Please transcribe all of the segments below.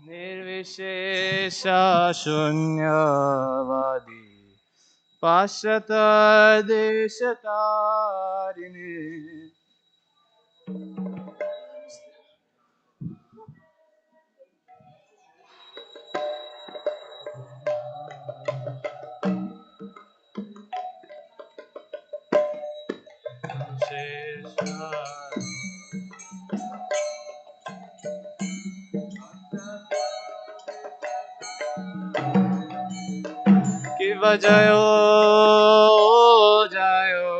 निर्विशेष शून्यवादी पाश्चात देश तारिणी जयो जयो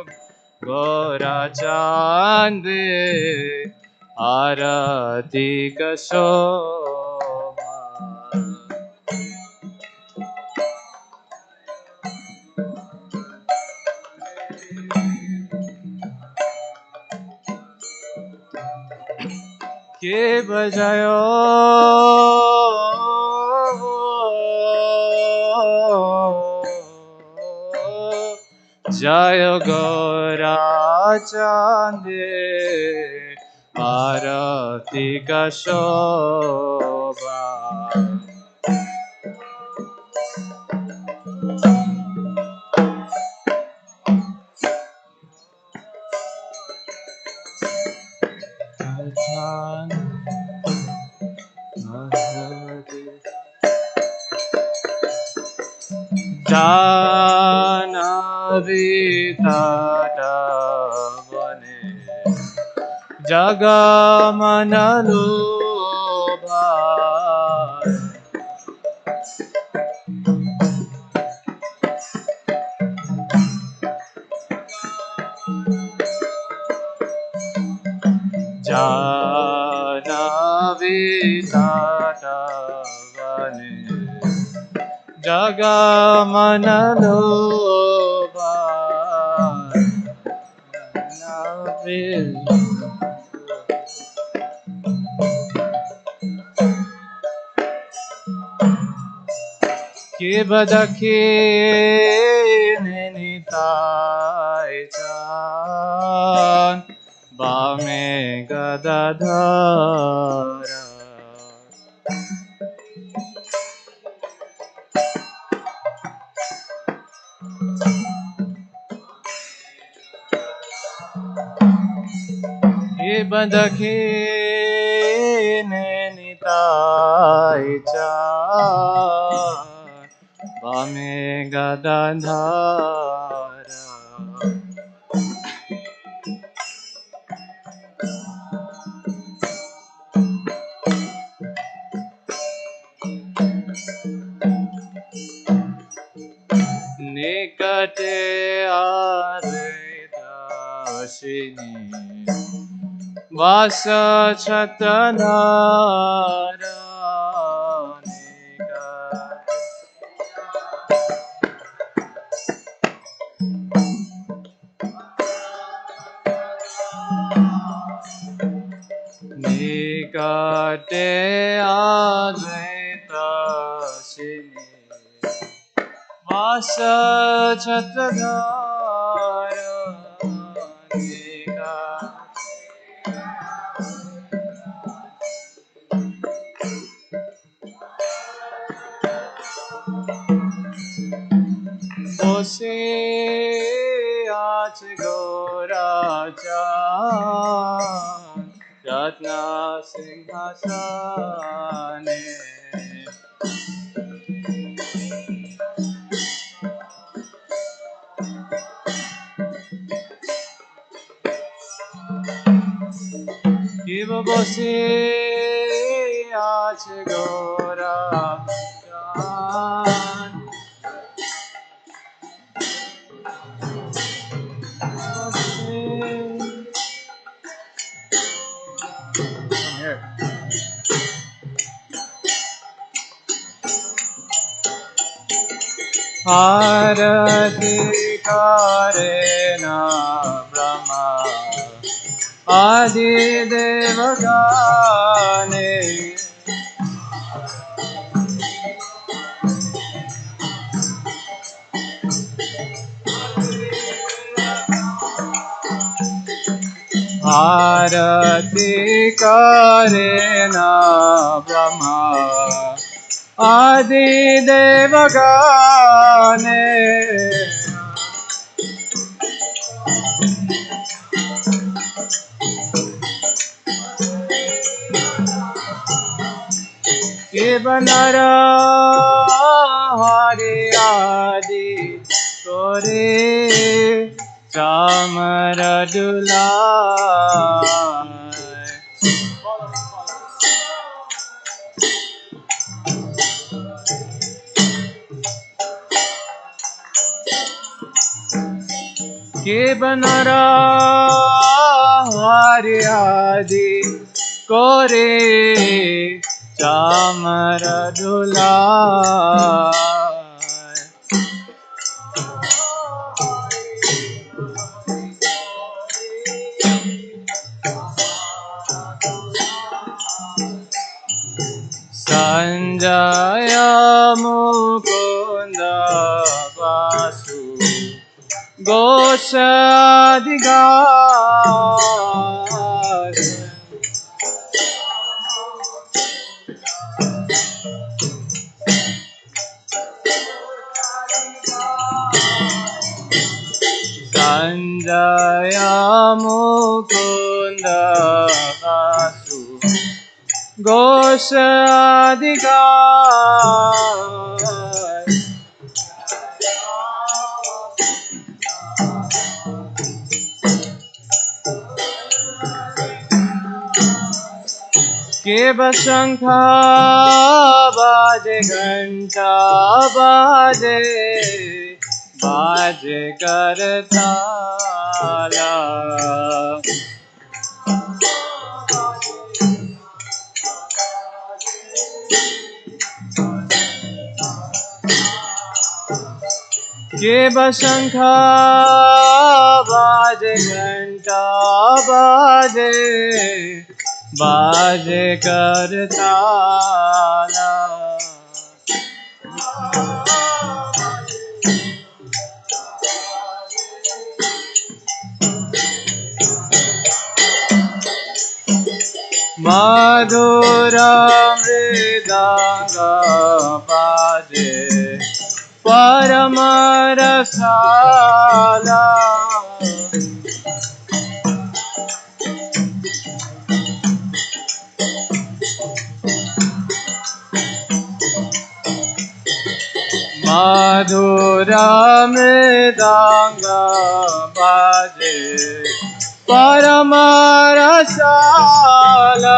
गोरा चांद आरती शोभा के बजायो जय गोरा चांदे आरती का शोभा जानवी ताटा बने जगमन लोभा जानवी ताटा बने जगमन लोभा के बदखे निताय चान बामे गदाधर के बदखे निताय चान बामे गदाधर निकटे आदिदासिनी वास छतनार निकटे आदिदासिनी वास छतनार बसे आज गोरा चांद रत्न सिंहासने शिव बसे आज गोरा चांद आरती करे न ब्रह्मा आदि देवगाने आरती करे न Brahma Adidevagane Kibanara Hari Adi Kore Chamaradulai Kibanara Hari Adi Kore Chamaradulai Sanjaya Mukunda Vasu Goshadigar Sanjaya Mukunda Vasu Goshadigar Keva Shankha Baje Ghanta Baje Baje Kartala Keva Shankha Baje Ghanta Baje Baje Kartala Madhura Mridanga Baje Paramarasala Madhura Mridanga Baje Paramarasala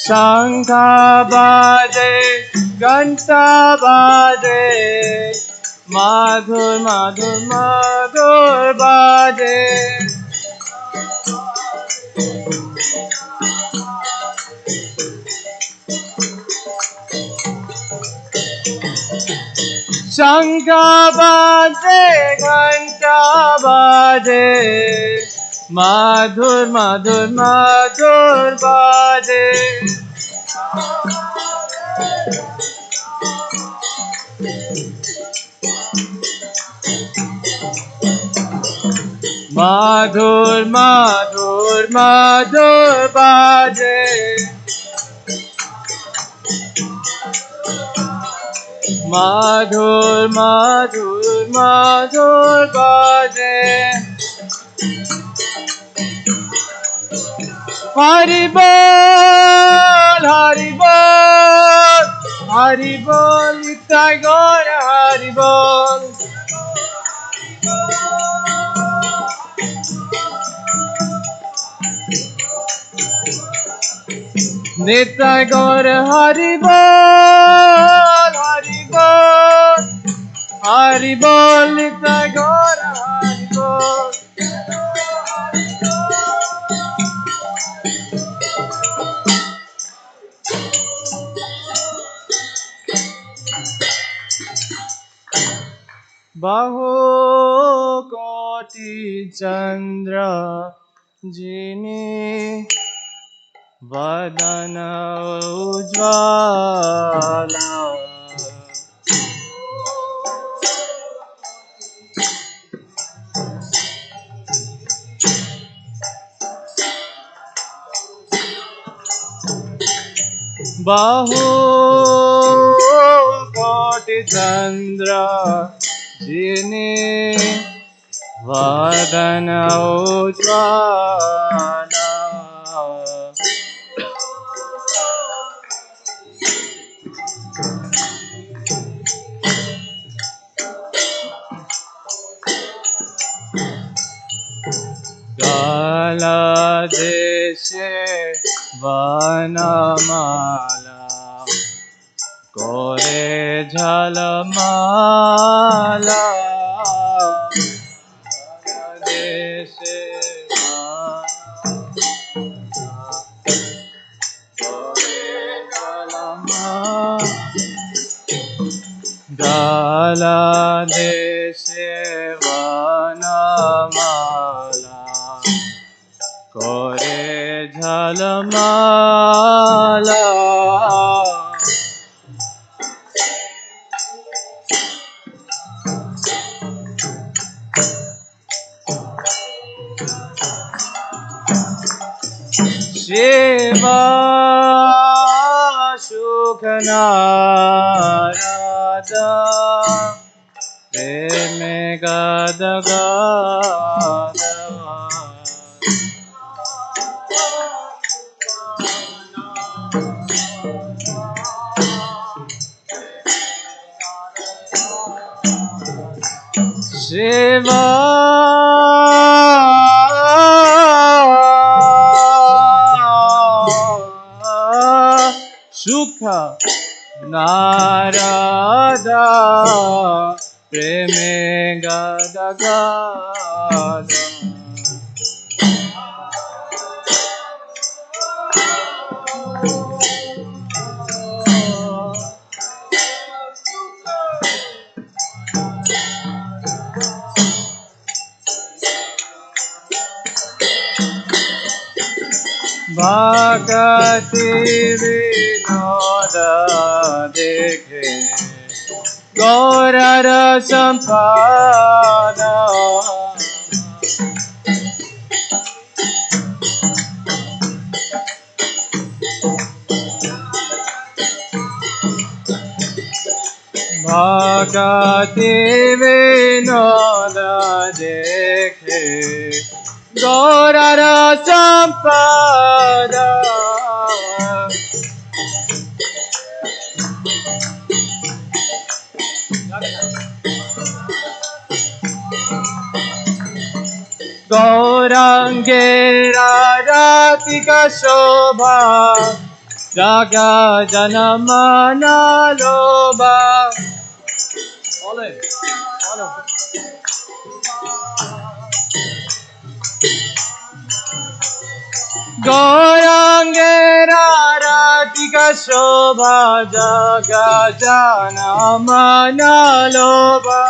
Shankha baje, Ghanta baje, Madhur Madhur Madhur baje. Shankha baje, Ghanta baje, Madhur Madhur Madhur baje. Madhur Madhur Madhur baje. Madhur Madhur Madhur baje. Hari Bol, Hari Bol, Hari Bol, Nitai Gaur Hari Bol. Nitai Gaur Hari Bol, Hari Bol, Hari Bol, Nitai Gaur Hari Bol. Baho Koti Chandra Jini Vadana Ujvala बाहु कोटि चंद्र जिने वदन उज्ज्वल गला देशे वनमाला कोरे झलमाला देशे गला देशे वनमाला कोरे झलमाला शिवा सुख नारदा प्रेमे गद गद शिवा सुख नारदा प्रेमे गद गद भगति विनोद देखे गौर संपदा भगति विनोद देखे गौर संपदा गौरांगे राधिका शोभा जागा जनमना लोभा गौरांगे राधिका शोभा जागा जनमना लोभा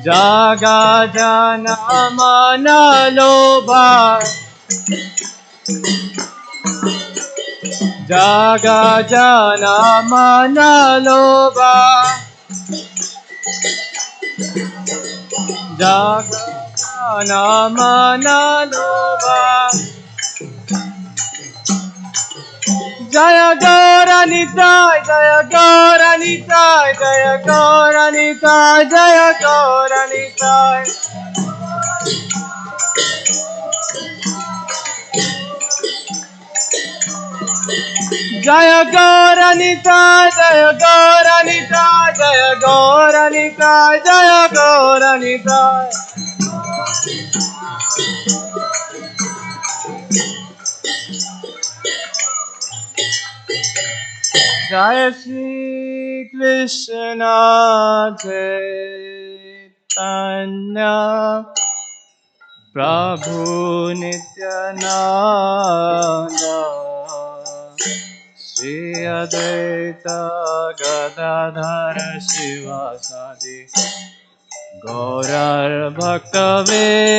जागा जनमना लोभा जागा जनमना लोभा जागा जनमना लोभा जय गौरनिताय जय गौरनिताय जय गौरनिताय जय गौरनिताय जय गौरनिताय जय गौरनिताय जय गौरनिताय जय गौरनिताय जय श्री कृष्ण चैतन्य प्रभु नित्यानंद श्री अद्वैत गदाधर शिवासादि गौर भक्तवृंद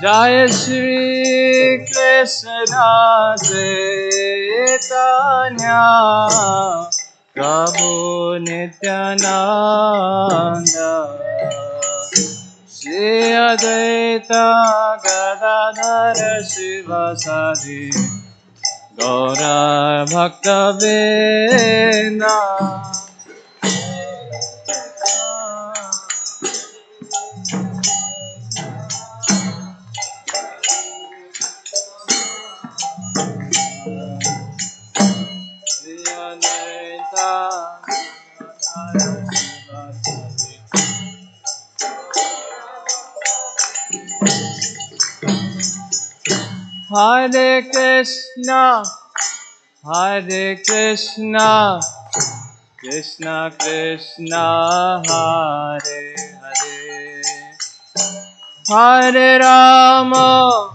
Jai Shri Krishna Chaitanya Prabhu Nityananda Shri Advaita Gadadhara Shivasadi Gaura Bhakta Vrinda Hare Krishna, Hare Krishna, Krishna Krishna, Hare Hare, Hare Rama,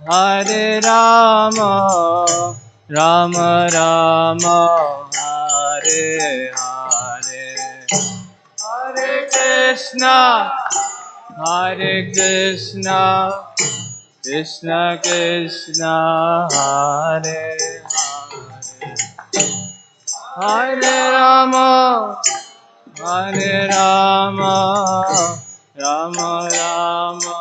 Hare Rama, Rama Rama, Hare Hare, Hare Krishna, Hare Krishna, Krishna Krishna, Hare Hare, Hare Rama, Hare Rama, Rama Rama,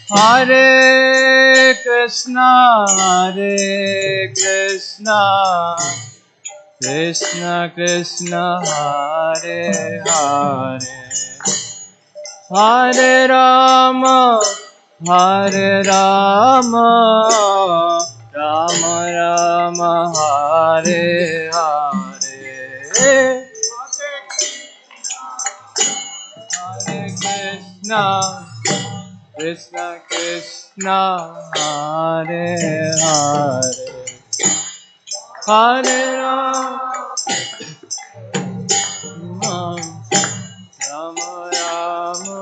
Hare Hare Krishna, Hare Krishna, Krishna Krishna, Hare Hare, Hare Rama, Hare Rama, Rama Rama, Hare Hare, Hare Krishna, Krishna Krishna, Hare Hare, Hare Rama, Rama Rama,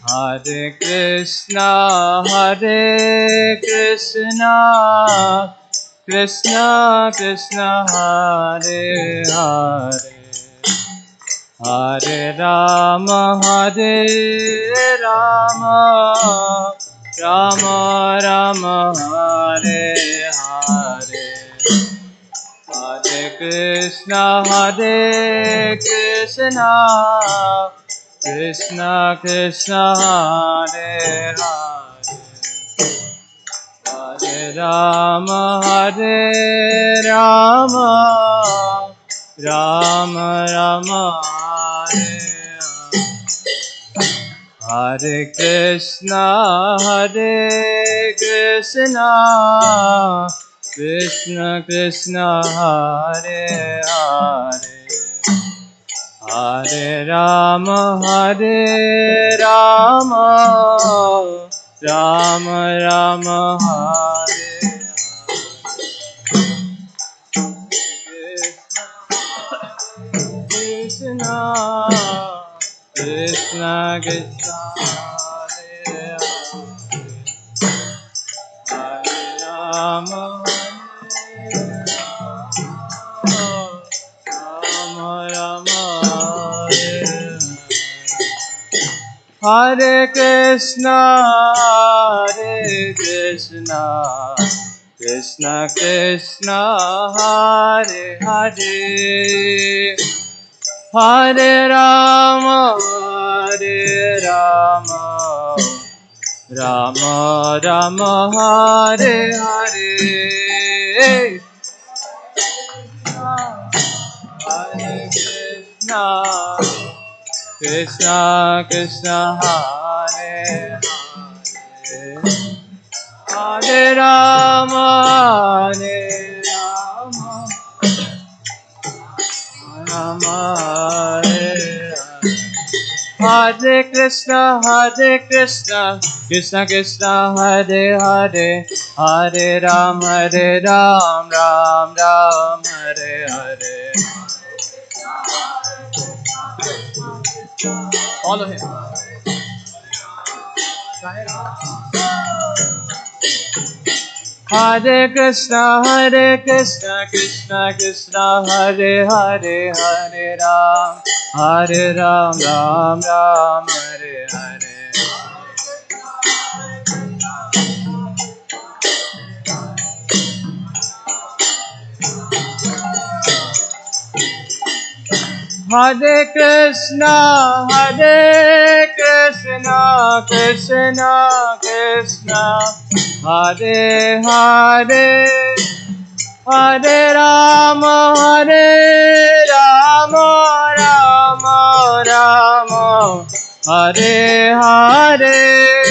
Hare Krishna, Hare Krishna, Krishna Krishna, Hare Hare, Hare Rama, Hare Rama, Rama Rama, Hare Hare, Hare Krishna, Hare Krishna, Krishna Krishna, Hare Hare, Hare Rama, Hare Rama, Rama Rama, Hare Hare, Hare Krishna, Hare Krishna, Krishna Krishna, Hare Hare, Hare Rama, Hare Rama, Rama Rama, Hare Krishna, Krishna Krishna, Hare Hare, Hare Rama, Rama Rama, Hare Krishna, Hare Krishna, Krishna Krishna, Hare Hare, Hare Rama, Hare Rama, Rama Rama, Hare Hare, Hare Krishna, Krishna Krishna, Hare Hare, Hare Rama, Hare Rama, Rama Hare Hare, Hare Krishna, Krishna Krishna, Hare Hare, Hare Ram, Ram Ram, Hare Hare. Follow him. Hare Krishna, Krishna Krishna, Hare Hare, Hare Ram, Ram Ram, Hare Hare. Hare Krishna, Krishna Krishna, Hare Hare, Hare Rama, Rama Rama, Hare Hare.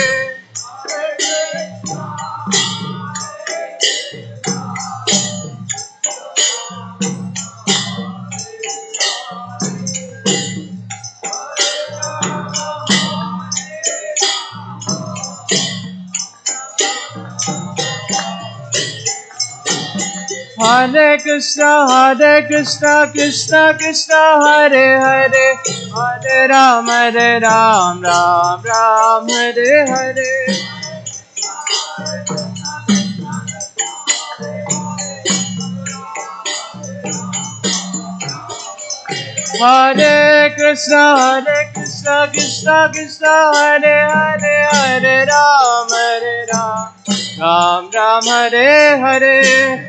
Hare Krishna, Krishna Krishna, Hare Hare, Hare Ram, Ram Ram, Hare Hare. Hare Krishna, Krishna Krishna, Hare Hare, Hare Ram, Ram Ram, Hare Hare.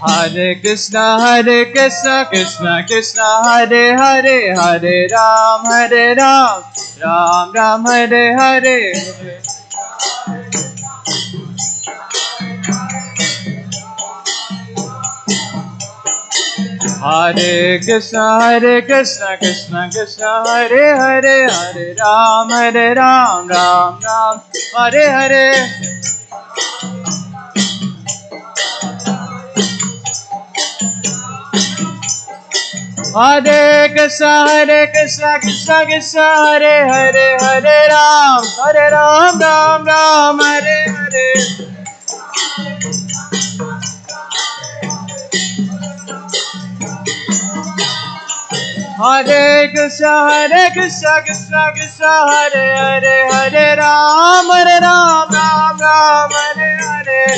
Hare Krishna, Krishna Krishna, Hare Hare, Hare Ram, Ram Ram, Hare Hare. Hare Krishna, Krishna Krishna, Hare Hare, Hare Ram, Ram Ram, Hare Hare. Hare Krishna, Krishna Krishna, Hare Hare, Hare Ram, Ram Ram, Hare Hare. Hare Krishna, Krishna Krishna, Hare Hare, Hare Ram, Ram Ram, Hare Hare.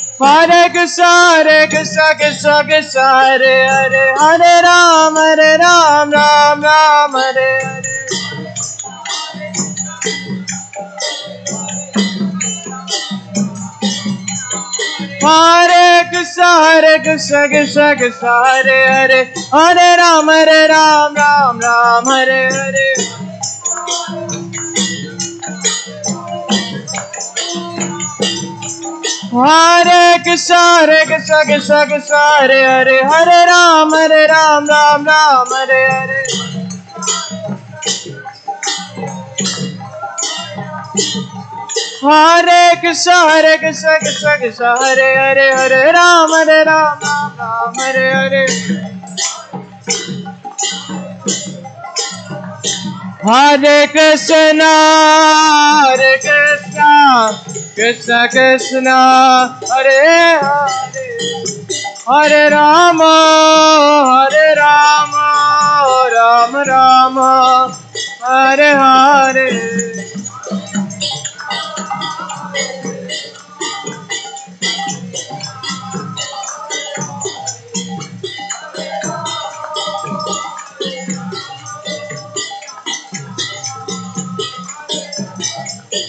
Hare Krishna, Krishna, Hare Hare, Hare Ram, Ram, Hare Hare. Hare Krishna, Krishna, Hare Hare, Hare Ram, Ram, Hare Hare. Hare Krishna, Krishna, Hare Hare, Hare Ram, Ram, Hare Hare. Hare Krishna, Krishna, Hare Hare, Hare Ram, Ram, Hare Hare. Hare Krishna, Krishna, Hare Hare, Hare Rama, Rama, Hare Hare.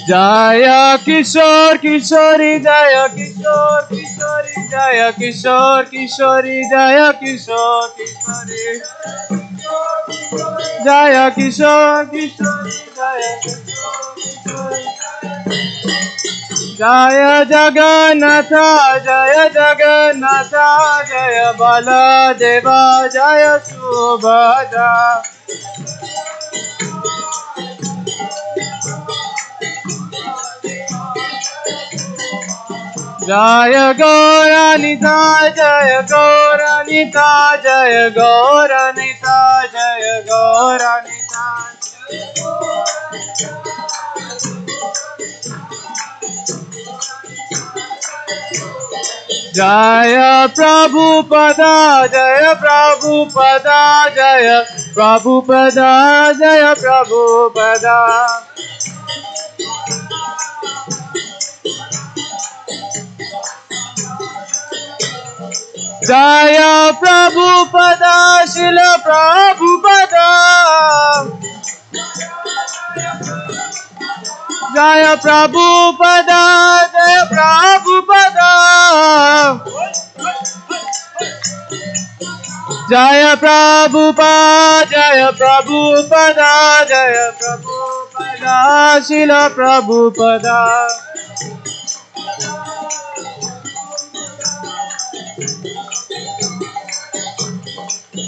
Jaya Kishore, Kishori, Jaya Kishore, Kishori, Jaya Kishore, Kishori, Jaya Kishore, Kishori, Jaya Kishore, Kishori, Jaya Kishore, Jaya Jagannatha, Jaya Jagannatha, Jaya Baladeva, Jaya Subhadra. Jaya Gauranita, Jaya Gauranita, Jaya Gauranita, Jaya Gauranita. Jaya Prabhupada, Jaya Prabhupada, Jaya Prabhupada, Jaya Prabhupada. Jaya Prabhupada, Srila Prabhupada. Jaya Prabhupada, Jaya Prabhupada. Jaya Prabhupada, Jaya Prabhupada, Jaya Prabhupada, Srila Prabhupada.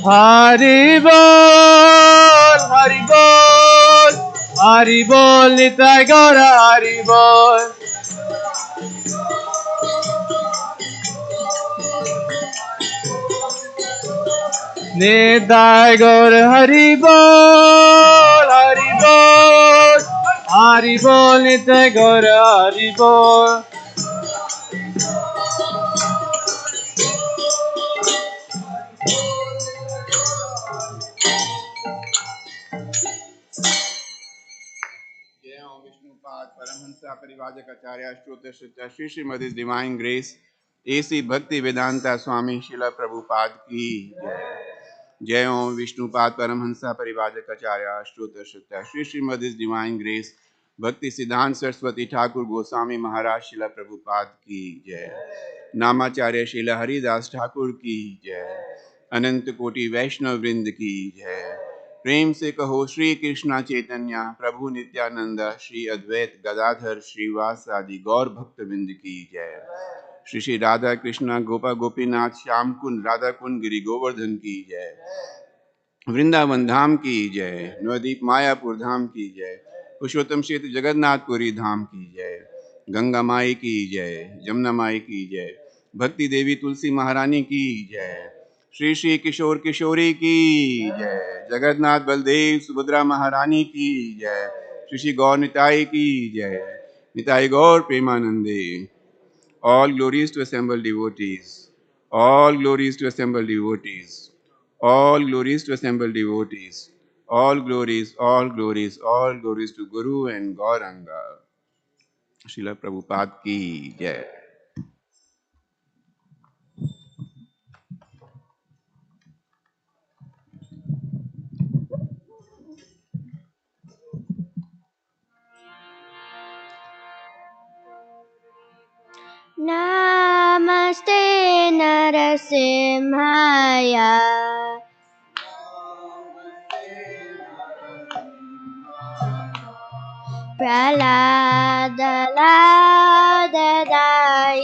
Hari Bol, Hari Bol, Hari Bol, Nitai Gaura Hari Bol. Nitai Gaura Hari Bol, Hari Bol, Hari Bol, Nitai Gaura Hari Bol. Paramahansa Parivajakacarya Shruta Shruta Shri Srimad His Divine Grace A.C. Bhakti Vedanta Swami Srila Prabhupada की जय ओम विष्णुपाद परमहंसा परिवाजकाचार्य श्रुत श्रुत Shri Shrimad His Divine Grace भक्ति सिद्धांत सरस्वती ठाकुर गोस्वामी महाराज शिला प्रभुपाद की जय नामाचार्य शिला हरिदास ठाकुर की जय अनंत कोटि वैष्णव वृंद की जय प्रेम से कहो श्री कृष्णा चैतन्य प्रभु नित्यानंद श्री अद्वैत गदाधर श्रीवास आदि गौर भक्त वृंद की जय श्री श्री राधा कृष्णा गोपा गोपीनाथ श्याम कुंड राधा कुंड गिरी गोवर्धन की जय वृंदावन धाम की जय नवदीप मायापुर धाम की जय पुरुषोत्तम क्षेत्र जगन्नाथपुरी धाम की जय गंगा माई की जय जमुना माई की जय भक्ति देवी तुलसी महारानी की जय श्री श्री किशोर किशोरी की जय जगन्नाथ बलदेव सुभद्रा महारानी की जय श्री श्री गौर निताई की जय निताई गौर प्रेमानंदे All glories to assembled devotees. All glories to assembled devotees. All glories to assembled devotees. All glories, all glories, all glories to Guru and Gauranga. Srila Prabhupada ki jai. Namaste Narasimhaya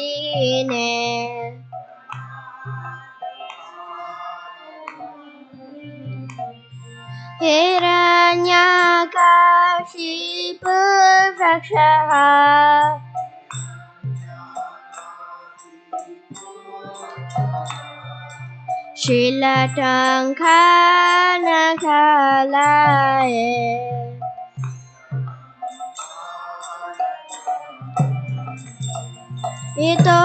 Praladadayine Hiranyakashipu Vrakshaha Shilatankanakalaye Ito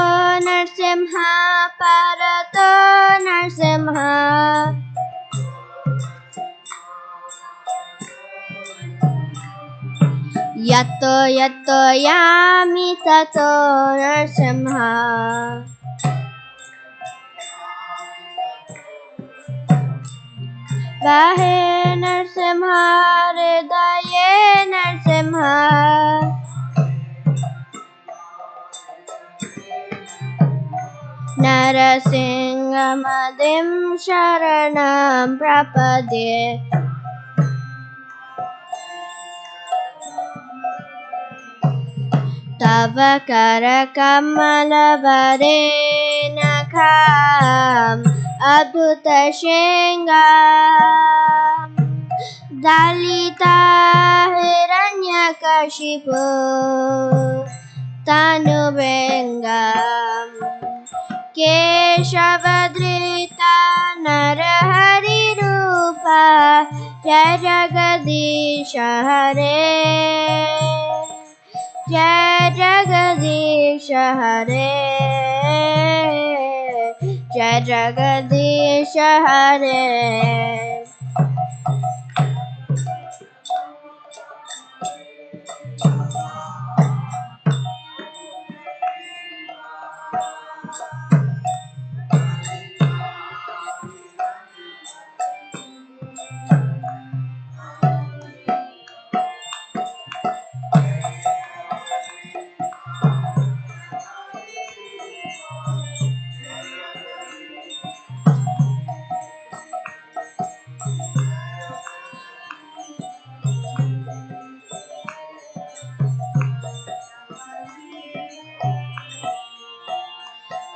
Narsimha Parato Narsimha Yato Yato Yami Tato Narsimha Vahe Narsimha Hridaye Narsimha Narasingamadim Sharanam Prapadye Tava Karakammalavare Nakham Adbhuta Shringam Dalita Hiranyakashipu Tanubengam Keshavadrita Narahari Rupa Jai Jagadisha Hare Jai Jagadisha Jagdish हरे, जय जगदीश हरे।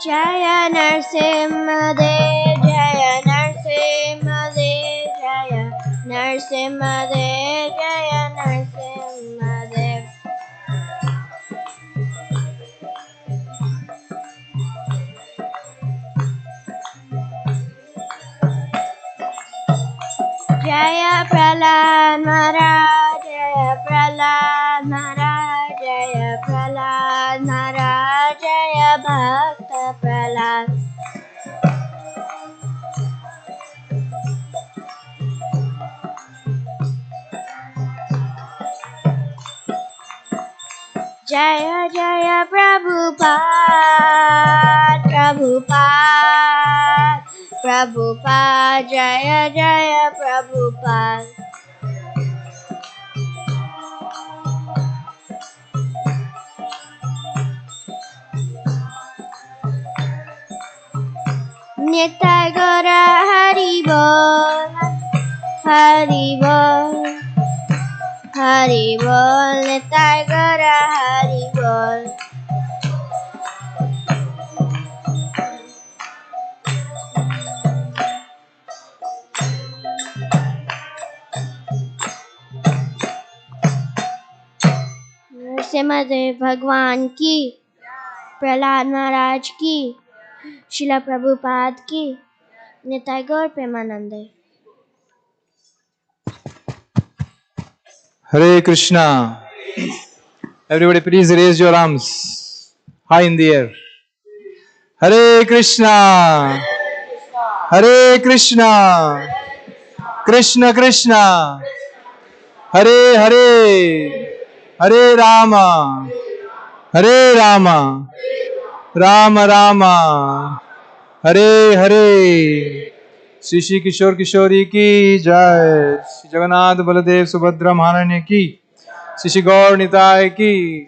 जय नरसिंहदेव, जय नरसिंहदेव, जय नरसिंहदेव, जय नरसिंहदेव। जय प्रहलाद महाराज, जय प्रहलाद महाराज, जय प्रहलाद महाराज, जय भक्त प्रहलाद। जय जय प्रभुपाद, प्रभुपाद, प्रभुपाद, जय जय प्रभुपाद। निताय गौर हरि बोल, हरि बोल, हरि बोल, निताय गौर हरि बोल। नरसिम्हदेव भगवान की, प्रहलाद महाराज की, शिला प्रभुपाद की, निताय गौर प्रेमानंदे। Hare Krishna. Everybody please raise your arms high in the air. Hare Krishna. Hare Krishna. Krishna Krishna. Hare Hare. Hare Rama. Hare Rama. Rama Rama. Hare Hare. Shri Shri किशोर किशोरी की जय, श्री जगन्नाथ बलदेव सुभद्रा महारानी की, श्री श्री गौर निताय की।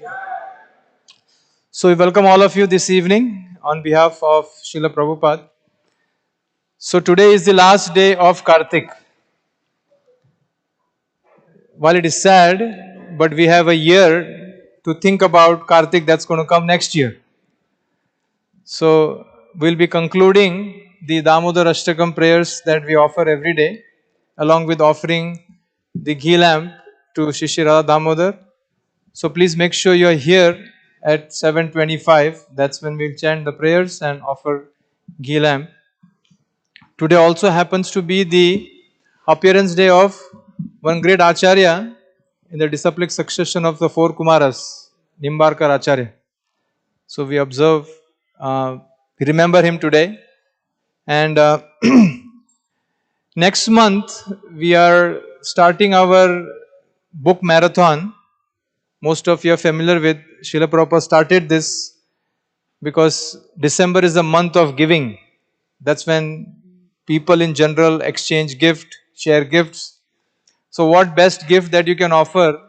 So we welcome all of you this evening on behalf of Srila Prabhupada. So today is the last day of Kartik. While it is sad, but we have a year to think about Kartik that's going to come next year. So we'll be concluding the Damodar Ashtakam prayers that we offer every day, along with offering the ghee lamp to Shri Radha Damodar. So please make sure you are here at 7:25. That's when we'll chant the prayers and offer ghee lamp. Today also happens to be the appearance day of one great Acharya in the disciplic succession of the four Kumaras, Nimbarkar Acharya. So we observe, we remember him today. And next month we are starting our book marathon. Most of you are familiar with Srila Prabhupada started this because December is a month of giving. That's when people in general exchange gift, share gifts. So what best gift that you can offer?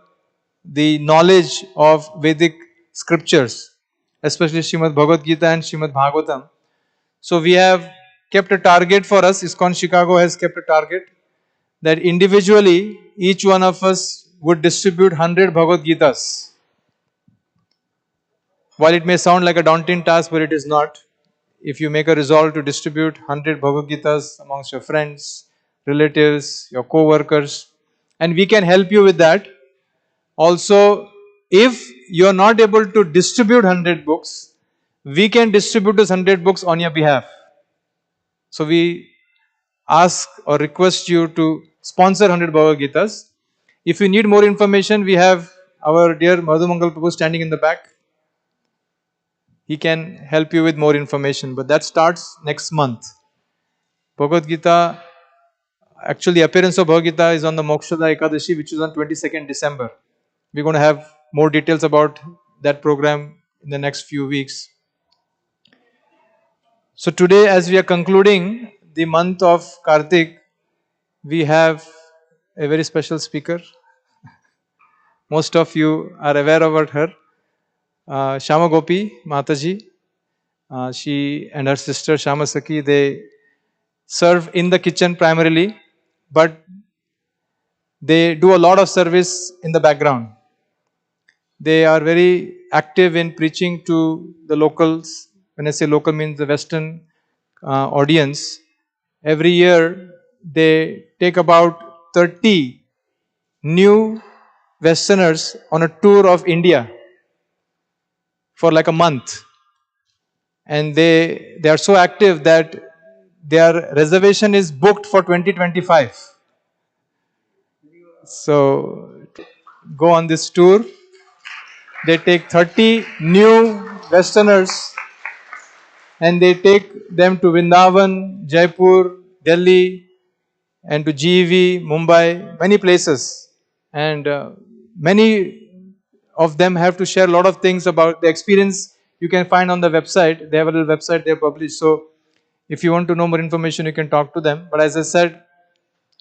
The knowledge of Vedic scriptures, especially Srimad Bhagavad Gita and Srimad Bhagavatam. So we have kept a target for us. ISKCON Chicago has kept a target that individually each one of us would distribute 100 Bhagavad Gitas. While it may sound like a daunting task, but it is not. If you make a resolve to distribute 100 Bhagavad Gitas amongst your friends, relatives, your co-workers, and we can help you with that. Also, if you are not able to distribute 100 books, we can distribute those 100 books on your behalf. So we ask or request you to sponsor 100 Bhagavad Gitas. If you need more information, we have our dear Madhu Mangal Prabhu standing in the back. he can help you with more information. But that starts next month. Bhagavad Gita, actually, appearance of Bhagavad Gita is on the Mokshada Ekadashi, which is on 22nd December. We're going to have more details about that program in the next few weeks. So today, as we are concluding the month of Kartik, we have a very special speaker. Most of you are aware about her. Shama Gopi Mataji. She and her sister Shama Saki, they serve in the kitchen primarily, but they do a lot of service in the background. They are very active in preaching to the locals. When I say local, means the Western audience. Every year, they take about 30 new Westerners on a tour of India for like a month. And they are so active that their reservation is booked for 2025. So go on this tour. They take 30 new Westerners and they take them to Vrindavan, Jaipur, Delhi, and to GEV, Mumbai, many places. And many of them have to share a lot of things about the experience you can find on the website. They have a little website they publish. So if you want to know more information, you can talk to them. But as I said,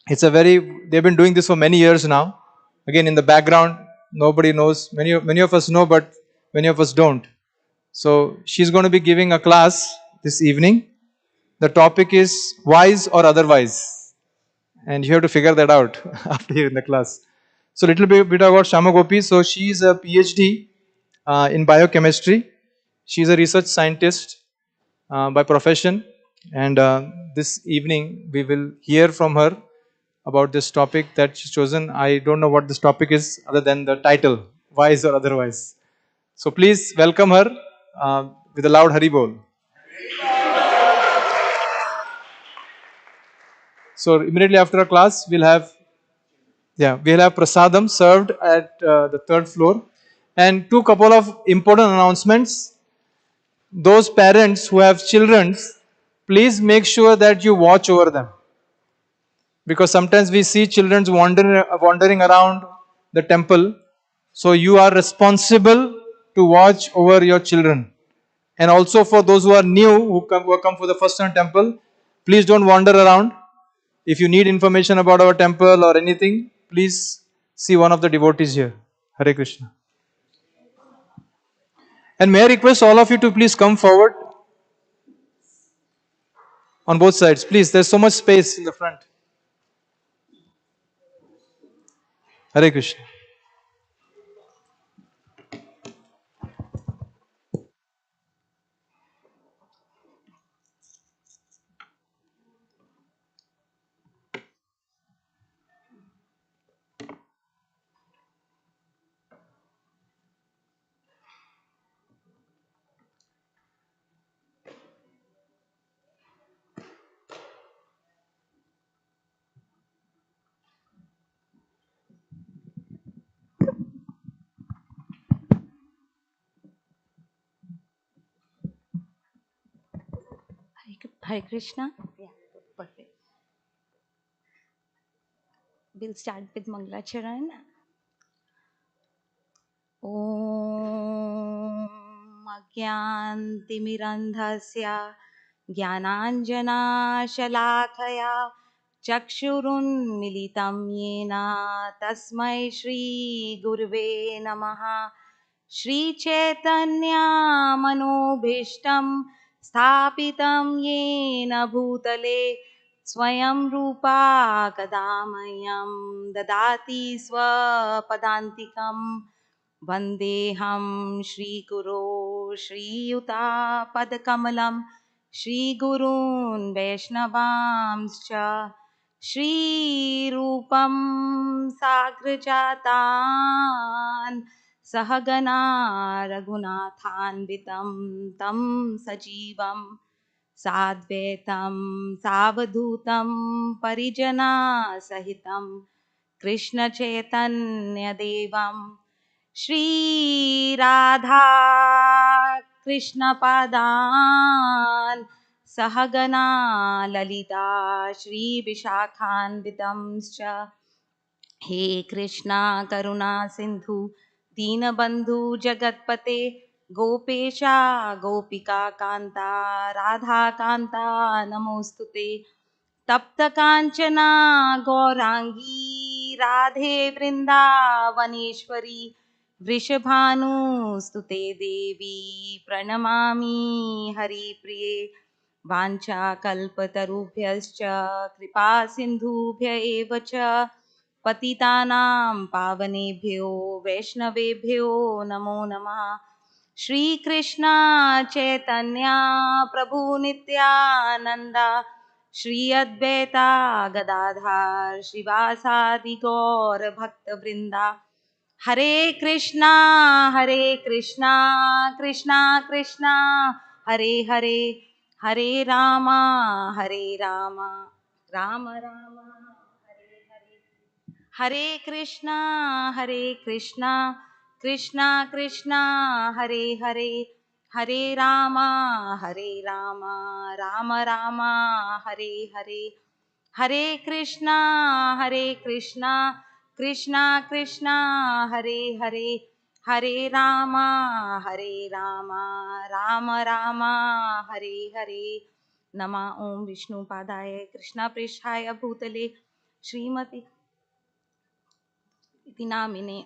they've been doing this for many years now. Again, in the background, nobody knows. Many of us know, but many of us don't. So she's going to be giving a class this evening. The topic is wise or otherwise. And you have to figure that out after you're in the class. So bit about Shama Gopi. So she is a PhD in biochemistry. She's a research scientist by profession. And this evening we will hear from her about this topic that she's chosen. I don't know what this topic is other than the title, wise or otherwise. So please welcome her with a loud Hari Bol. So immediately after our class, we'll have prasadam served at the third floor. And two couple of important announcements. Those parents who have children, please make sure that you watch over them. Because sometimes we see children wandering around the temple. So you are responsible to watch over your children. And also for those who are new, who have come for the first time temple, please don't wander around. If you need information about our temple or anything, please see one of the devotees here. Hare Krishna. And may I request all of you to please come forward on both sides. Please, there's so much space in the front. Hare Krishna. Hare Krishna. Yeah, perfect. We'll start with Mangalacharan. Om Agyantimirandhasya Jnananjanashalakaya Chakshurunmilitam Yena Tasmai Shri Gurve Namaha Shri Chaitanya Manobhishtam Sthapitam Yena Bhutale Swayam Rupa Kadamyam Dadati Swapadantikam Vandeham Shri Guru Shri Yuta Padakamalam Shri Gurun Vaishnavamscha Shri Rupam Sagrajatan Sahagana Raghunathanvitam Tam Sajivam Sadvetam Savadhutam Parijana Sahitam Krishna Chaitanya Devam Shri Radha कृष्णपादान् सहगना Lalita श्रीविशाखान्वितंश्च हे कृष्णा करुणा सिन्धु दीनबन्धु जगत्पते गोपेशा गोपिका कान्ता राधा कान्ता नमोऽस्तुते तप्त काञ्चना गौराङ्गी राधे वृन्दावनेश्वरी वृषभानुस्तुते देवी प्रणमामि हरिप्रिये वाञ्छाकल्पतरुभ्यश्च कृपा सिन्धुभ्य एव च पतितानां पावनेभ्यो वैष्णवेभ्यो नमो नमः श्रीकृष्ण चैतन्य प्रभु नित्यानन्दा श्री अद्वैता गदाधार श्रीवासादि गौर भक्तवृंदा हरे कृष्णा कृष्णा कृष्णा हरे हरे हरे रामा राम राम हरे हरे हरे कृष्णा कृष्णा कृष्णा हरे हरे हरे रामा राम राम हरे हरे हरे कृष्णा कृष्णा कृष्णा हरे हरे हरे रामा राम राम हरे हरे नमः ओम विष्णुपादाय कृष्णप्रेष्ठाय भूतले श्रीमती इति नामिने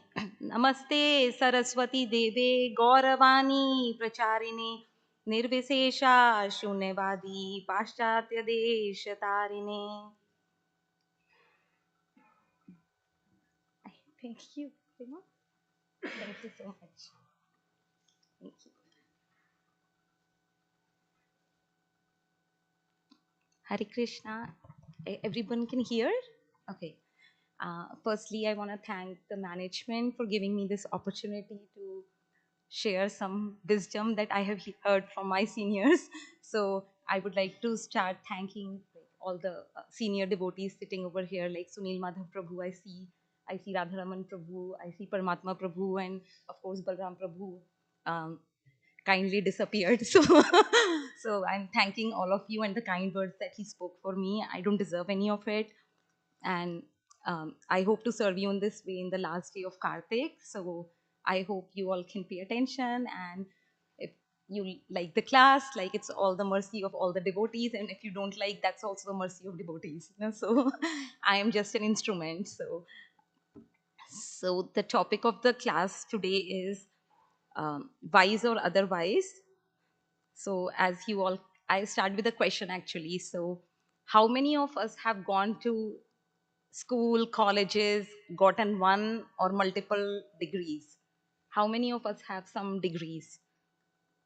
नमस्ते सरस्वती देवे गौरवाणी प्रचारिणे निर्विशेषा शून्यवादी पाश्चात्य देश तारिणे Thank you. Prema. Thank you so much. Thank you. Hare Krishna. Everyone can hear? Okay. Firstly, I want to thank the management for giving me this opportunity to share some wisdom that I have heard from my seniors. So I would like to start thanking all the senior devotees sitting over here, like Sunil Madhav Prabhu. I see Radharaman Prabhu, I see Paramatma Prabhu, and of course Balram Prabhu kindly disappeared. So I'm thanking all of you and the kind words that he spoke for me. I don't deserve any of it, and I hope to serve you in this way in the last day of Kartik. So I hope you all can pay attention, and if you like the class, like it's all the mercy of all the devotees, and if you don't like, that's also the mercy of devotees. So I am just an instrument. So the topic of the class today is wise or otherwise. So as you all, I start with a question actually. So how many of us have gone to school, colleges, gotten one or multiple degrees? How many of us have some degrees?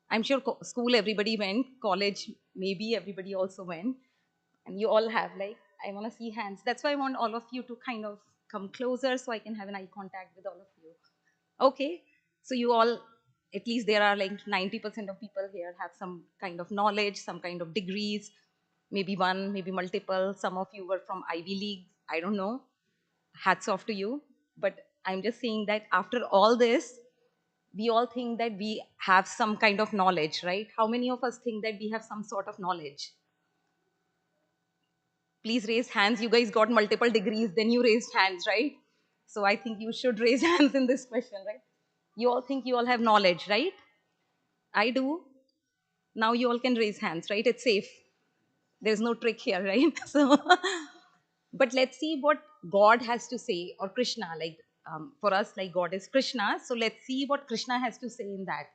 I'm sure school everybody went, college maybe everybody also went, and you all have, like, I want to see hands. That's why I want all of you to kind of come closer so I can have an eye contact with all of you. Okay, so you all, at least there are like 90% of people here have some kind of knowledge, some kind of degrees, maybe one, maybe multiple. Some of you were from Ivy League, I don't know. Hats off to you. But I'm just saying that after all this, we all think that we have some kind of knowledge, right? How many of us think that we have some sort of knowledge? Please raise hands. You guys got multiple degrees, then you raised hands, right? So I think you should raise hands in this question, right? You all think you all have knowledge, right? I do. Now you all can raise hands, right? It's safe. There's no trick here, right? So, but let's see what God has to say, or Krishna, like for us, like God is Krishna. So let's see what Krishna has to say in that.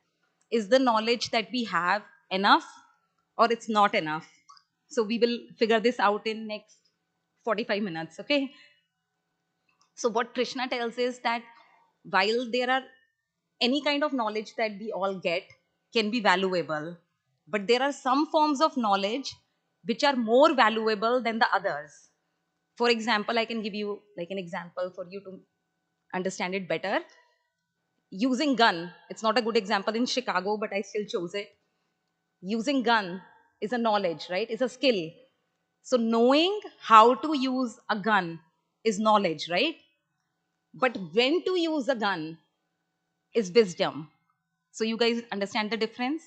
Is the knowledge that we have enough, or it's not enough? So we will figure this out in next 45 minutes, okay? So what Krishna tells is that while there are any kind of knowledge that we all get can be valuable, but there are some forms of knowledge which are more valuable than the others. For example, I can give you like an example for you to understand it better. Using gun, it's not a good example in Chicago, but I still chose it. Using gun is a knowledge, right? It's a skill. So knowing how to use a gun is knowledge, right? But when to use a gun is wisdom. So you guys understand the difference?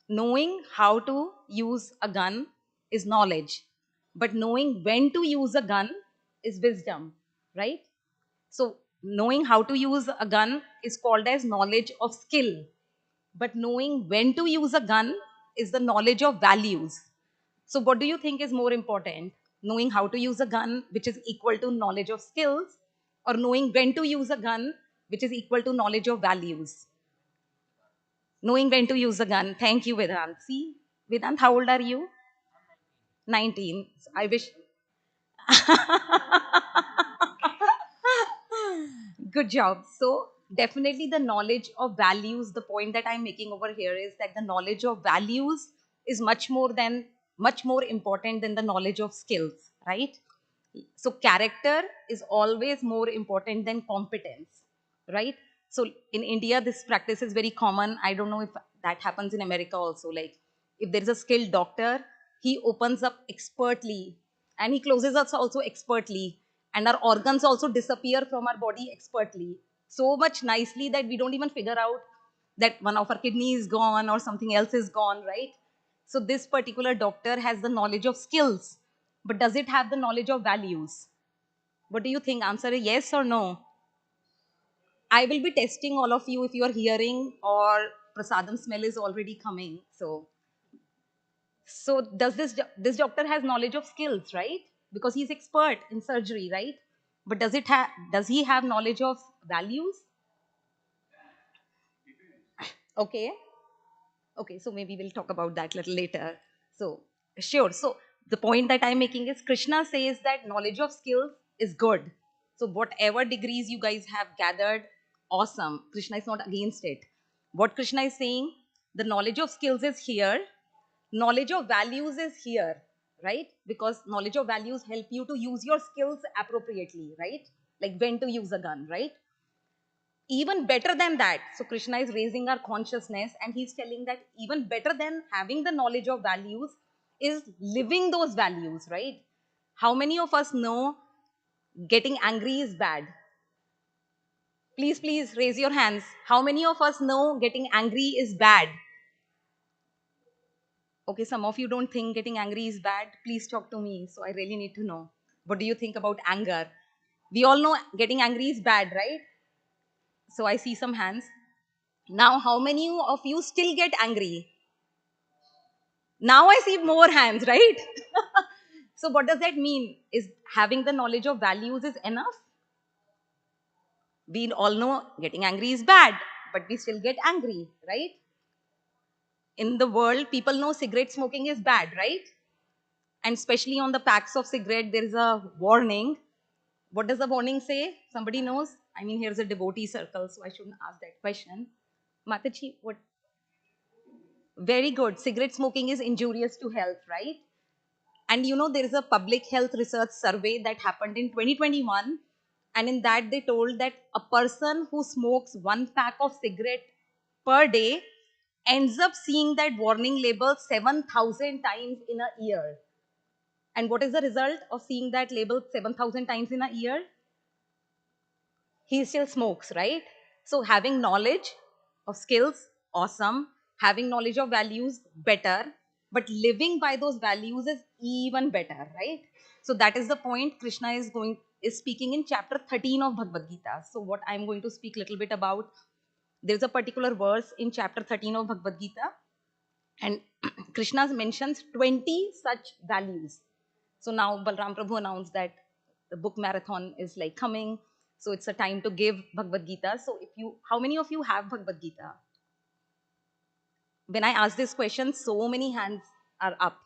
Knowing how to use a gun is knowledge, but knowing when to use a gun is wisdom, right? So, knowing how to use a gun is called as knowledge of skill, but knowing when to use a gun is the knowledge of values. So, what do you think is more important? Knowing how to use a gun, which is equal to knowledge of skills, or knowing when to use a gun, which is equal to knowledge of values? Knowing when to use a gun. Thank you, Vedant. See, Vedant, how old are you? 19. I wish. Good job. So, definitely the knowledge of values, the point that I'm making over here is that the knowledge of values is much more important than the knowledge of skills, right? So, character is always more important than competence, right? So, in India, this practice is very common. I don't know if that happens in America also. Like, if there is a skilled doctor, he opens up expertly and he closes us also expertly, and our organs also disappear from our body expertly, so much nicely that we don't even figure out that one of our kidney is gone or something else is gone, right? So this particular doctor has the knowledge of skills, but does it have the knowledge of values? What do you think? Answer a yes or no. I will be testing all of you if you are hearing or prasadam smell is already coming. So does this doctor has knowledge of skills, right? Because he's expert in surgery, right? But does he have knowledge of values? Okay. Okay, so maybe we'll talk about that a little later. So, sure. So, the point that I'm making is Krishna says that knowledge of skills is good. So, whatever degrees you guys have gathered, awesome. Krishna is not against it. What Krishna is saying, the knowledge of skills is here, knowledge of values is here, right? Because knowledge of values help you to use your skills appropriately, right? Like when to use a gun, right? Even better than that, so Krishna is raising our consciousness and he's telling that even better than having the knowledge of values is living those values, right? How many of us know getting angry is bad? Please raise your hands. How many of us know getting angry is bad? Okay, some of you don't think getting angry is bad. Please talk to me, so I really need to know, what do you think about anger? We all know getting angry is bad, right? So I see some hands. Now, how many of you still get angry? Now I see more hands, right? So what does that mean? Is having the knowledge of values is enough? We all know getting angry is bad, but we still get angry, right? In the world, people know cigarette smoking is bad, right? And especially on the packs of cigarette, there is a warning. What does the warning say? Somebody knows? I mean, here's a devotee circle, so I shouldn't ask that question. Mataji, what? Very good. Cigarette smoking is injurious to health, right? And you know, there is a public health research survey that happened in 2021. And in that, they told that a person who smokes one pack of cigarette per day ends up seeing that warning label 7,000 times in a year. And what is the result of seeing that label 7,000 times in a year? He still smokes, right? So having knowledge of skills, awesome. Having knowledge of values, better. But living by those values is even better, right? So that is the point Krishna is speaking in chapter 13 of Bhagavad Gita. So what I'm going to speak a little bit about, there's a particular verse in chapter 13 of Bhagavad Gita, and Krishna mentions 20 such values. So now Balram Prabhu announced that the book marathon is like coming. So it's a time to give Bhagavad Gita. So how many of you have Bhagavad Gita? When I ask this question, so many hands are up.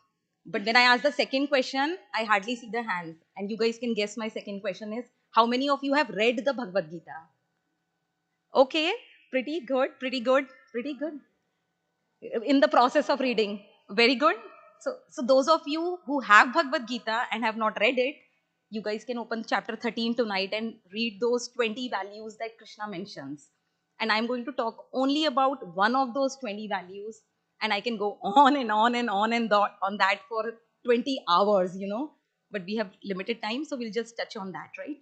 But when I ask the second question, I hardly see the hands. And you guys can guess my second question is, how many of you have read the Bhagavad Gita? Okay, pretty good, pretty good, pretty good. In the process of reading. Very good. So those of you who have Bhagavad Gita and have not read it, you guys can open chapter 13 tonight and read those 20 values that Krishna mentions. And I'm going to talk only about one of those 20 values, and I can go on and on and on and on that for 20 hours, you know. But we have limited time, so we'll just touch on that, right?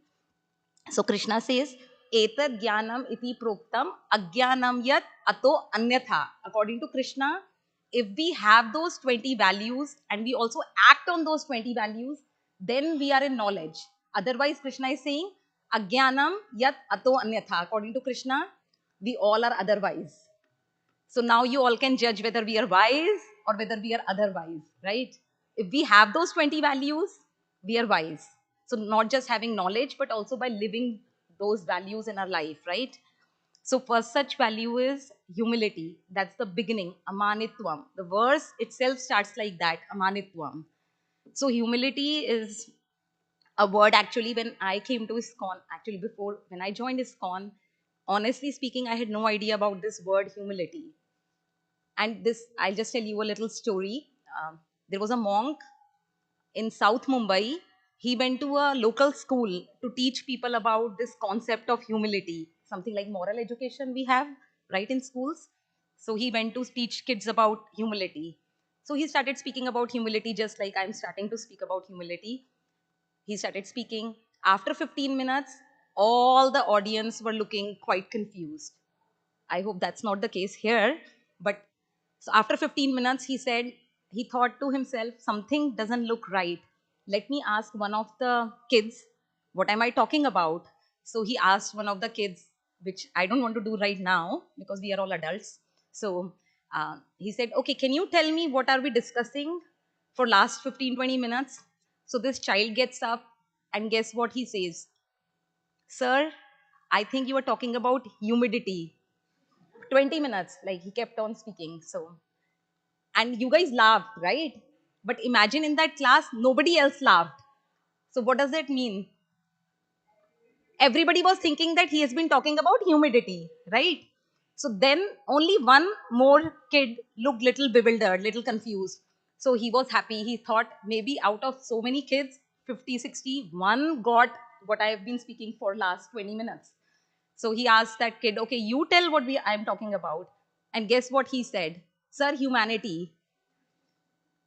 So Krishna says, Etad jnanam iti proktam ajnanam yat ato anyatha. According to Krishna, if we have those 20 values and we also act on those 20 values, then we are in knowledge. Otherwise, Krishna is saying, Agyanam yat ato anyatha. According to Krishna, we all are otherwise. So now you all can judge whether we are wise or whether we are otherwise, right? If we have those 20 values, we are wise. So not just having knowledge, but also by living those values in our life, right? So first such value is humility. That's the beginning, amanitvam. The verse itself starts like that, amanitvam. So humility is a word actually when I came to ISKCON, actually before when I joined ISKCON, honestly speaking, I had no idea about this word humility. And this, I'll just tell you a little story. There was a monk in South Mumbai. He went to a local school to teach people about this concept of humility, something like moral education we have, right, in schools. So he went to teach kids about humility. So he started speaking about humility just like I'm starting to speak about humility. He started speaking. After 15 minutes, all the audience were looking quite confused. I hope that's not the case here. But so after 15 minutes, he said, he thought to himself, something doesn't look right. Let me ask one of the kids, what am I talking about? So he asked one of the kids, which I don't want to do right now because we are all adults. So he said, okay, can you tell me what are we discussing for last 15-20 minutes? So this child gets up and guess what he says? Sir, I think you were talking about humidity. 20 minutes, like he kept on speaking. So, and you guys laughed, right? But imagine in that class, nobody else laughed. So, what does that mean? Everybody was thinking that he has been talking about humidity, right? So, then only one more kid looked little bewildered, little confused. So, he was happy. He thought maybe out of so many kids, 50, 60, one got what I have been speaking for last 20 minutes. So he asked that kid, okay, you tell what I'm talking about. And guess what he said? Sir, humanity.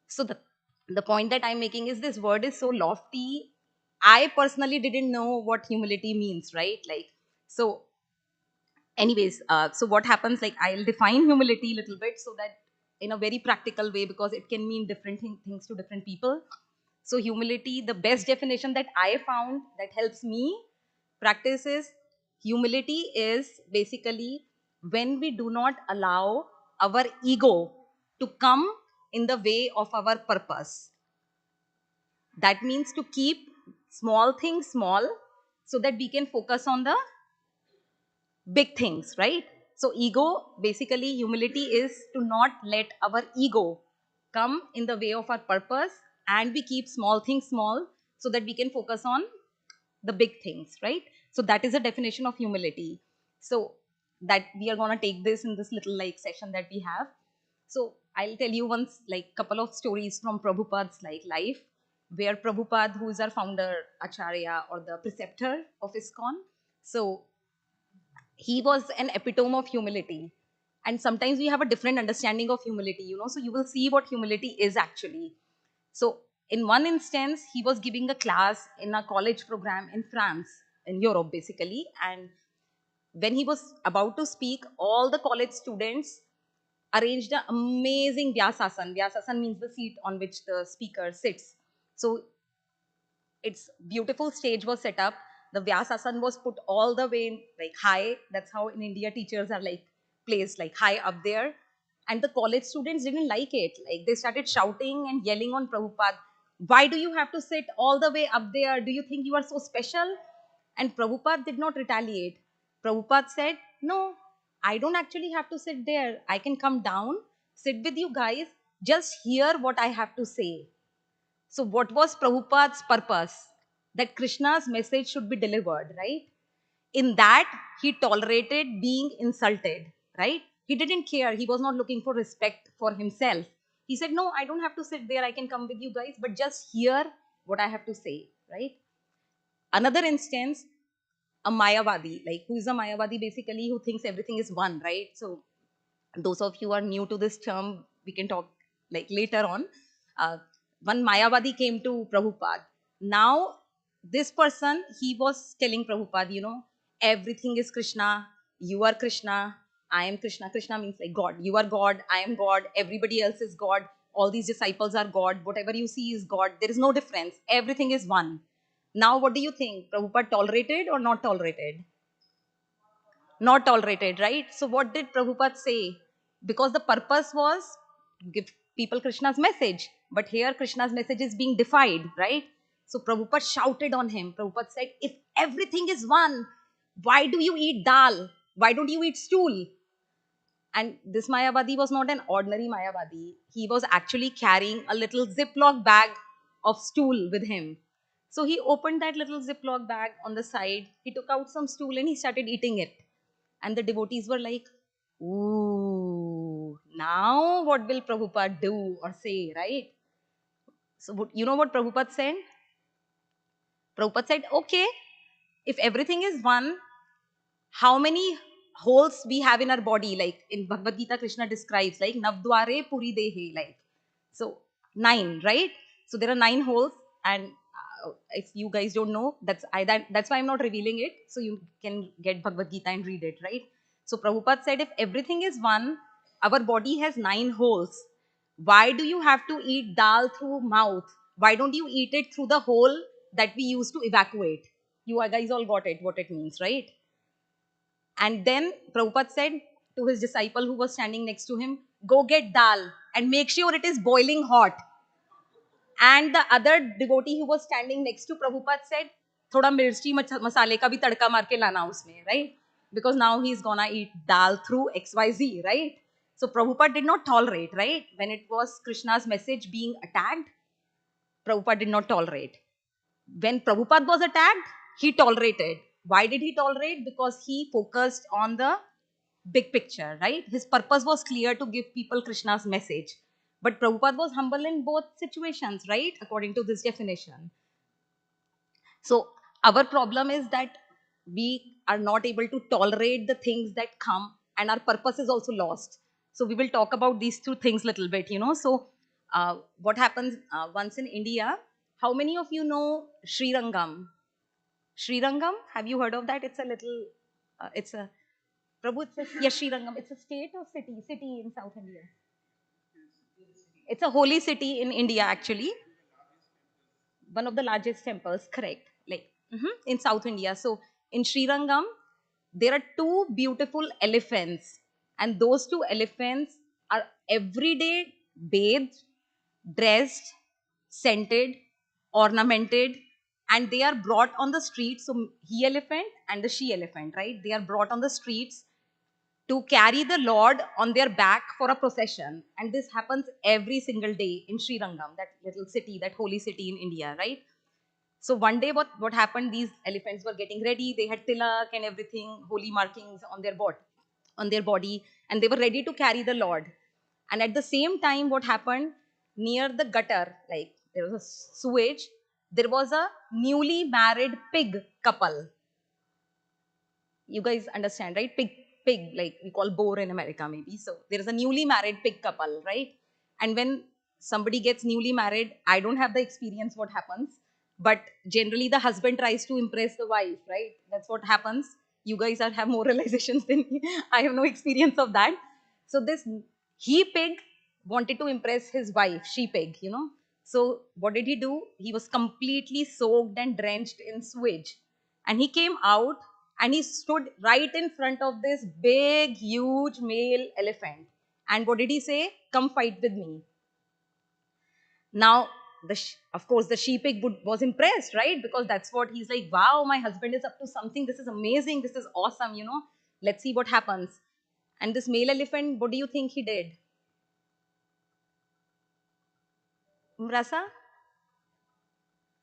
So the point that I'm making is this word is so lofty. I personally didn't know what humility means, right? Like, so anyways, so what happens, like I'll define humility a little bit so that in a very practical way, because it can mean different things to different people. So humility, the best definition that I found that helps me practice is, humility is basically when we do not allow our ego to come in the way of our purpose. That means to keep small things small so that we can focus on the big things, right? So ego, basically humility is to not let our ego come in the way of our purpose, and we keep small things small so that we can focus on the big things, right? So that is a definition of humility. So that we are going to take this in this little like session that we have. So I'll tell you once like couple of stories from Prabhupada's like life, where Prabhupada, who is our founder, Acharya, or the preceptor of ISKCON, so he was an epitome of humility. And sometimes we have a different understanding of humility, you know, so you will see what humility is actually. So in one instance, he was giving a class in a college program in France, in Europe basically. And when he was about to speak, all the college students arranged an amazing Vyasasan. Vyasasan means the seat on which the speaker sits. So its beautiful stage was set up. The Vyasasan was put all the way like high. That's how in India teachers are like placed like high up there. And the college students didn't like it. Like they started shouting and yelling on Prabhupada. Why do you have to sit all the way up there? Do you think you are so special? And Prabhupada did not retaliate. Prabhupada said, no, I don't actually have to sit there. I can come down, sit with you guys, just hear what I have to say. So, what was Prabhupada's purpose? That Krishna's message should be delivered, right? In that, he tolerated being insulted, right? He didn't care. He was not looking for respect for himself. He said, no, I don't have to sit there. I can come with you guys, but just hear what I have to say, right? Another instance, a Mayavadi, like who is a Mayavadi basically, who thinks everything is one, right? So, those of you who are new to this term, we can talk like later on. Uh, one Mayavadi came to Prabhupada. Now, this person, he was telling Prabhupada, you know, everything is Krishna, you are Krishna, I am Krishna. Krishna means like God. You are God. I am God. Everybody else is God. All these disciples are God. Whatever you see is God. There is no difference. Everything is one. Now, what do you think? Prabhupada tolerated or not tolerated? Not tolerated, right? So, what did Prabhupada say? Because the purpose was to give people Krishna's message. But here, Krishna's message is being defied, right? So, Prabhupada shouted on him. Prabhupada said, if everything is one, why do you eat dal? Why don't you eat stool? And this Mayavadi was not an ordinary Mayavadi. He was actually carrying a little Ziploc bag of stool with him. So he opened that little Ziploc bag on the side. He took out some stool and he started eating it. And the devotees were like, ooh, now what will Prabhupada do or say, right? So you know what Prabhupada said? Prabhupada said, okay, if everything is one, how many holes we have in our body? Like in Bhagavad Gita, Krishna describes like Navdware Puri Dehe, like so 9, right? So there are 9 holes, and if you guys don't know, that's why I'm not revealing it. So you can get Bhagavad Gita and read it, right? So Prabhupada said, if everything is one, our body has 9 holes. Why do you have to eat dal through mouth? Why don't you eat it through the hole that we use to evacuate? You guys all got it, what it means, right? And then Prabhupada said to his disciple who was standing next to him, go get dal and make sure it is boiling hot. And the other devotee who was standing next to Prabhupada said, thoda mirchi masale ka bhi tadka maar ke lana usme, right? Because now he's gonna eat dal through XYZ, right? So Prabhupada did not tolerate, right? When it was Krishna's message being attacked, Prabhupada did not tolerate. When Prabhupada was attacked, he tolerated. Why did he tolerate? Because he focused on the big picture, right? His purpose was clear to give people Krishna's message. But Prabhupada was humble in both situations, right? According to this definition. So our problem is that we are not able to tolerate the things that come, and our purpose is also lost. So we will talk about these two things little bit, So what happens once in India? How many of you know Sri Rangam? Sri Rangam, have you heard of that? It's a little, it's a, Prabhu, yes, Sri Rangam. It's a state or city? City in South India. It's a holy city in India, actually. One of the largest temples, correct. Like in South India. So in Sri Rangam, there are 2 beautiful elephants. And those 2 elephants are every day bathed, dressed, scented, ornamented, and they are brought on the streets. So he elephant and the she elephant, right? They are brought on the streets to carry the Lord on their back for a procession. And this happens every single day in Sri Rangam, that little city, that holy city in India, right? So one day what happened, these elephants were getting ready, they had tilak and everything, holy markings on their body, and they were ready to carry the Lord. And at the same time, what happened, near the gutter, like there was a sewage, there was a newly married pig couple. You guys understand, right? Pig, like we call boar in America, maybe. So there is a newly married pig couple, right? And when somebody gets newly married, I don't have the experience what happens, but generally the husband tries to impress the wife, right? That's what happens. You guys have more realizations than me. I have no experience of that. So this he pig wanted to impress his wife, she pig. So what did he do? He was completely soaked and drenched in sewage, and he came out and he stood right in front of this big, huge male elephant. And what did he say? Come fight with me. Now, of course, the she pig was impressed, right? Because that's what he's like, wow, my husband is up to something. This is amazing. This is awesome. Let's see what happens. And this male elephant, what do you think he did? Rasa?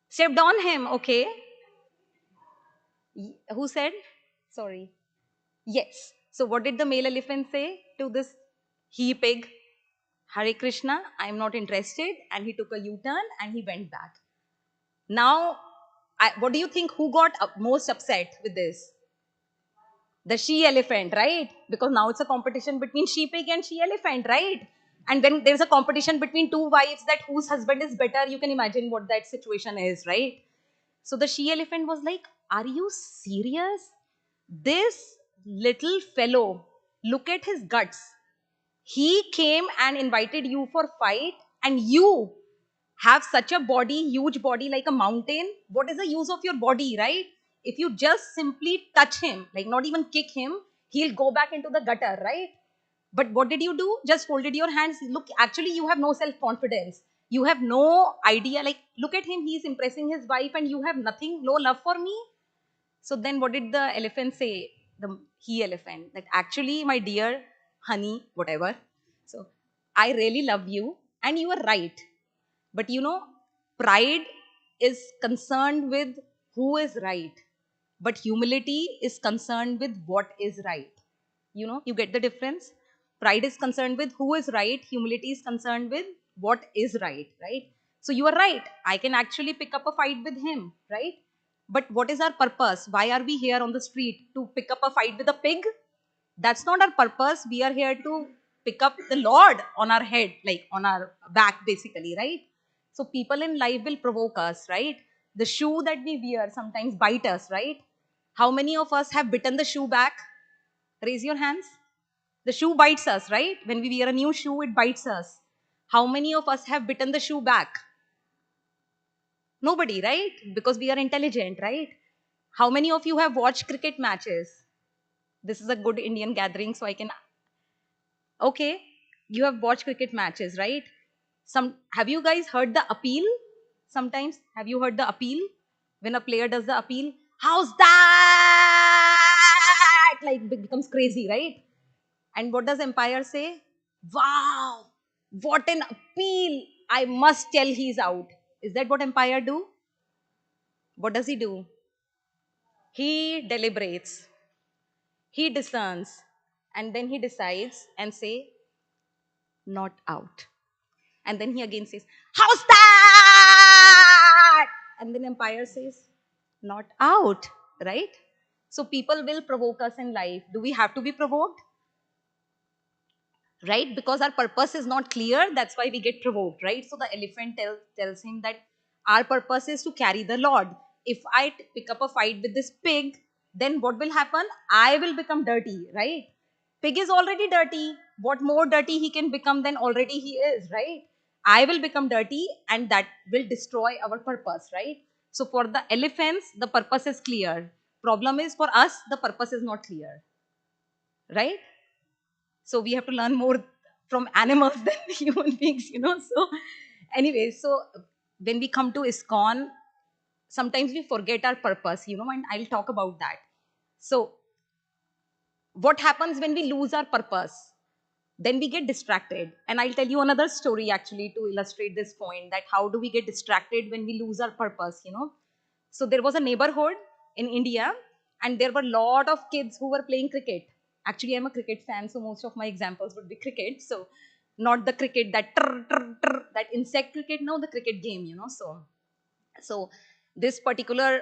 Stepped on him, okay. Who said? Sorry. Yes. So what did the male elephant say to this he pig? Hare Krishna, I am not interested. And he took a U-turn and he went back. Now, what do you think? Who got most upset with this? The she elephant, right? Because now it's a competition between she pig and she elephant, right? And then there's a competition between 2 wives that whose husband is better. You can imagine what that situation is, right? So the she elephant was like, are you serious? This little fellow Look at his guts. He came and invited you for fight, and you have such a body, huge body like a mountain. What is the use of your body, right? If you just simply touch him, like not even kick him, he'll go back into the gutter, right? But what did you do? Just folded your hands. Look, actually, you have no self confidence. You have no idea. Like, look at him. He's impressing his wife, and you have nothing, no love for me. So then what did the elephant say? The he elephant, that actually, my dear honey, whatever. So I really love you, and you are right. But pride is concerned with who is right, but humility is concerned with what is right. You get the difference? Pride is concerned with who is right, humility is concerned with what is right, right? So you are right. I can actually pick up a fight with him, right? But what is our purpose? Why are we here on the street? To pick up a fight with a pig? That's not our purpose. We are here to pick up the Lord on our head, like on our back, basically, right? So people in life will provoke us, right? The shoe that we wear sometimes bite us, right? How many of us have bitten the shoe back? Raise your hands. The shoe bites us, right? When we wear a new shoe, it bites us. How many of us have bitten the shoe back? Nobody, right? Because we are intelligent, right? How many of you have watched cricket matches? This is a good Indian gathering, so I can. Okay, you have watched cricket matches, right? Have you guys heard the appeal? Sometimes have you heard the appeal when a player does the appeal? How's that? Like becomes crazy, right? And what does Empire say? Wow, what an appeal! I must tell he's out. Is that what Empire do? What does he do? He deliberates, he discerns, and then he decides and say, not out. And then he again says, how's that? And then Empire says, not out, right? So people will provoke us in life. Do we have to be provoked? Right? Because our purpose is not clear, that's why we get provoked, right? So the elephant tells him that our purpose is to carry the Lord. If I pick up a fight with this pig, then what will happen? I will become dirty, right? Pig is already dirty. What more dirty he can become than already he is, right? I will become dirty, and that will destroy our purpose, right? So for the elephants, the purpose is clear. Problem is for us, the purpose is not clear, right? So we have to learn more from animals than human beings. So anyway, so when we come to ISKCON, sometimes we forget our purpose, and I'll talk about that. So what happens when we lose our purpose? Then we get distracted. And I'll tell you another story actually to illustrate this point, that how do we get distracted when we lose our purpose. So there was a neighborhood in India, and there were a lot of kids who were playing cricket. Actually, I'm a cricket fan, so most of my examples would be cricket. So not the cricket that that insect cricket, no, the cricket game. So this particular,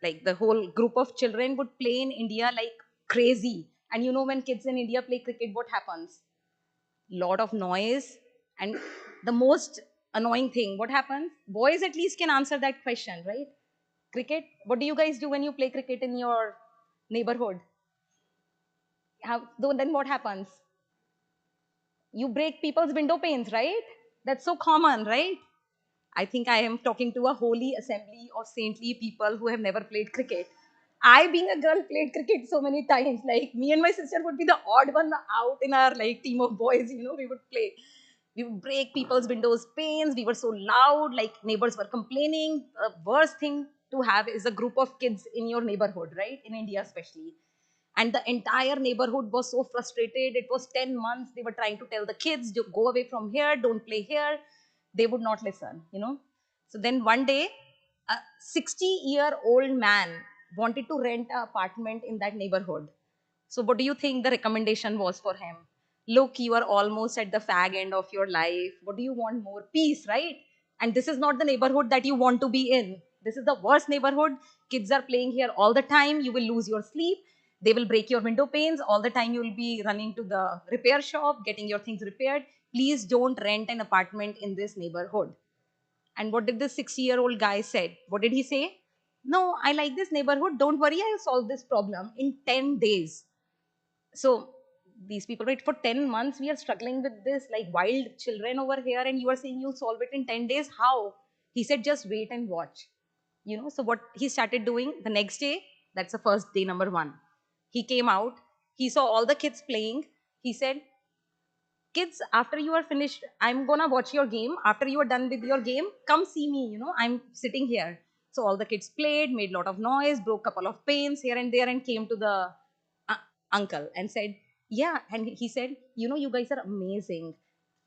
like the whole group of children would play in India like crazy. And when kids in India play cricket, what happens? Lot of noise. And the most annoying thing, what happens? Boys at least can answer that question, right? Cricket, what do you guys do when you play cricket in your neighborhood? Then what happens? You break people's window panes, right? That's so common, right? I think I am talking to a holy assembly of saintly people who have never played cricket. I, being a girl, played cricket so many times. Like me and my sister would be the odd one out in our like team of boys. We would play. We would break people's windows panes. We were so loud, like neighbors were complaining. The worst thing to have is a group of kids in your neighborhood, right? In India, especially. And the entire neighborhood was so frustrated. It was 10 months. They were trying to tell the kids, go away from here, don't play here. They would not listen. So then one day, a 60-year-old man wanted to rent an apartment in that neighborhood. So what do you think the recommendation was for him? Look, you are almost at the fag end of your life. What do you want more? Peace, right? And this is not the neighborhood that you want to be in. This is the worst neighborhood. Kids are playing here all the time. You will lose your sleep. They will break your window panes. All the time you will be running to the repair shop, getting your things repaired. Please don't rent an apartment in this neighborhood. And what did this 60-year-old guy said? What did he say? No, I like this neighborhood. Don't worry, I'll solve this problem in 10 days. So these people, right? For 10 months, we are struggling with this like wild children over here, and you are saying you'll solve it in 10 days. How? He said, just wait and watch. So what he started doing the next day, that's the first day, number one. He came out, he saw all the kids playing. He said, kids, after you are finished, I'm gonna watch your game. After you are done with your game, come see me, I'm sitting here. So all the kids played, made a lot of noise, broke a couple of panes here and there, and came to the uh, uncle and said, yeah. And he said, you guys are amazing.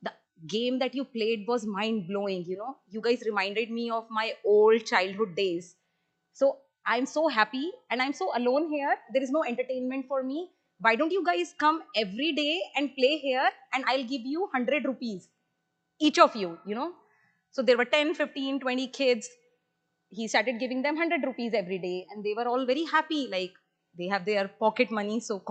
The game that you played was mind blowing. You guys reminded me of my old childhood days. So I'm so happy and I'm so alone here. There is no entertainment for me. Why don't you guys come every day and play here, and I'll give you 100 rupees, each of you. So there were 10, 15, 20 kids. He started giving them 100 rupees every day, and they were all very happy. Like, they have their pocket money, so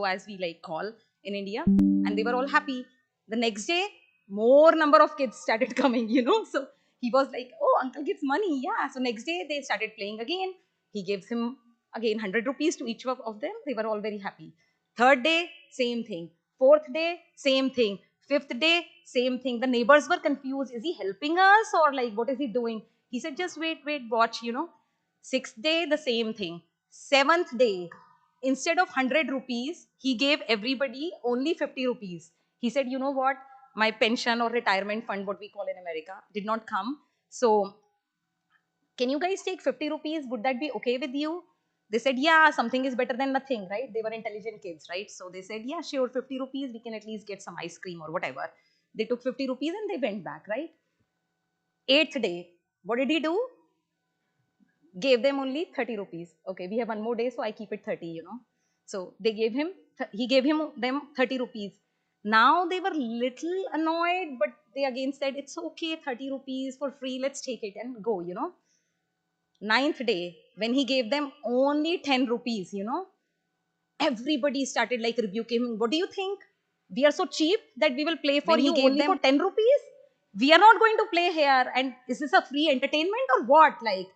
as we like call in India, and they were all happy. The next day, more number of kids started coming. So he was like, oh, uncle gives money. Yeah. So next day they started playing again. He gives him again 100 rupees to each of them. They were all very happy. Third day, same thing. Fourth day, same thing. Fifth day, same thing. The neighbors were confused. Is he helping us, or like, what is he doing? He said, just wait, watch. Sixth day, the same thing. Seventh day, instead of 100 rupees, he gave everybody only 50 rupees. He said, you know what? My pension or retirement fund, what we call in America, did not come. So can you guys take 50 rupees? Would that be okay with you? They said, yeah, something is better than nothing, right? They were intelligent kids, right? So they said, yeah, sure, 50 rupees, we can at least get some ice cream or whatever. They took 50 rupees and they went back, right? Eighth day, what did he do? Gave them only 30 rupees. Okay, we have one more day, so I keep it 30. So he gave them 30 rupees. Now they were little annoyed, but they again said, it's okay, 30 rupees for free, let's take it and go. Ninth day, when he gave them only 10 rupees, everybody started like rebuking him. What do you think? We are so cheap that we will play for you only for 10 rupees? We are not going to play here. And is this a free entertainment or what? Like,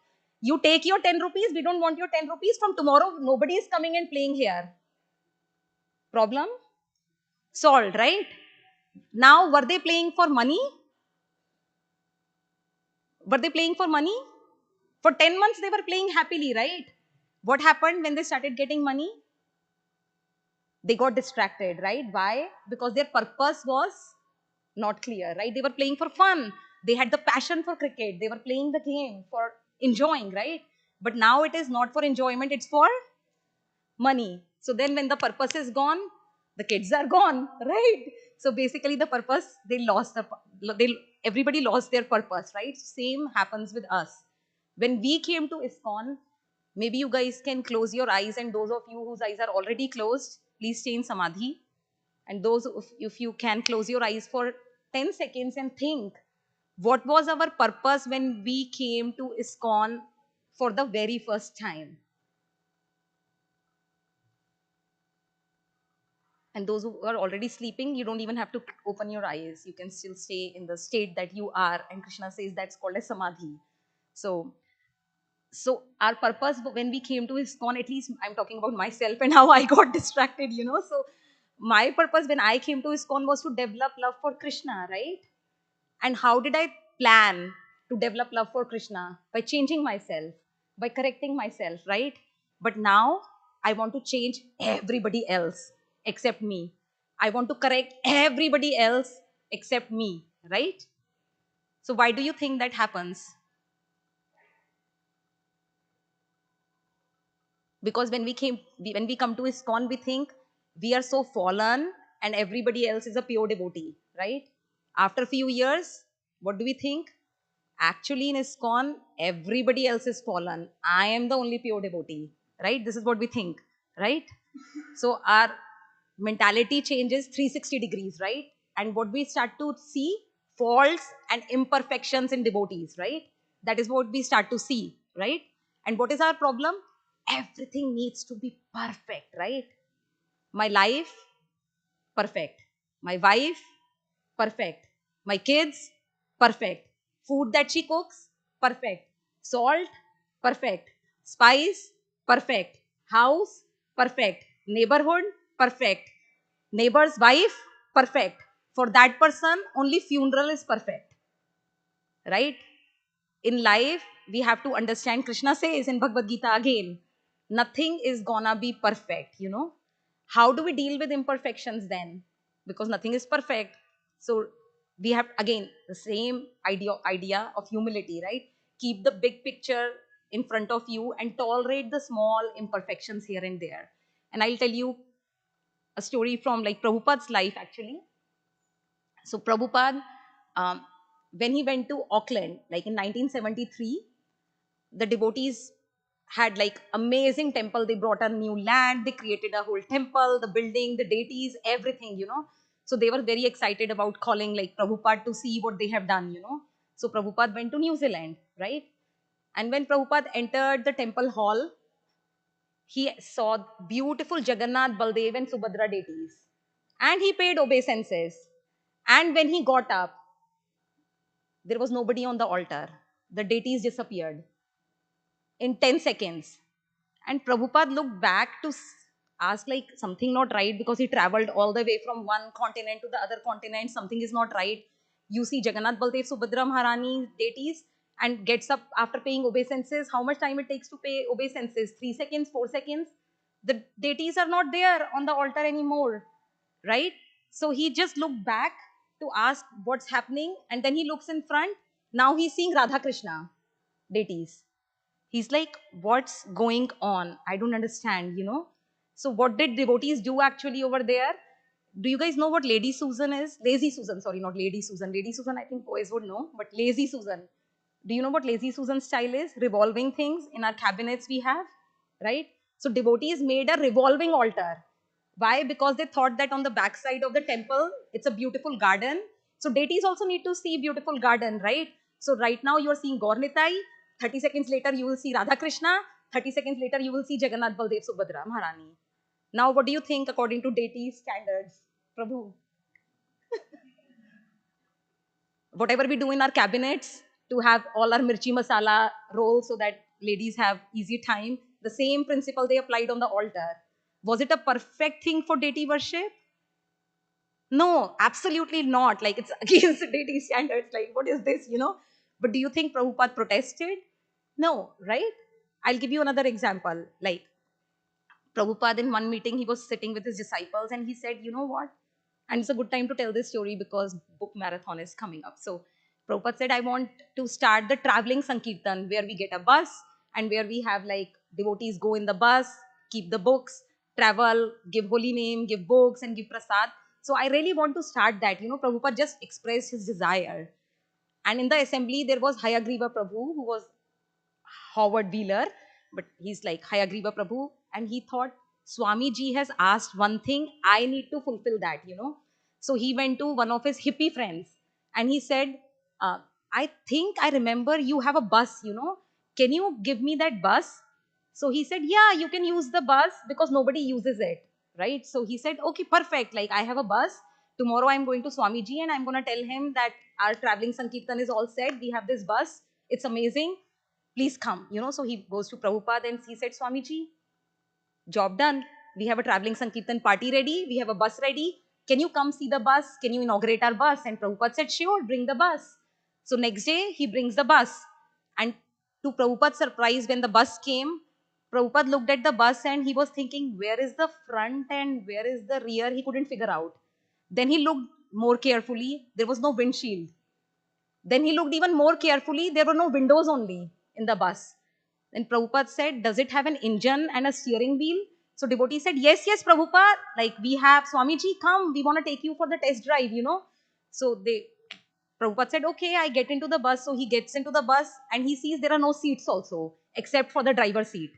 you take your 10 rupees, we don't want your 10 rupees. From tomorrow, nobody is coming and playing here. Problem solved, right? Now, were they playing for money? Were they playing for money? For 10 months, they were playing happily, right? What happened when they started getting money? They got distracted, right? Why? Because their purpose was not clear, right? They were playing for fun. They had the passion for cricket. They were playing the game for enjoying, right? But now it is not for enjoyment, it's for money. So then when the purpose is gone, the kids are gone, right? So basically the purpose, everybody lost their purpose, right? Same happens with us. When we came to ISKCON, maybe you guys can close your eyes, and those of you whose eyes are already closed, please stay in Samadhi. And those, if you can close your eyes for 10 seconds and think, what was our purpose when we came to ISKCON for the very first time? And those who are already sleeping, you don't even have to open your eyes. You can still stay in the state that you are. And Krishna says that's called a samadhi. So our purpose when we came to ISKCON, at least I'm talking about myself and how I got distracted. So my purpose when I came to ISKCON was to develop love for Krishna, right? And how did I plan to develop love for Krishna? By changing myself, by correcting myself, right? But now I want to change everybody else except me. I want to correct everybody else except me, right? So why do you think that happens? Because when we come to ISKCON, we think we are so fallen and everybody else is a pure devotee, right? After a few years, what do we think? Actually, in ISKCON, everybody else is fallen. I am the only pure devotee, right? This is what we think, right? So our mentality changes 360 degrees, right? And what we start to see, faults and imperfections in devotees, right? That is what we start to see, right? And what is our problem? Everything needs to be perfect, right? My life, perfect. My wife, perfect. My kids, perfect. Food that she cooks, perfect. Salt, perfect. Spice, perfect. House, perfect. Neighborhood, perfect. Neighbor's wife, perfect. For that person, only funeral is perfect. Right? In life, we have to understand, Krishna says in Bhagavad Gita again, nothing is gonna be perfect. How do we deal with imperfections then? Because nothing is perfect. So we have again the same idea of humility, right? Keep the big picture in front of you and tolerate the small imperfections here and there. And I'll tell you a story from like Prabhupada's life actually. So Prabhupada, um, when he went to Auckland, like in 1973, the devotees had like amazing temple. They brought a new land, they created a whole temple, the building, the deities, everything. So they were very excited about calling like Prabhupada to see what they have done. So Prabhupada went to New Zealand, right? And when Prabhupada entered the temple hall, he saw beautiful Jagannath, Baldev, and Subhadra deities. And he paid obeisances. And when he got up, there was nobody on the altar. The deities disappeared in 10 seconds. And Prabhupada looked back to ask like something not right, because he traveled all the way from one continent to the other continent. Something is not right. You see Jagannath, Baldev, Subhadra, Maharani deities and gets up after paying obeisances. How much time it takes to pay obeisances? 3 seconds, 4 seconds? The deities are not there on the altar anymore, right? So he just looked back to ask what's happening, and then he looks in front. Now he's seeing Radha Krishna deities. He's like, what's going on? I don't understand. So what did devotees do actually over there? Do you guys know what Lady Susan is? Lazy Susan, sorry, not Lady Susan. Lady Susan, I think boys would know, but Lazy Susan. Do you know what Lazy Susan style is? Revolving things in our cabinets we have, right? So devotees made a revolving altar. Why? Because they thought that on the backside of the temple, it's a beautiful garden. So deities also need to see beautiful garden, right? So right now you are seeing Gaurnitai. 30 seconds later you will see Radha Krishna. 30 seconds later you will see Jagannath, Baldev, Subhadra, Maharani. Now what do you think according to deity standards? Prabhu, whatever we do in our cabinets to have all our mirchi masala rolls so that ladies have easy time, the same principle they applied on the altar. Was it a perfect thing for deity worship? No, absolutely not. Like it's against the deity standards. Like, what is this? But do you think Prabhupada protested? No, right? I'll give you another example. Like Prabhupada in one meeting, he was sitting with his disciples and he said, you know what? And it's a good time to tell this story because book marathon is coming up. So Prabhupada said, I want to start the traveling Sankirtan where we get a bus and where we have like devotees go in the bus, keep the books, travel, give holy name, give books and give prasad. So I really want to start that. Prabhupada just expressed his desire. And in the assembly, there was Hayagriva Prabhu, who was Howard Wheeler, but he's like Hayagriva Prabhu, and he thought Swami Ji has asked one thing, I need to fulfill that. So he went to one of his hippie friends and he said, I think I remember you have a bus. Can you give me that bus? So he said, yeah, you can use the bus because nobody uses it, right? So he said, okay, perfect. Like I have a bus. Tomorrow I'm going to Swami Ji and I'm going to tell him that our traveling Sankirtan is all set. We have this bus. It's amazing. Please come. So he goes to Prabhupada and he said, Swamiji, job done. We have a traveling Sankirtan party ready. We have a bus ready. Can you come see the bus? Can you inaugurate our bus? And Prabhupada said, sure, bring the bus. So next day, he brings the bus. And to Prabhupada's surprise, when the bus came, Prabhupada looked at the bus and he was thinking, where is the front and where is the rear? He couldn't figure out. Then he looked more carefully. There was no windshield. Then he looked even more carefully. There were no windows only in the bus. Then Prabhupada said, does it have an engine and a steering wheel? So devotee said, yes, yes, Prabhupada. Like we have, Swamiji, come. We want to take you for the test drive. So Prabhupada said, okay, I get into the bus. So he gets into the bus and he sees there are no seats also, except for the driver's seat.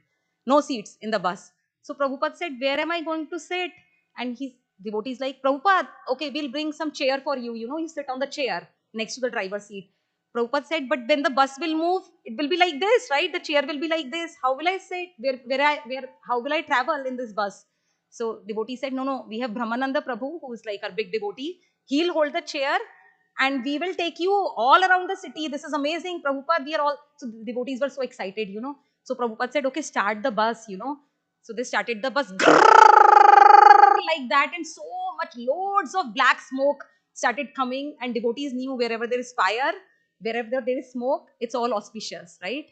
No seats in the bus. So Prabhupada said, where am I going to sit? And his devotee is like, Prabhupada, okay, we'll bring some chair for you. You sit on the chair next to the driver's seat. Prabhupada said, but when the bus will move, it will be like this, right? The chair will be like this. How will I sit? How will I travel in this bus? So devotee said, no, we have Brahmananda Prabhu, who is like our big devotee. He'll hold the chair and we will take you all around the city. This is amazing, Prabhupada. We are all, so the devotees were so excited. So Prabhupada said, okay, start the bus. So they started the bus like that, and so much, loads of black smoke started coming, and devotees knew wherever there is fire, wherever there is smoke, it's all auspicious, right?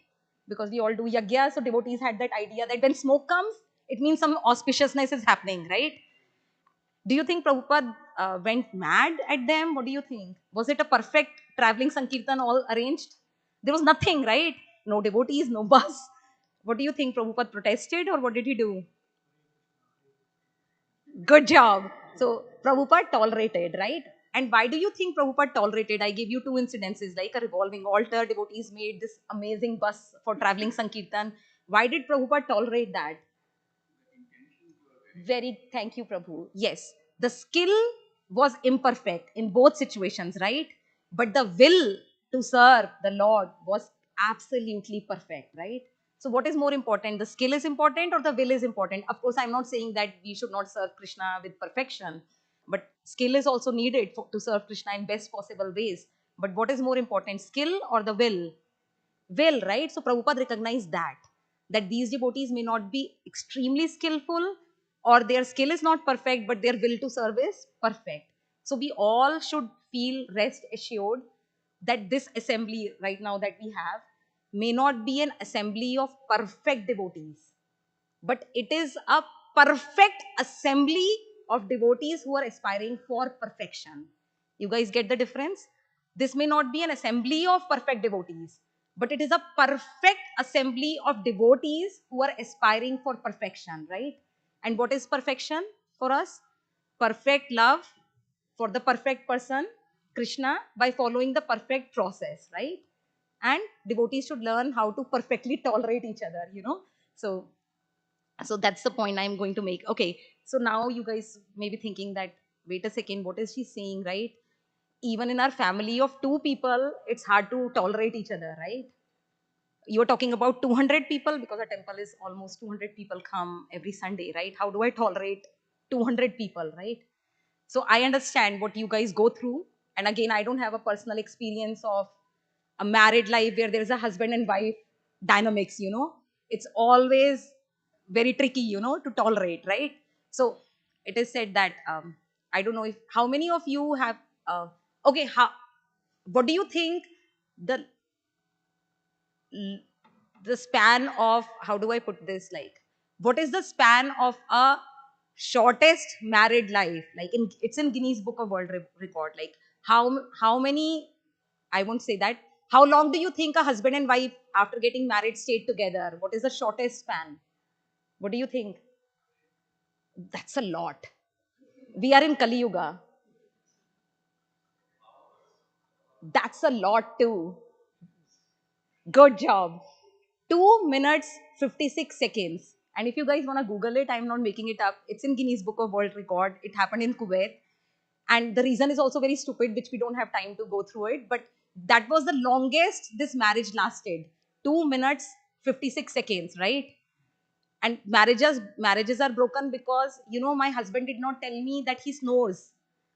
Because we all do yagya, so devotees had that idea that when smoke comes, it means some auspiciousness is happening, right? Do you think Prabhupada went mad at them? What do you think? Was it a perfect traveling Sankirtan all arranged? There was nothing, right? No devotees, no bus. What do you think? Prabhupada protested or what did he do? Good job. So Prabhupada tolerated, right? And why do you think Prabhupada tolerated? I gave you two incidences, like a revolving altar, devotees made this amazing bus for traveling Sankirtan. Why did Prabhupada tolerate that? Very, thank you, Prabhu. Yes, the skill was imperfect in both situations, right? But the will to serve the Lord was absolutely perfect, right? So, what is more important? The skill is important or the will is important? Of course, I'm not saying that we should not serve Krishna with perfection, but skill is also needed to serve Krishna in best possible ways. But what is more important, skill or the will? Will, right? So Prabhupada recognized that these devotees may not be extremely skillful, or their skill is not perfect, but their will to serve is perfect. So we all should feel rest assured that this assembly right now that we have may not be an assembly of perfect devotees, but it is a perfect assembly of devotees who are aspiring for perfection. You guys get the difference? This may not be an assembly of perfect devotees, but it is a perfect assembly of devotees who are aspiring for perfection, right? And what is perfection for us? Perfect love for the perfect person, Krishna, by following the perfect process, right? And devotees should learn how to perfectly tolerate each other, so that's the point I'm going to make. Okay, so now you guys may be thinking that, wait a second, what is she saying, right? Even in our family of two people, it's hard to tolerate each other, right? You're talking about 200 people, because a temple is almost 200 people come every Sunday, right? How do I tolerate 200 people, right? So I understand what you guys go through. And again, I don't have a personal experience of a married life where there is a husband and wife dynamics, it's always very tricky, to tolerate, right? So it is said that, I don't know if how many of you have, okay, what do you think the the span of, how do I put this, like, what is the span of a shortest married life, like it's in Guinness Book of World Record, like how many, I won't say that, how long do you think a husband and wife after getting married stayed together? What is the shortest span? What do you think? That's a lot. We are in Kali Yuga. That's a lot too. Good job. 2 minutes 56 seconds. And if you guys want to Google it, I'm not making it up. It's in Guinness Book of World Record. It happened in Kuwait. And the reason is also very stupid, which we don't have time to go through it. But that was the longest this marriage lasted. 2 minutes 56 seconds, right? And marriages are broken because, my husband did not tell me that he snores.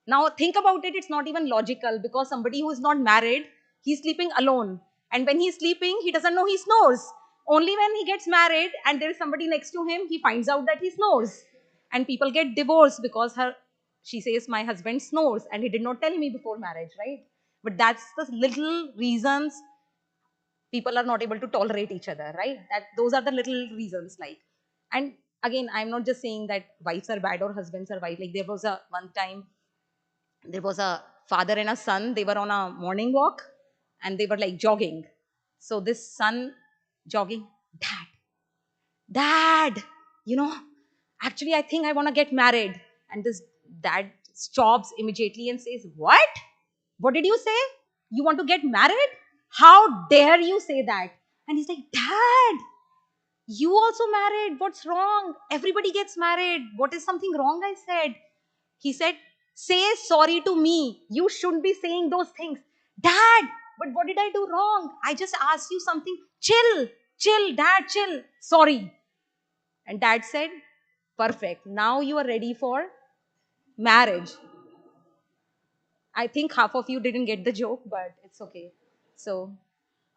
Now think about it, it's not even logical, because somebody who is not married, he's sleeping alone, and when he's sleeping he doesn't know he snores. Only when he gets married and there is somebody next to him, he finds out that he snores. And people get divorced because she says, my husband snores and he did not tell me before marriage, right? But that's the little reasons people are not able to tolerate each other, right? That those are the little reasons, like. And again, I'm not just saying that wives are bad or husbands are bad. Like, there was a one time, there was a father and a son, they were on a morning walk and they were like jogging. So this son jogging, dad, you know actually I think I want to get married. And this dad stops immediately and says, what did you say? You want to get married? How dare you say that? And he's like, dad, you also married, what's wrong? Everybody gets married, what is something wrong? I said. He said, say sorry to me, you shouldn't be saying those things. Dad, but what did I do wrong? I just asked you something. Chill, dad, chill. Sorry. And dad said, perfect, now you are ready for marriage. I think half of you didn't get the joke, but it's okay. So,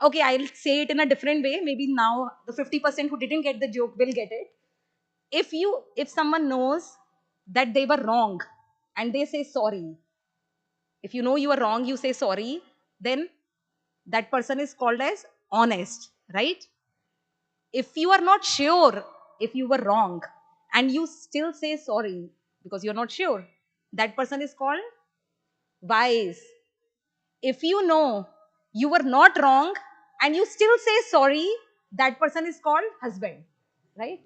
okay, I'll say it in a different way. Maybe now the 50% who didn't get the joke will get it. If someone knows that they were wrong, and they say sorry, if you know you are wrong, you say sorry, then that person is called as honest, right? If you are not sure if you were wrong and you still say sorry because you're not sure, that person is called wise. If you know you were not wrong and you still say sorry, that person is called husband, right?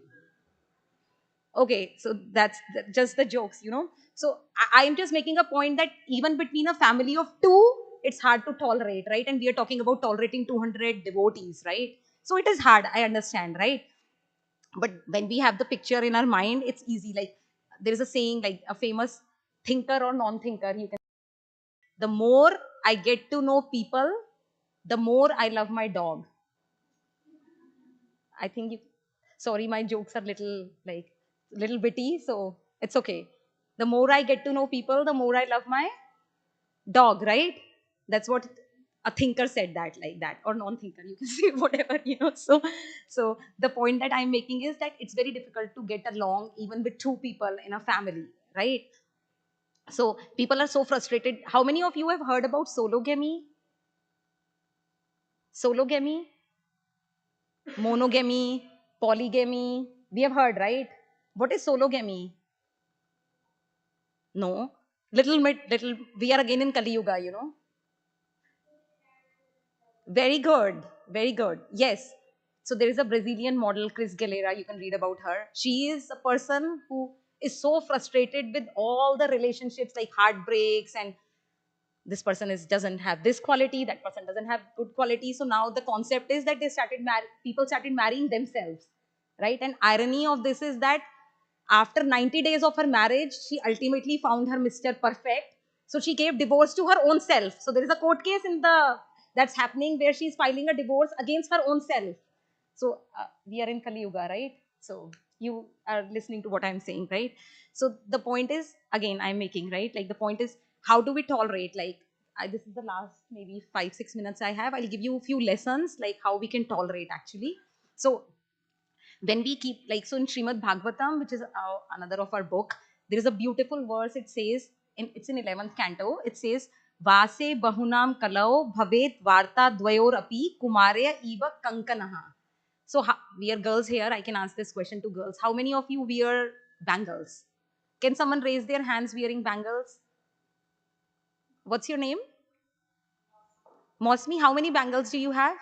Okay, so that's just the jokes, you know. So I'm just making a point that even between a family of two, it's hard to tolerate, right? And we are talking about tolerating 200 devotees, right? So it is hard, I understand, right? But when we have the picture in our mind, it's easy. Like there is a saying, like a famous thinker or non-thinker, you can, the more I get to know people, the more I love my dog. I think you, sorry, my jokes are little bitty, so it's okay. The more I get to know people, the more I love my dog, right? That's what a thinker said, that like that, or non-thinker, you can say whatever, you know. So the point that I'm making is that it's very difficult to get along even with two people in a family, right? So people are so frustrated. How many of you have heard about sologamy? Sologamy, monogamy, polygamy. We have heard, right? What is sologamy? No. Little, we are again in Kali Yuga, you know. Very good. Very good. Yes. So there is a Brazilian model, Chris Galera. You can read about her. She is a person who is so frustrated with all the relationships, like heartbreaks, and this person doesn't have this quality, that person doesn't have good quality. So now the concept is that people started marrying themselves, right? And irony of this is that after 90 days of her marriage, she ultimately found her Mr. Perfect. So she gave divorce to her own self. So there is a court case that's happening where she's filing a divorce against her own self. So we are in Kali Yuga, right? So you are listening to what I'm saying, right? So the point is, again, I'm making, right? Like the point is, how do we tolerate? Like this is the last maybe 5-6 minutes I have. I'll give you a few lessons, like how we can tolerate actually. So when we keep, like, so in Srimad Bhagavatam, which is another of our book, there is a beautiful verse. It says, it's in 11th canto, it says, Vase bahunam kalau bhavet varta dvayor api kumarya eva kankanaha. So we are girls here. I can ask this question to girls. How many of you wear bangles? Can someone raise their hands wearing bangles? What's your name? Mosmi, how many bangles do you have?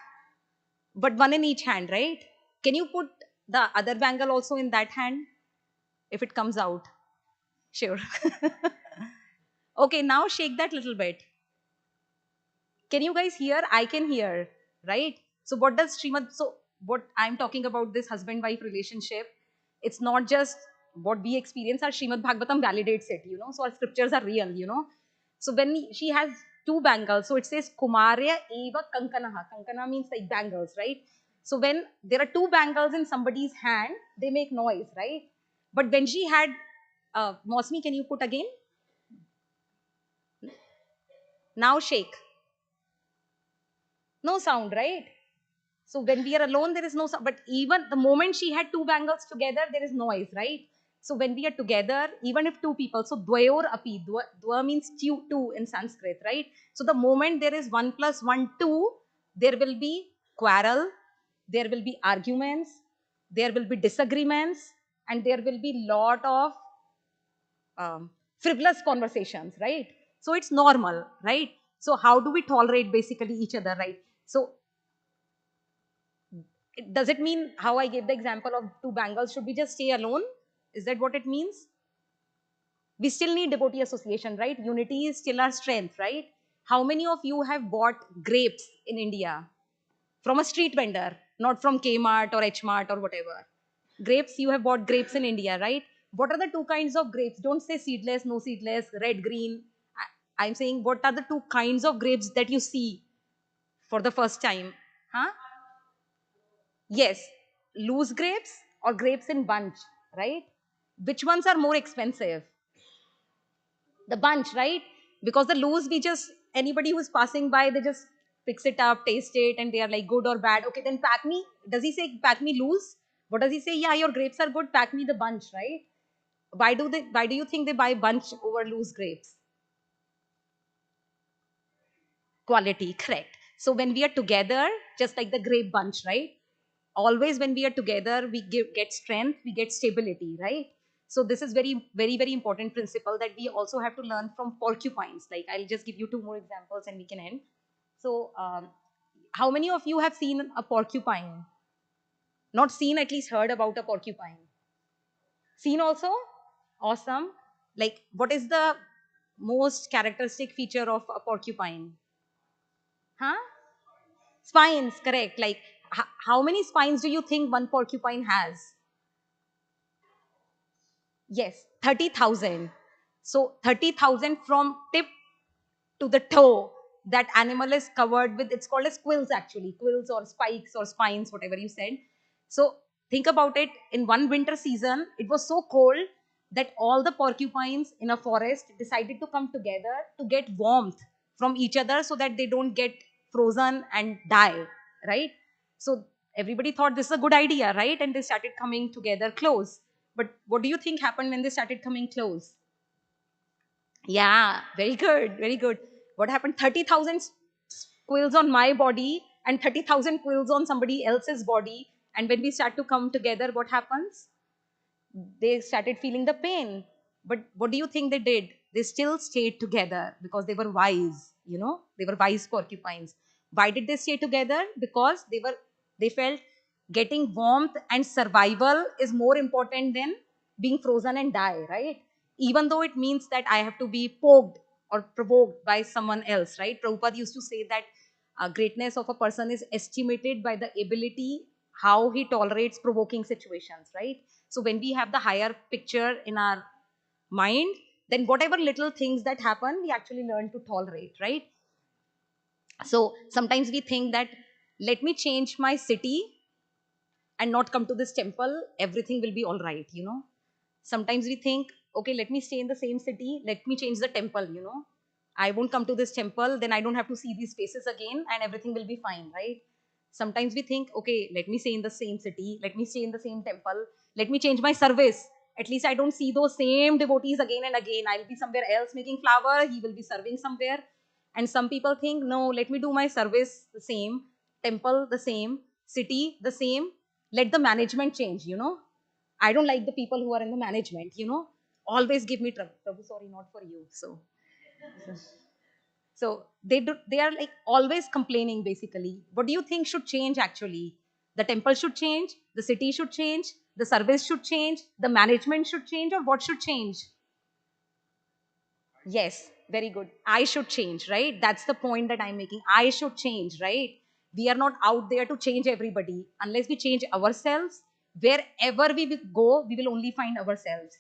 But one in each hand, right? Can you put the other bangle also in that hand if it comes out? Sure. Okay, now shake that little bit. Can you guys hear? I can hear, right? So what does Srimad, so what I'm talking about, this husband-wife relationship, it's not just what we experience. Our Srimad Bhagavatam validates it, you know. So our scriptures are real, you know. So when she has two bangles, so it says Kumarya eva kankanaha. Kankana means like bangles, right? So when there are two bangles in somebody's hand, they make noise, right? But when she had, Mosmi, can you put again? Now shake. No sound, right? So when we are alone, there is no sound. But even the moment she had two bangles together, there is noise, right? So when we are together, even if two people, so dvayor api, dva means two in Sanskrit, right? So the moment there is 1 + 1, 2, there will be quarrel, there will be arguments, there will be disagreements, and there will be lot of frivolous conversations, right? So it's normal, right? So how do we tolerate basically each other, right? So does it mean, how I gave the example of two bangles, should we just stay alone? Is that what it means? We still need devotee association, right? Unity is still our strength, right? How many of you have bought grapes in India from a street vendor, not from Kmart or Hmart or whatever? Grapes, you have bought grapes in India, right? What are the two kinds of grapes? Don't say seedless, no seedless, red, green. I'm saying, what are the two kinds of grapes that you see for the first time? Huh? Yes, loose grapes or grapes in bunch, right? Which ones are more expensive? The bunch, right? Because the loose, we just, anybody who's passing by, they just fix it up, taste it, and they are like good or bad. Okay, then pack me. Does he say pack me loose? What does he say? Yeah, your grapes are good, pack me the bunch, right? Why do you think they buy bunch over loose grapes? Quality, correct. So when we are together, just like the grape bunch, right? Always when we are together, we get strength, we get stability, right? So this is very important principle that we also have to learn from porcupines. Like, I'll just give you two more examples and we can end. So how many of you have seen a porcupine? Not seen, at least heard about a porcupine. Seen also? Awesome. Like, what is the most characteristic feature of a porcupine? Huh? Spines, correct. Like, how many spines do you think one porcupine has? Yes, 30,000. So 30,000 from tip to the toe. That animal is covered with, it's called as quills actually, quills or spikes or spines, whatever you said. So think about it, in one winter season, it was so cold that all the porcupines in a forest decided to come together to get warmth from each other so that they don't get frozen and die, right? So everybody thought this is a good idea, right? And they started coming together close. But what do you think happened when they started coming close? Yeah, very good, very good. What happened? 30,000 quills on my body and 30,000 quills on somebody else's body. And when we start to come together, what happens? They started feeling the pain. But what do you think they did? They still stayed together because they were wise, they were wise porcupines. Why did they stay together? Because they felt getting warmth and survival is more important than being frozen and die, right? Even though it means that I have to be poked or provoked by someone else, right? Prabhupada used to say that greatness of a person is estimated by the ability how he tolerates provoking situations, right? So when we have the higher picture in our mind, then whatever little things that happen, we actually learn to tolerate, right? So sometimes we think that, let me change my city and not come to this temple, everything will be all right, Sometimes we think, okay, let me stay in the same city, let me change the temple, I won't come to this temple, then I don't have to see these faces again and everything will be fine, right? Sometimes we think, okay, let me stay in the same city, let me stay in the same temple, let me change my service. At least I don't see those same devotees again and again. I'll be somewhere else making flower, he will be serving somewhere. And some people think, no, let me do my service the same, temple the same, city the same, let the management change, I don't like the people who are in the management, always give me trouble. Prabhu, sorry, not for you. So they are like always complaining basically. What do you think should change actually? The temple should change, the city should change, the service should change, the management should change, or what should change? Yes, very good. I should change, right? That's the point that I'm making. I should change, right? We are not out there to change everybody. Unless we change ourselves, wherever we will go, we will only find ourselves,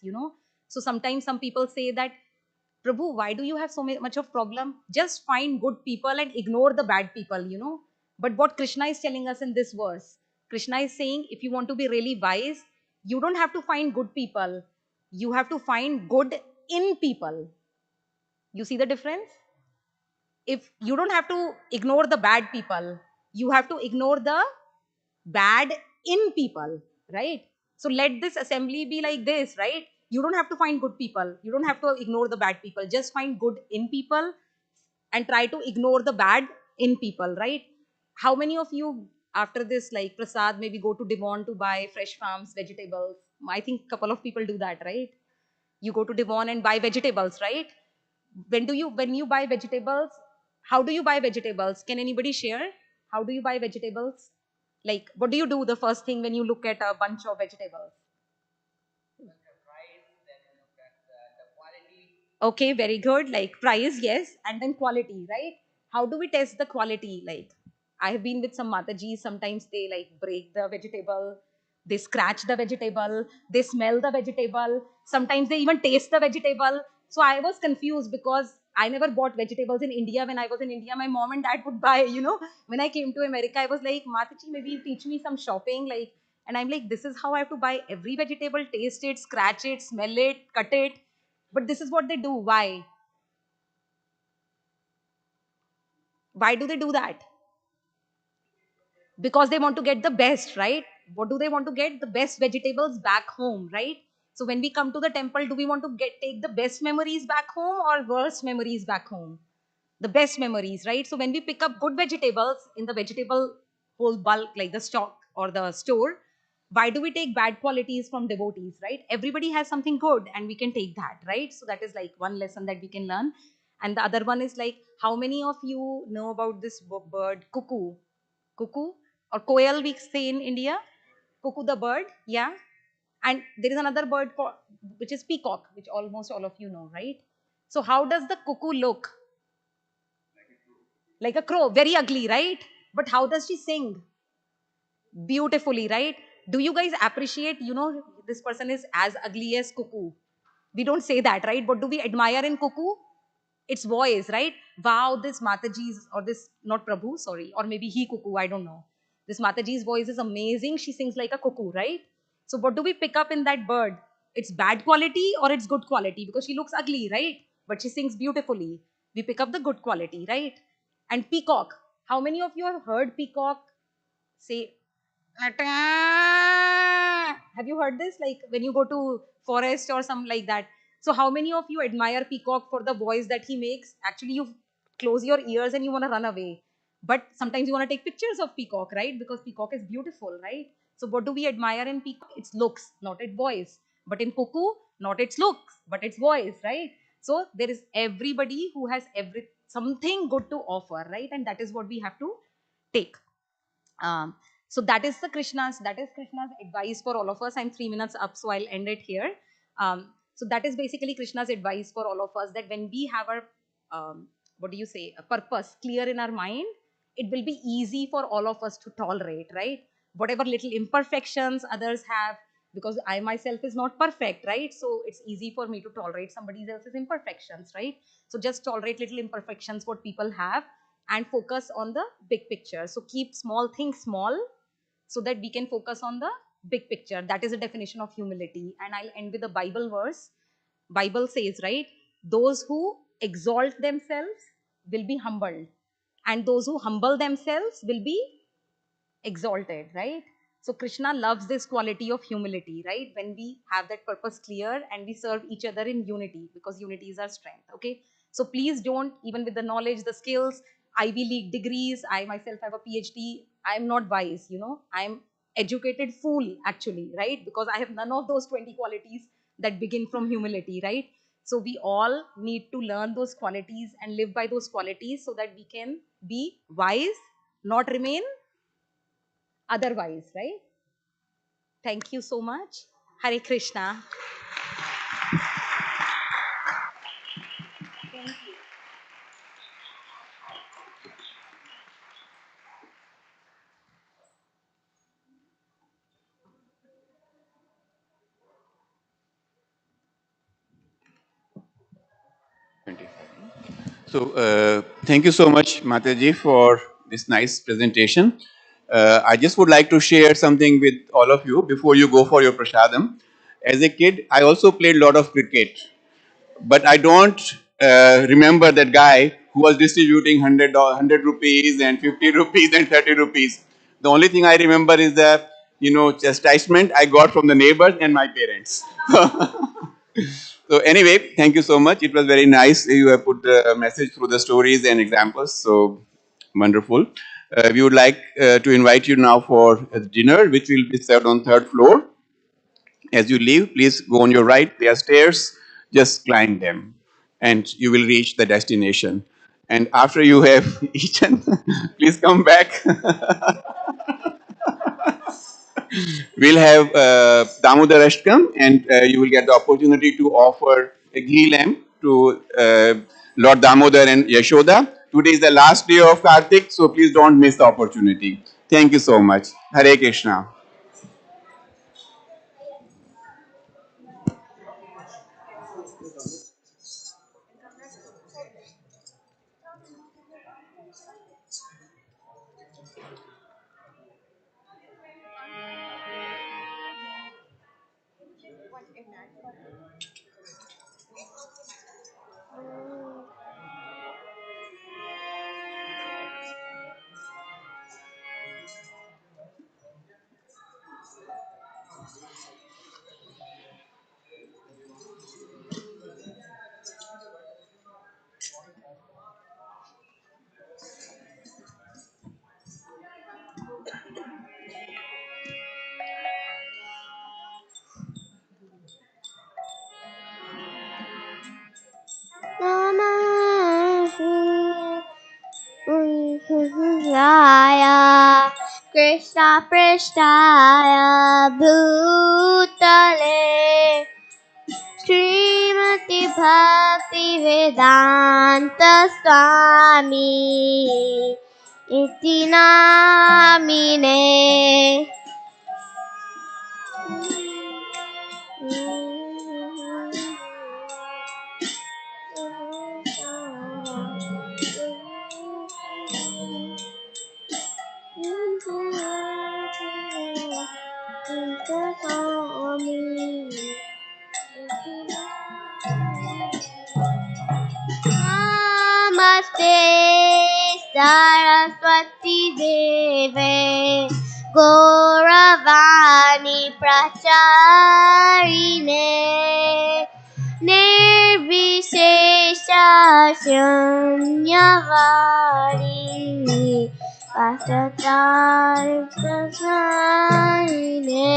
So sometimes some people say that, Prabhu, why do you have so much of problem? Just find good people and ignore the bad people, But what Krishna is telling us in this verse, Krishna is saying, if you want to be really wise, you don't have to find good people. You have to find good in people. You see the difference? If you don't have to ignore the bad people, you have to ignore the bad in people, right? So let this assembly be like this, right? You don't have to find good people. You don't have to ignore the bad people. Just find good in people and try to ignore the bad in people, right? How many of you after this, like Prasad, maybe go to Devon to buy fresh farms, vegetables? I think a couple of people do that, right? You go to Devon and buy vegetables, right? When you buy vegetables, how do you buy vegetables? Can anybody share? How do you buy vegetables? Like, what do you do the first thing when you look at a bunch of vegetables? Okay, very good. Like price, yes, and then quality, right? How do we test the quality? Like, I have been with some Mataji, sometimes they like break the vegetable, they scratch the vegetable, they smell the vegetable, sometimes they even taste the vegetable. So I was confused because I never bought vegetables in India. When I was in India, my mom and dad would buy, When I came to America, I was like, Mataji, maybe you teach me some shopping, like, and I'm like, this is how I have to buy every vegetable, taste it, scratch it, smell it, cut it. But this is what they do. Why? Why do they do that? Because they want to get the best, right? What do they want to get? The best vegetables back home, right? So when we come to the temple, do we want to take the best memories back home or worst memories back home? The best memories, right? So when we pick up good vegetables in the vegetable whole bulk, like the stock or the store, why do we take bad qualities from devotees, right? Everybody has something good and we can take that, right? So that is like one lesson that we can learn. And the other one is like, how many of you know about this bird, cuckoo? Cuckoo or koel, we say in India. Cuckoo the bird, yeah. And there is another bird called, which is peacock, which almost all of you know, right? So how does the cuckoo look? Like a crow, very ugly, right? But how does she sing? Beautifully, right? Do you guys appreciate, this person is as ugly as cuckoo? We don't say that, right? What do we admire in cuckoo? Its voice, right? Wow, this Mataji's, or this, not Prabhu, sorry, or maybe he cuckoo, I don't know. This Mataji's voice is amazing. She sings like a cuckoo, right? So what do we pick up in that bird? It's bad quality or it's good quality? Because she looks ugly, right? But she sings beautifully. We pick up the good quality, right? And peacock. How many of you have heard peacock say, have you heard this? Like when you go to forest or something like that. So how many of you admire peacock for the voice that he makes? Actually, you close your ears and you want to run away. But sometimes you want to take pictures of peacock, right? Because peacock is beautiful, right? So what do we admire in peacock? Its looks, not its voice. But in cuckoo, not its looks, but its voice, right? So there is everybody who has something good to offer, right? And that is what we have to take. So that is Krishna's advice for all of us. I'm 3 minutes up, so I'll end it here. So that is basically Krishna's advice for all of us, that when we have our what do you say, a purpose clear in our mind, it will be easy for all of us to tolerate, right? Whatever little imperfections others have, because I myself is not perfect, right? So it's easy for me to tolerate somebody else's imperfections, right? So just tolerate little imperfections what people have, and focus on the big picture. So keep small things small so that we can focus on the big picture. That is a definition of humility. And I'll end with a Bible verse. Bible says, right, those who exalt themselves will be humbled, and those who humble themselves will be exalted, right? So Krishna loves this quality of humility, right? When we have that purpose clear and we serve each other in unity, because unity is our strength, okay? So please don't, even with the knowledge, the skills, Ivy League degrees, I myself have a PhD, I'm not wise, I'm educated fool actually, right? Because I have none of those 20 qualities that begin from humility, right? So we all need to learn those qualities and live by those qualities so that we can be wise, not remain otherwise, right? Thank you so much. Hare Krishna. So, thank you so much, Mataji, for this nice presentation. I just would like to share something with all of you before you go for your prasadam. As a kid, I also played a lot of cricket, but I don't remember that guy who was distributing 100 rupees and 50 rupees and 30 rupees. The only thing I remember is the, chastisement I got from the neighbors and my parents. So anyway, thank you so much. It was very nice. You have put the message through the stories and examples. So wonderful. We would like to invite you now for dinner, which will be served on third floor. As you leave, please go on your right. There are stairs. Just climb them, and you will reach the destination. And after you have eaten, please come back. We'll have Damodar Ashtam, and you will get the opportunity to offer a ghee lamp to Lord Damodar and Yashoda. Today is the last day of Kartik, so please don't miss the opportunity. Thank you so much. Hare Krishna. Raya Krishna Prishtaya Bhutale Srimati Bhakti Vedanta Swami Iti Namine. Namaste Saraswati Deve Gauravani Pracharine Nirvishesha Shunyavadi Pasatarikasarine.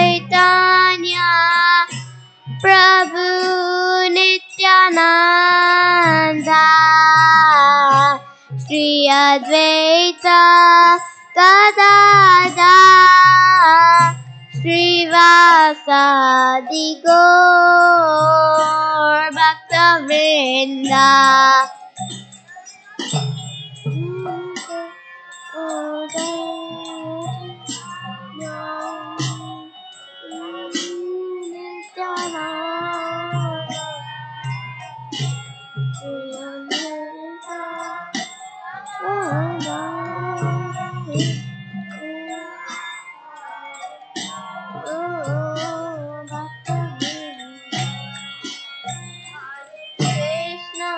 Chaitanya Prabhu Nityananda Shri Advaita Gadadhar Srivasadi Gaur Bhaktavrinda. Krishna,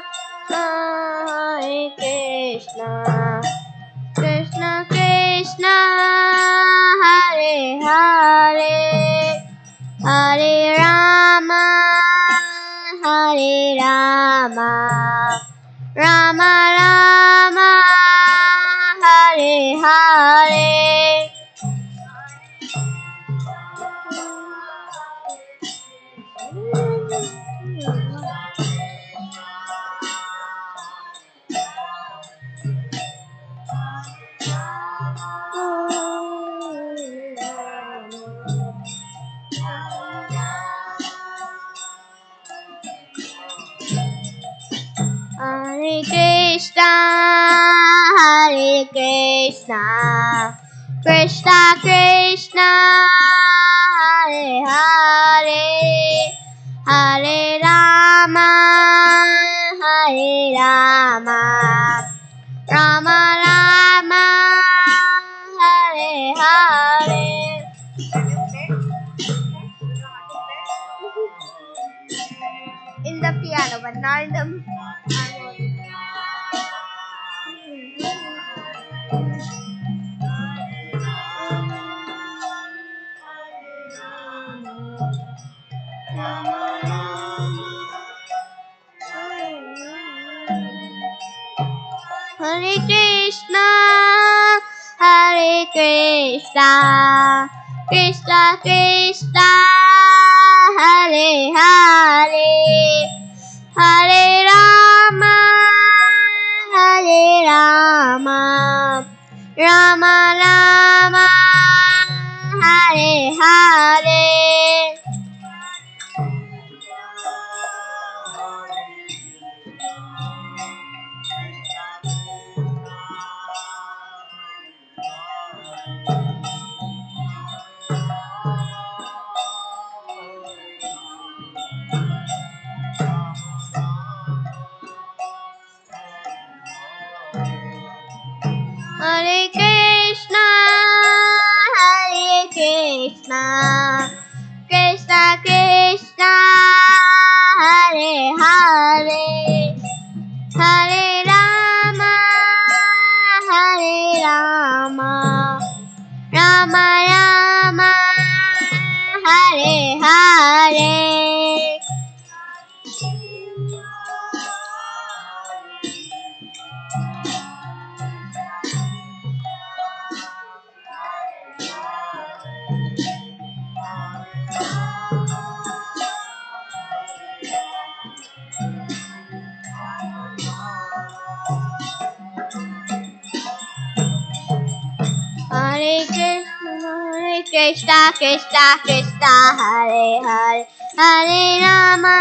Hare Krishna, Krishna Krishna, Hare Hare, Hare Rama, Hare Rama, Rama Rama, Hare Hare. Hare Krishna, Hare Krishna, Krishna Krishna, Hare Hare, Hare Rama, Hare Rama, Rama Rama, Hare Hare. In the piano, but not in the Hare Krishna, Hare Krishna, Krishna Krishna, Hare Hare, Hare Rama, Hare Rama, Rama Rama, Hare Hare. Krishna Krishna Krishna Hare Hare Hare Rama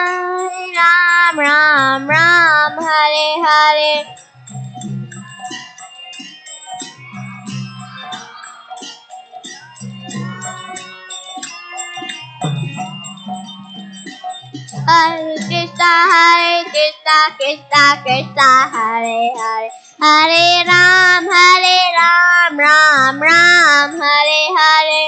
Ram Ram Hare Hare Hare Krishna Krishna Krishna Hare Hare Hare Ram Ram Hare Hare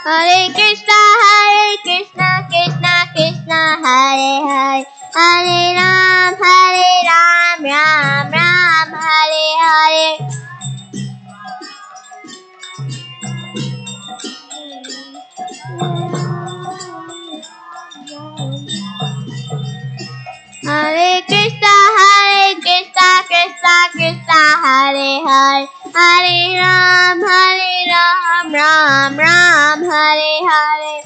Hare Krishna Krishna Krishna Hare Hare Hare Ram Ram Hare Hare Hare Krishna Krishna Hare Hare Hare Ram Ram Hare Hare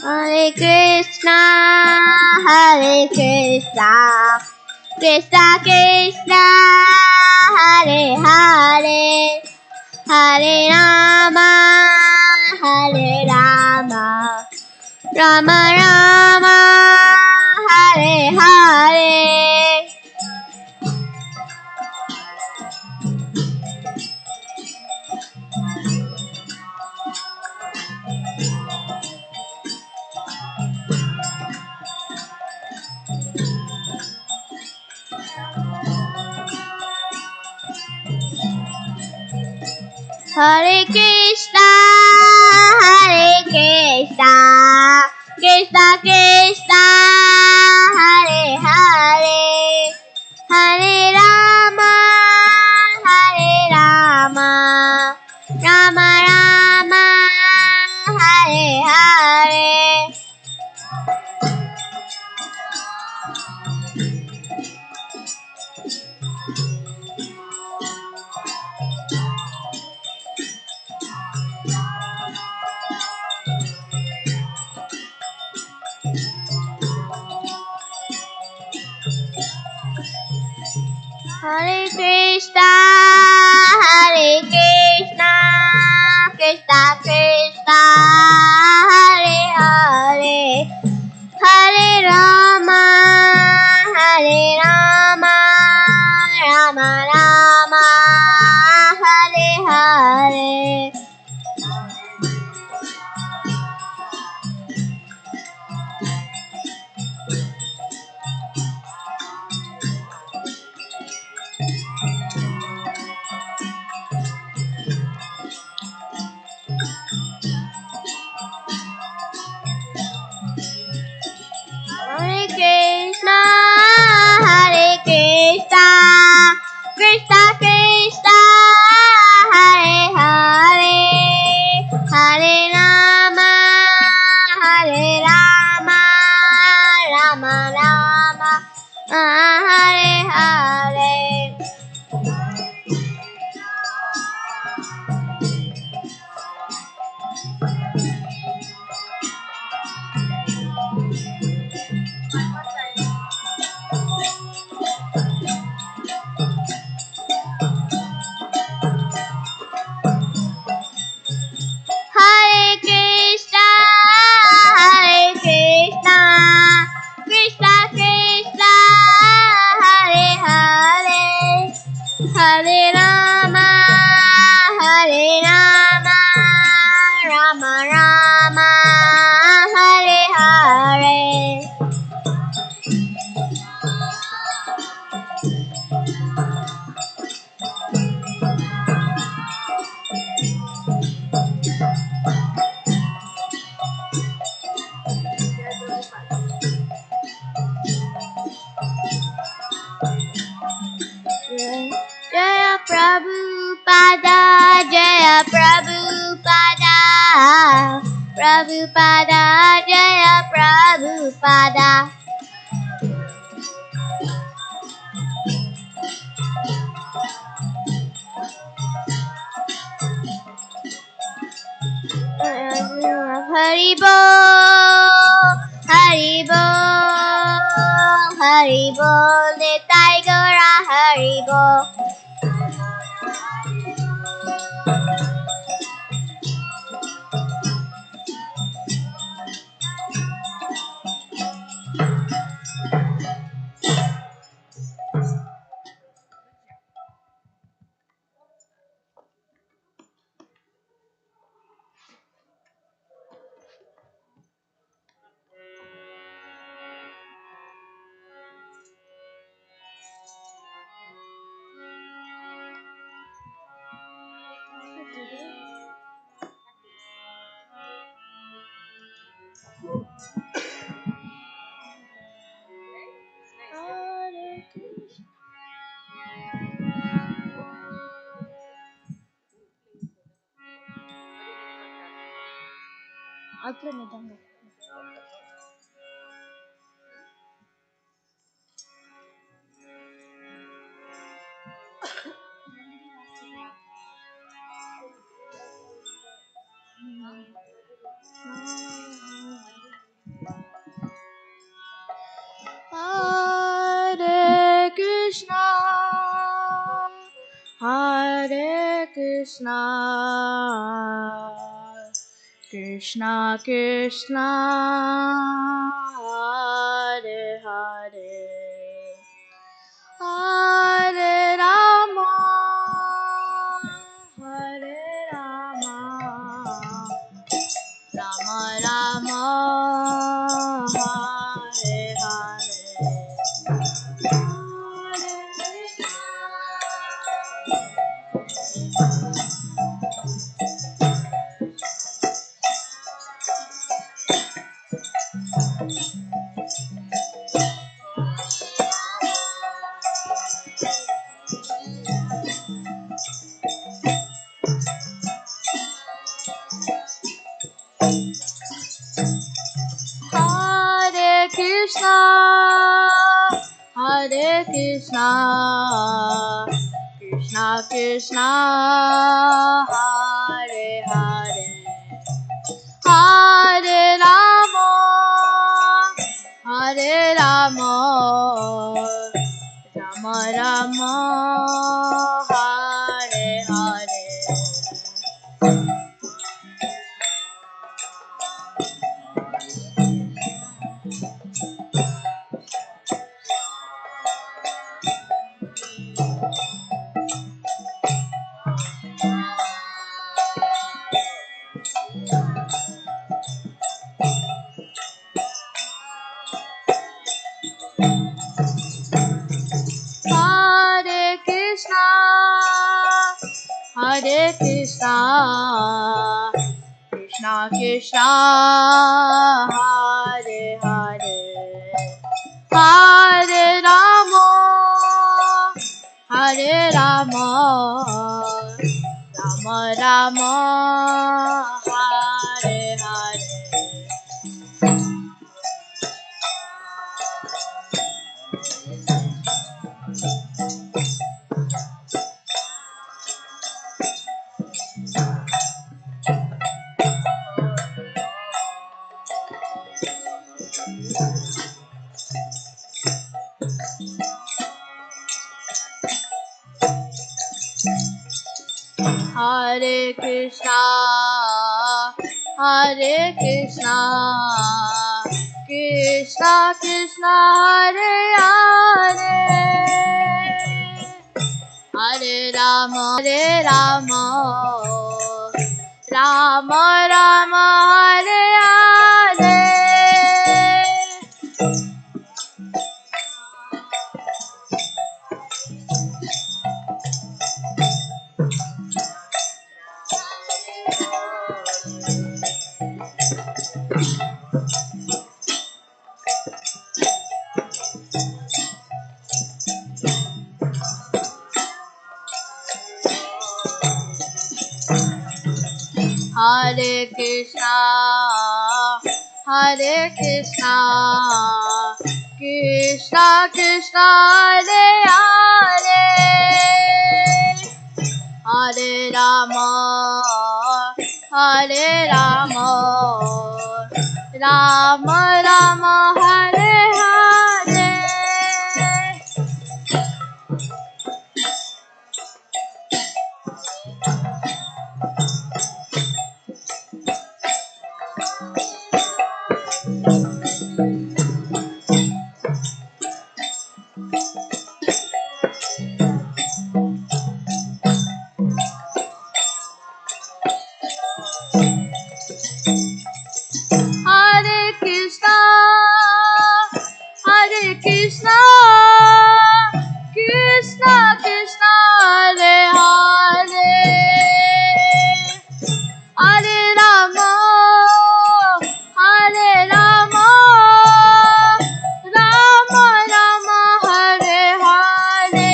Hare Krishna Krishna Krishna Hare Hare Hare Rama Rama Rama Hare Hare Hare Krishna Krishna Krishna Hare Hare Hare Rama Rama Rama Hare Hare Hare Krishna Krishna Krishna Hare Hare Hare Rama Rama Rama Hare Hare Hare Krishna Krishna Krishna Hare Hare Hare Rama Rama Rama Hare Hare Hare Krishna Krishna Krishna Hare Hare Hare Rama Rama Rama Hare Hare Jaya Prabhupada Jaya Prabhupada Prabhupada Jaya Prabhupada Haribo, Haribo, Haribo, the tiger, Haribo. Hare Krishna, Hare Krishna, Krishna Krishna, Hare Hare, Hare Rama, Hare Rama, Rama Rama, Hare Hare. Hare Krishna, Hare Krishna, Krishna Krishna, Hare Hare, Hare Rama, Hare Rama, Rama Rama, Hare Hare. Hare Krishna, Hare Krishna, Krishna Krishna, Hare Hare, Hare Rama, Hare Rama, Rama Rama, Hare Hare. Hare Krishna, Hare Krishna, Krishna Krishna, Hare Hare, Hare Rama, Hare Rama, Rama Rama, Hare Hare. Hare Krishna, Hare Krishna, Krishna Krishna, Hare Hare, Hare Rama, Hare Rama, Rama Rama, Hare Hare. Hare Krishna, Hare Krishna, Krishna Krishna, Hare Hare, Hare Rama, Hare Rama, Rama Rama, Hare Hare.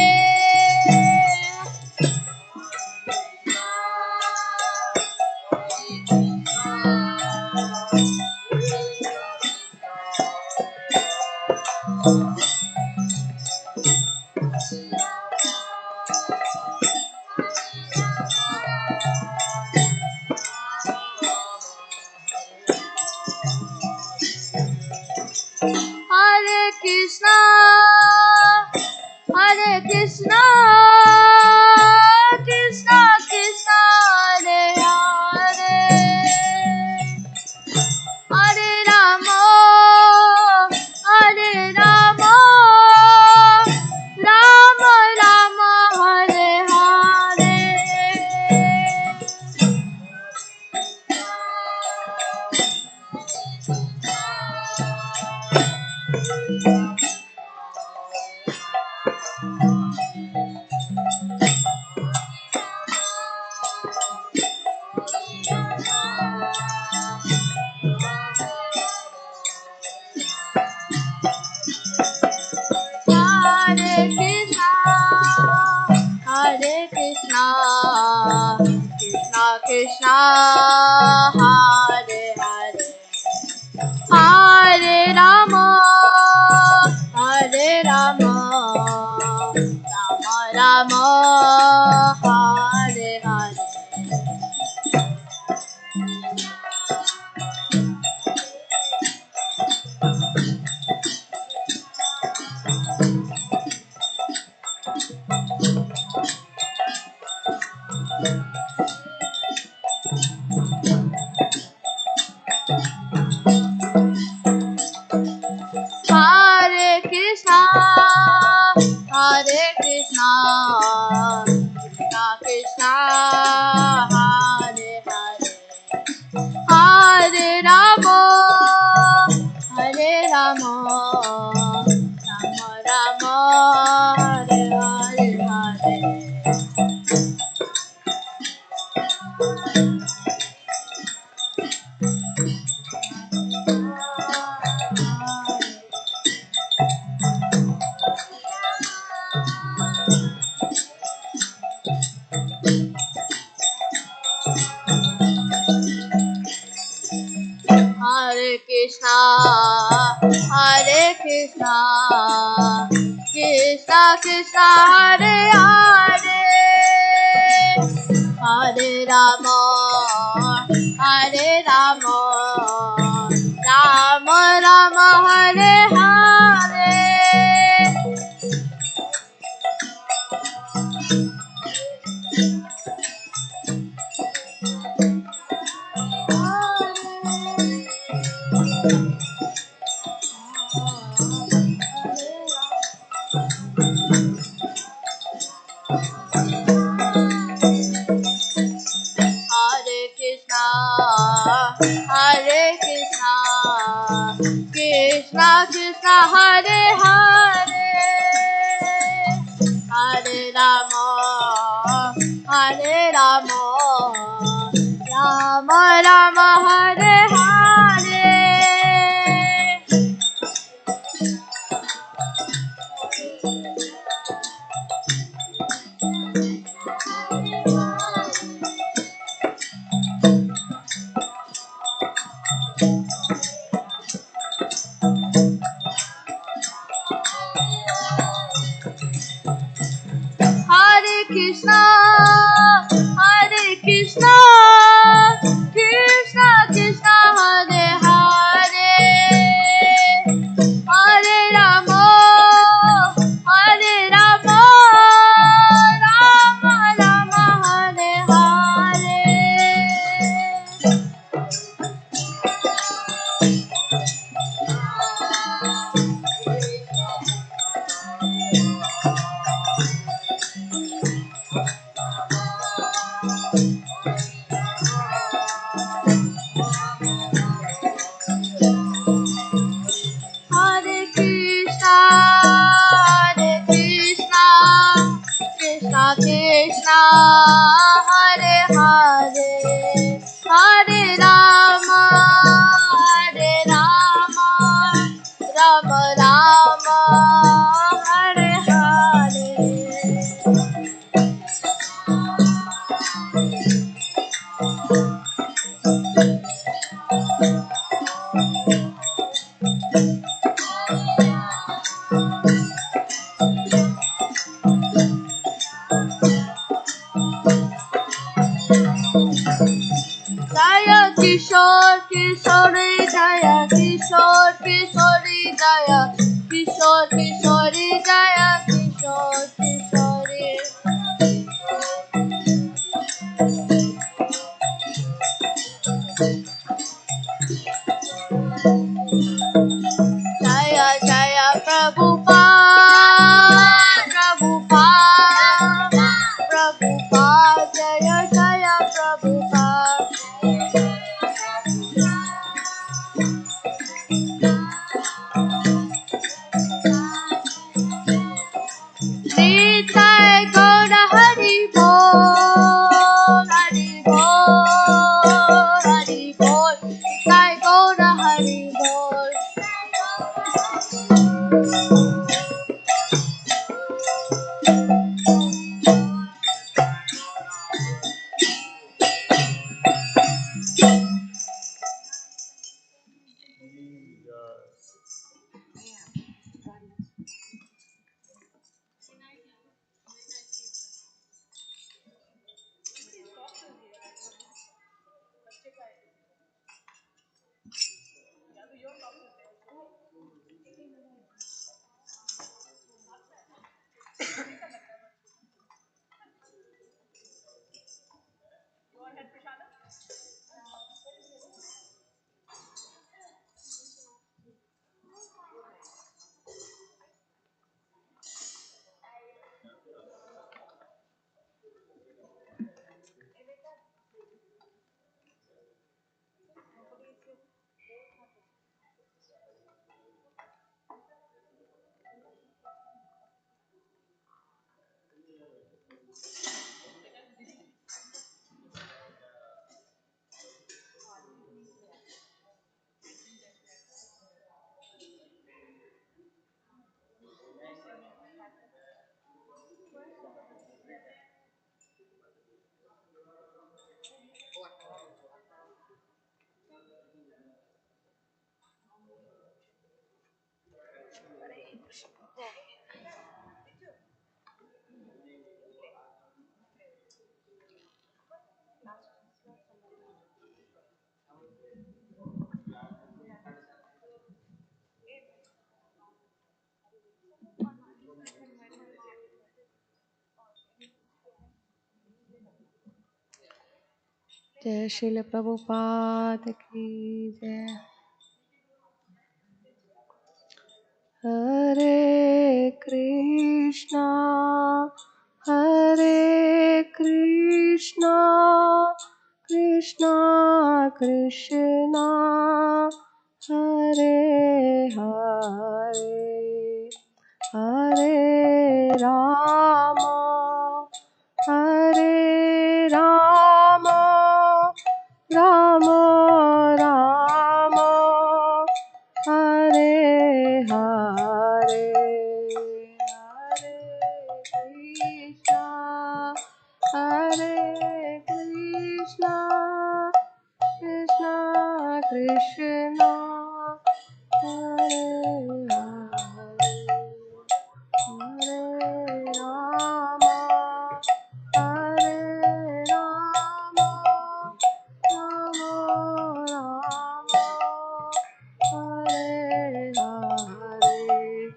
Hare Krishna, Hare Krishna, Krishna Krishna, Hare Hare, Hare Rama, Hare Rama, Rama Rama, Hare Hare. Hare Krishna, Hare Krishna, Krishna Krishna, Hare Hare, Hare Rama, Hare Rama, Rama Rama, Hare Hare. Hare Krishna, Hare Krishna, Krishna Krishna, Hare Hare, Hare Rama, Hare Rama, Rama Rama, Hare Hare Hare. Hare Krishna, Hare Krishna, Krishna Krishna, Hare Hare, Hare Rama, Hare Rama, Rama Rama, Hare Hare. Hare Krishna, Hare Krishna, Krishna Krishna, Hare Hare, Hare Rama, Hare Rama, Rama Rama, Hare Hare. Hare Krishna, Hare Krishna, Jaya Kishore Kishore Jaya Kishore Kishore Jaya Kishore Kishore Jaya Kishore Kishore Jaya Jaya Prabhupada Prabhupada Prabhupada Jaya Jaya Prabhupada Nitai Gaura Hari Bol Hari Bol Hari Bol Nitai Gaura Hari Bol Jai Srila Prabhupada ki Jai Hare Krishna Krishna Krishna Hare Hare Hare Rama Hare Rama Rama Rama Hare Hare Hare Krishna Krishna Krishna Hare Hare Rama Hare Rama Rama Rama Hare Hare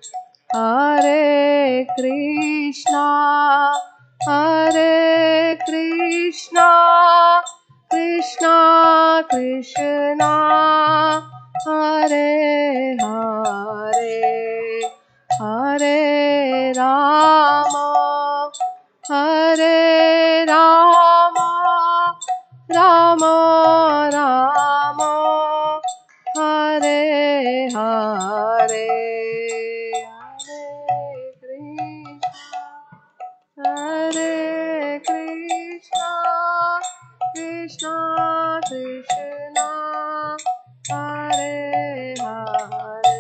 Hare Krishna Krishna Krishna Hare Hare Hare Rama Hare Rama Rama Rama Hare Hare Hare Krishna Krishna Krishna Hare Hare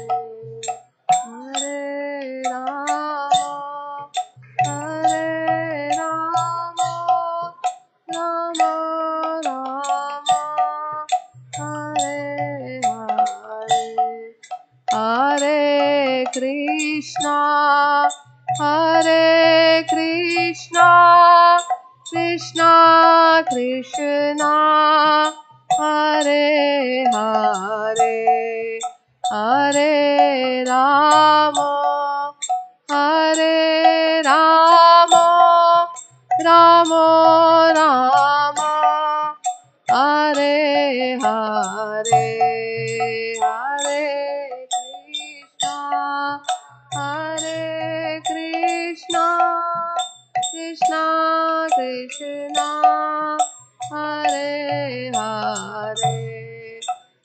Krishna, Hare Krishna, Krishna Krishna, Hare Hare, Hare Rama, Hare Rama, Rama Rama, Hare Hare, Hare Krishna, Hare Krishna, Krishna Krishna, Hare Hare,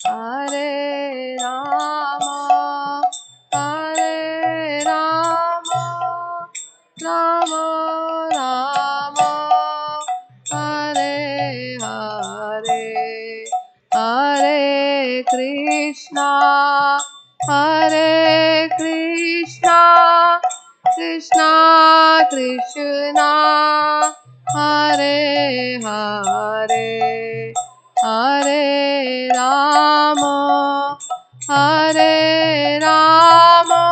Hare Rama, Hare Rama, Rama Rama, Hare Hare, Hare Krishna, Hare Krishna, Krishna Krishna, Hare Hare, Hare Rama, Hare Rama,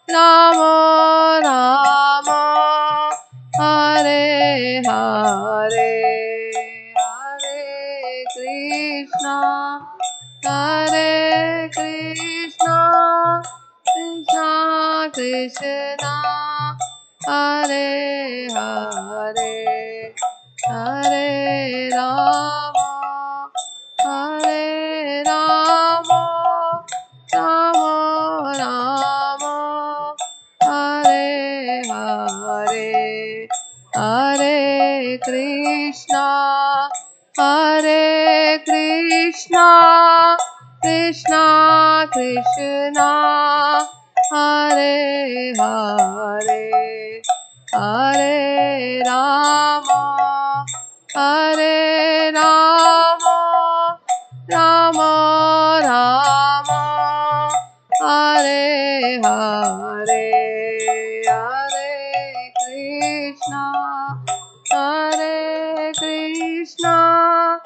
Rama Rama, Hare Hare, Hare Krishna, Hare Krishna, Krishna Krishna, Hare Hare, Hare Rama, Hare Rama, Rama Rama, Hare Hare, Hare Krishna, Hare Krishna, Krishna Krishna, Hare Hare, Hare Rama, Hare Rama, Rama Rama, Hare Hare, Hare Krishna, Hare Krishna,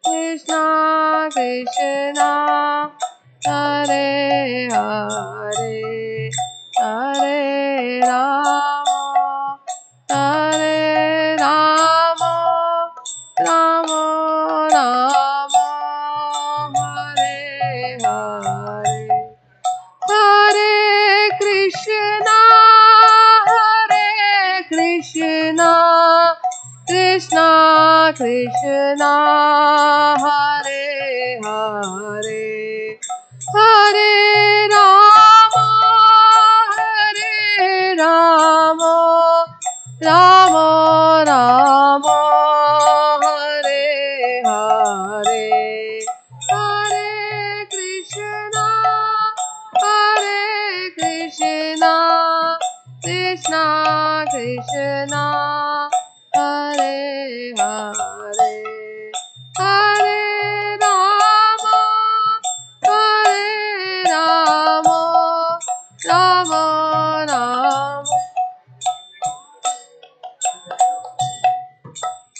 Krishna Krishna, Hare Hare, Hare Rama, Hare Rama, Rama Rama, Hare Hare, Hare Krishna, Hare Krishna, Krishna Krishna, Hare Hare, Hare Rama, Hare Rama, Rama Rama, Hare Hare, Hare Krishna, Hare Krishna, Krishna Krishna, Hare Hare, Hare Rama, Hare Rama, Rama Rama,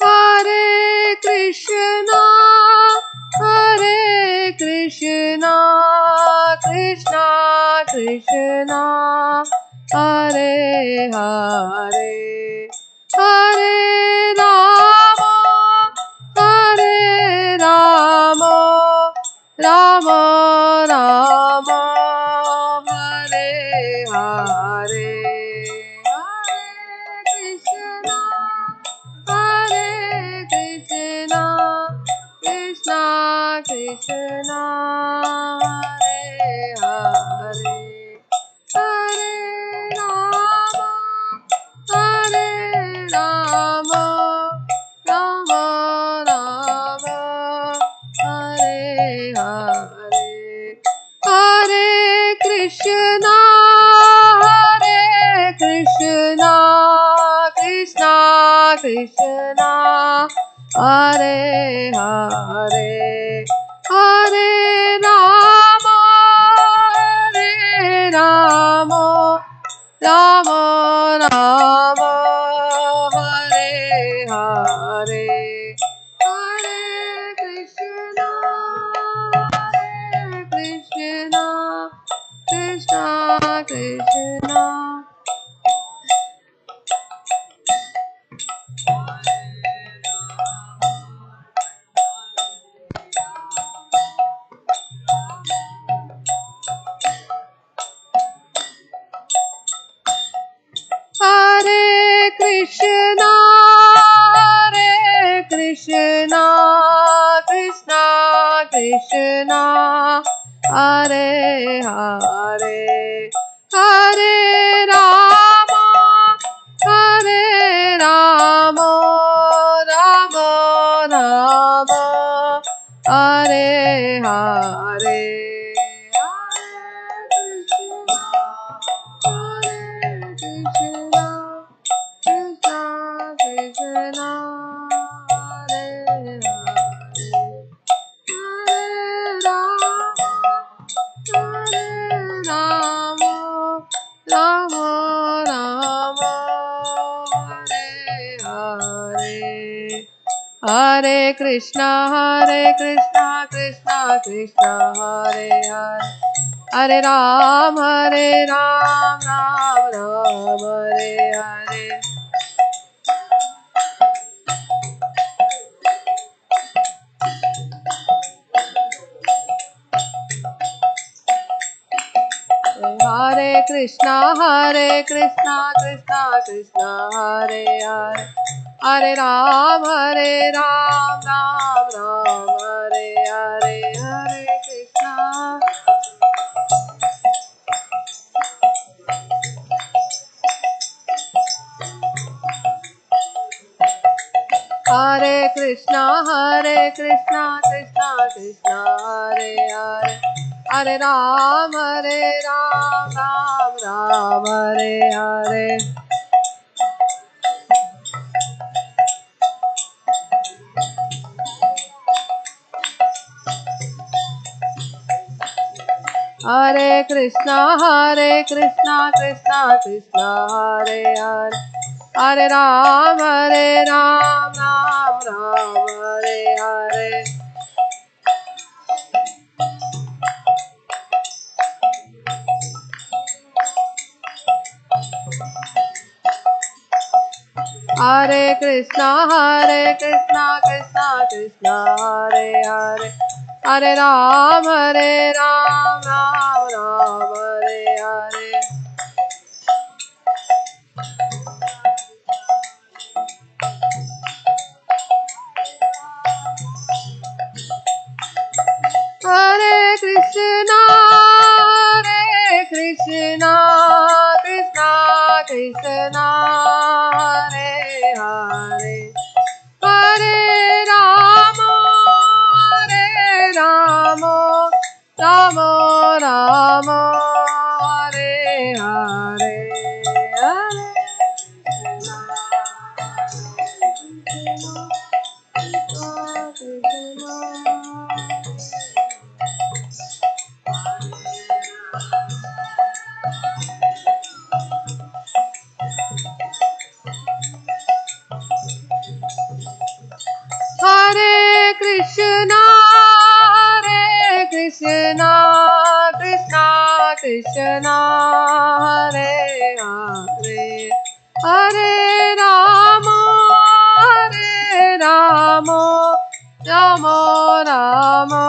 Hare Krishna, Hare Krishna, Krishna Krishna, Hare Hare, Hare Rama, Hare Rama, Rama Rama, Hare Hare, Hare Krishna, Hare Krishna, Krishna Krishna, Hare Hare, Hare Rama, Hare Rama, Rama Rama, Hare Hare, Hare Krishna, Hare Krishna, Krishna Krishna, Hare Hare, Hare Rama, Hare Rama, Krishna. Hare Krishna, Hare Krishna, Krishna Krishna, Hare Hare, Hare Rama, Hare Rama, Rama Rama, Hare Hare. Hare Krishna, Krishna Krishna, Hare Hare, Hare Ram, Ram Ram, Hare Hare. Hare Krishna, Krishna Krishna, Hare Hare, Hare Ram, Ram Ram, Hare Hare, Hare Krishna. Hare Krishna, Krishna Krishna, Hare Hare, Hare Ram, Ram Ram, Hare Hare. Hare Krishna, Krishna Krishna, Hare Hare, Hare Ram, Ram Ram, Hare Hare. Hare Krishna, Krishna, Hare Hare, Hare Ram, Ram Ram, Hare Hare. Hare Krishna, Krishna Krishna, Hare Hare, Hare Rama, Rama Rama, Hare Hare, Hare Hare Krishna, Krishna Krishna, Hare Hare, Hare Rama, Rama Rama,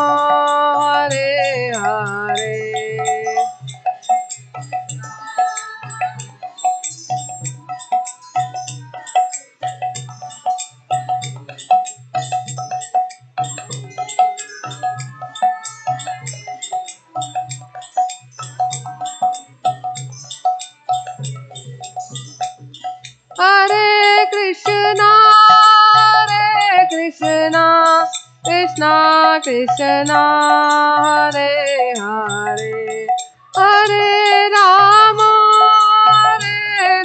Hare Hare. Hare Krishna, Krishna Krishna, Hare Hare, Hare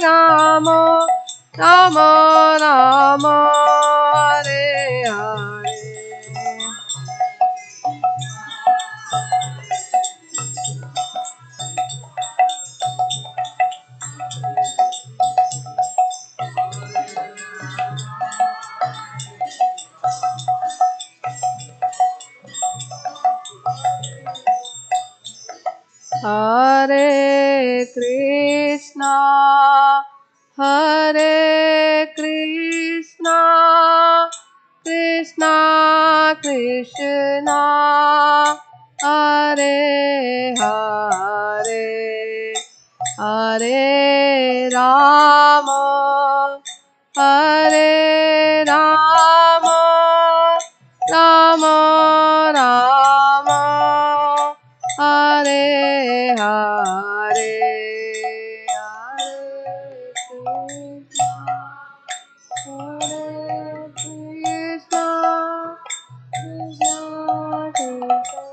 Rama, Rama Rama, Hare Hare. Hare Krishna, Hare Krishna, Krishna Krishna, Hare Hare, Hare Rama, Hare Rama, Rama Rama, Hare Hare, Hare Krishna, Hare Krishna, Krishna Krishna.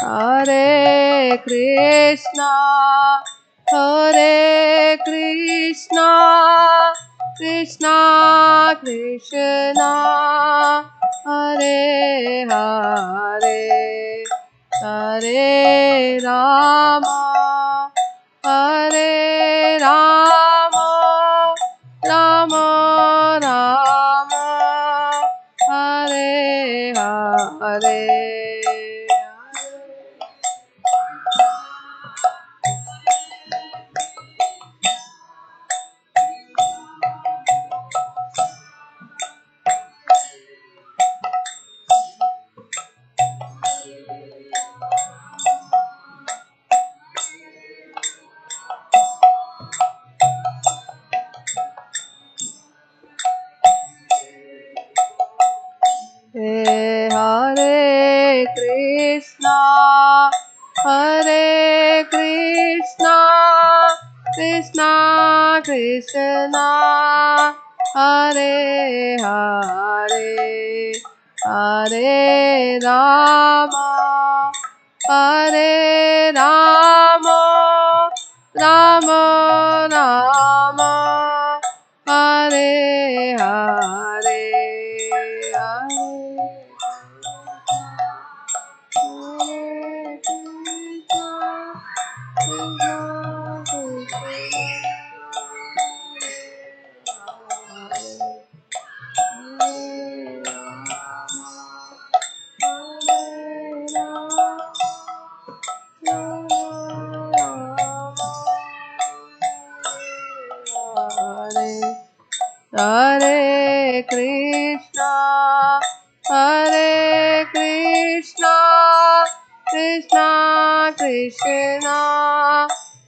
Hare Krishna, Hare Krishna, Krishna Krishna, Hare Hare, Hare Rama, Hare Rama, Rama Rama, Hare Hare. Hare Krishna, Hare Krishna, Krishna Krishna, Hare Hare, Hare Rama, Hare Rama, Rama Rama, Hare Hare, Hare Hare Krishna, Hare Krishna, Krishna Krishna,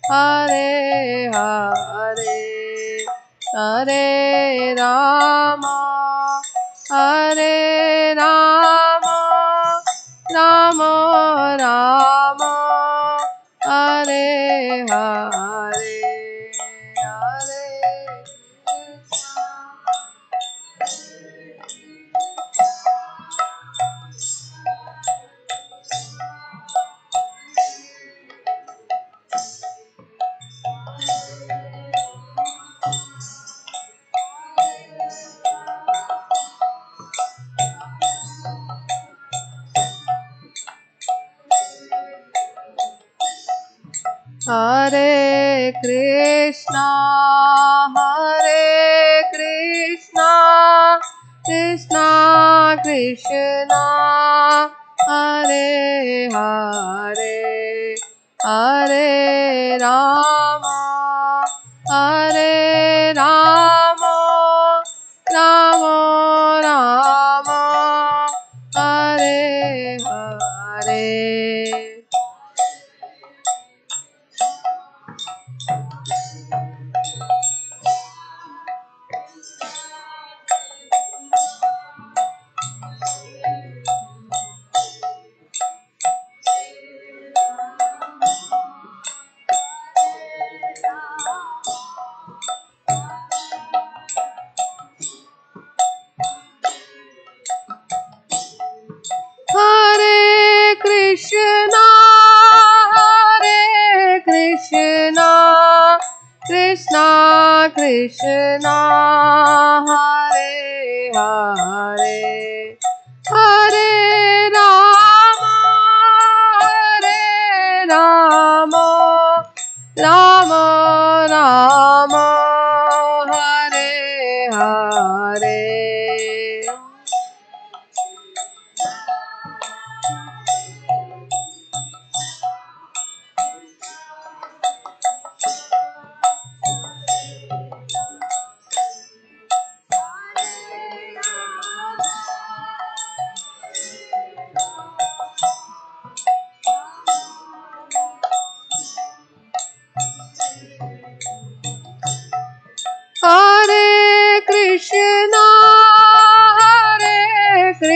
Hare Hare, Hare Rama, Hare Rama, Rama Rama, Hare Hare, Hare Hare Krishna, Hare Krishna, Krishna Krishna, Hare Hare, Hare Rama, Hare Rama, Rama Rama, Hare Hare. Hare Krishna, Hare Krishna, Krishna Krishna, Hare Hare, Hare Rama,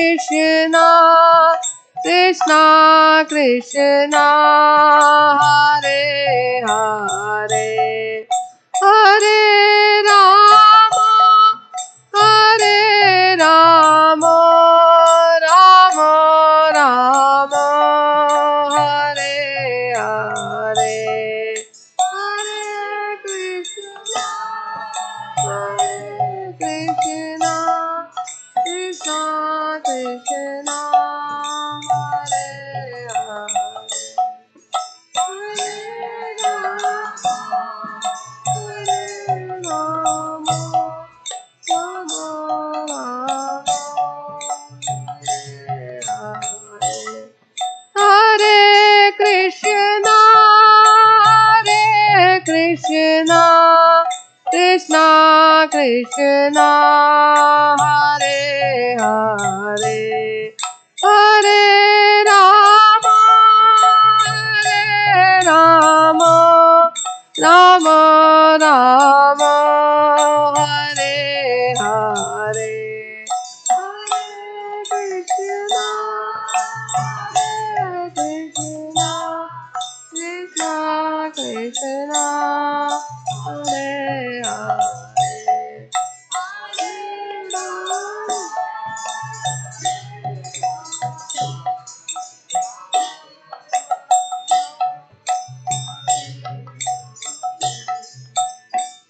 Krishna Krishna Krishna Hare Hare Hare Rama Hare Rama Rama Rama Hare Hare Hare Krishna Krishna Krishna Krishna Hare Hare Hare Rama Hare Rama Rama Rama Hare Hare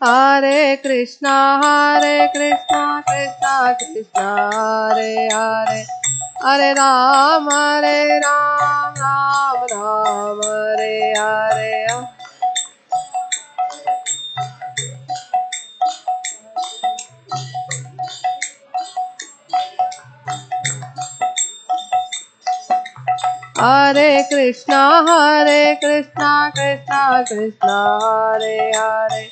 Hare Krishna Krishna Krishna Hare Hare Hare Rama Rama Rama Hare Hare Hare Krishna Krishna Krishna Krishna Hare Hare Hare Krishna Krishna Krishna Hare Hare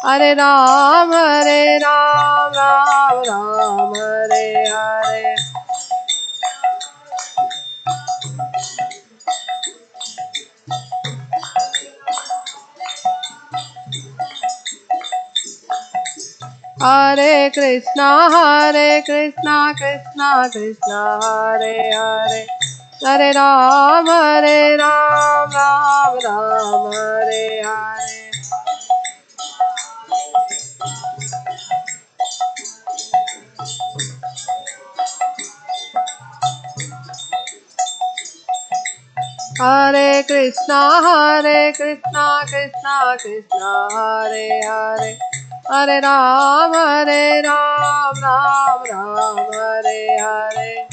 Hare Ram Ram Ram Hare Hare Hare Krishna Krishna Krishna Hare Hare Hare Ram Ram Ram Hare Hare Hare Krishna Krishna Krishna Hare Hare Hare Ram Ram Ram Hare Hare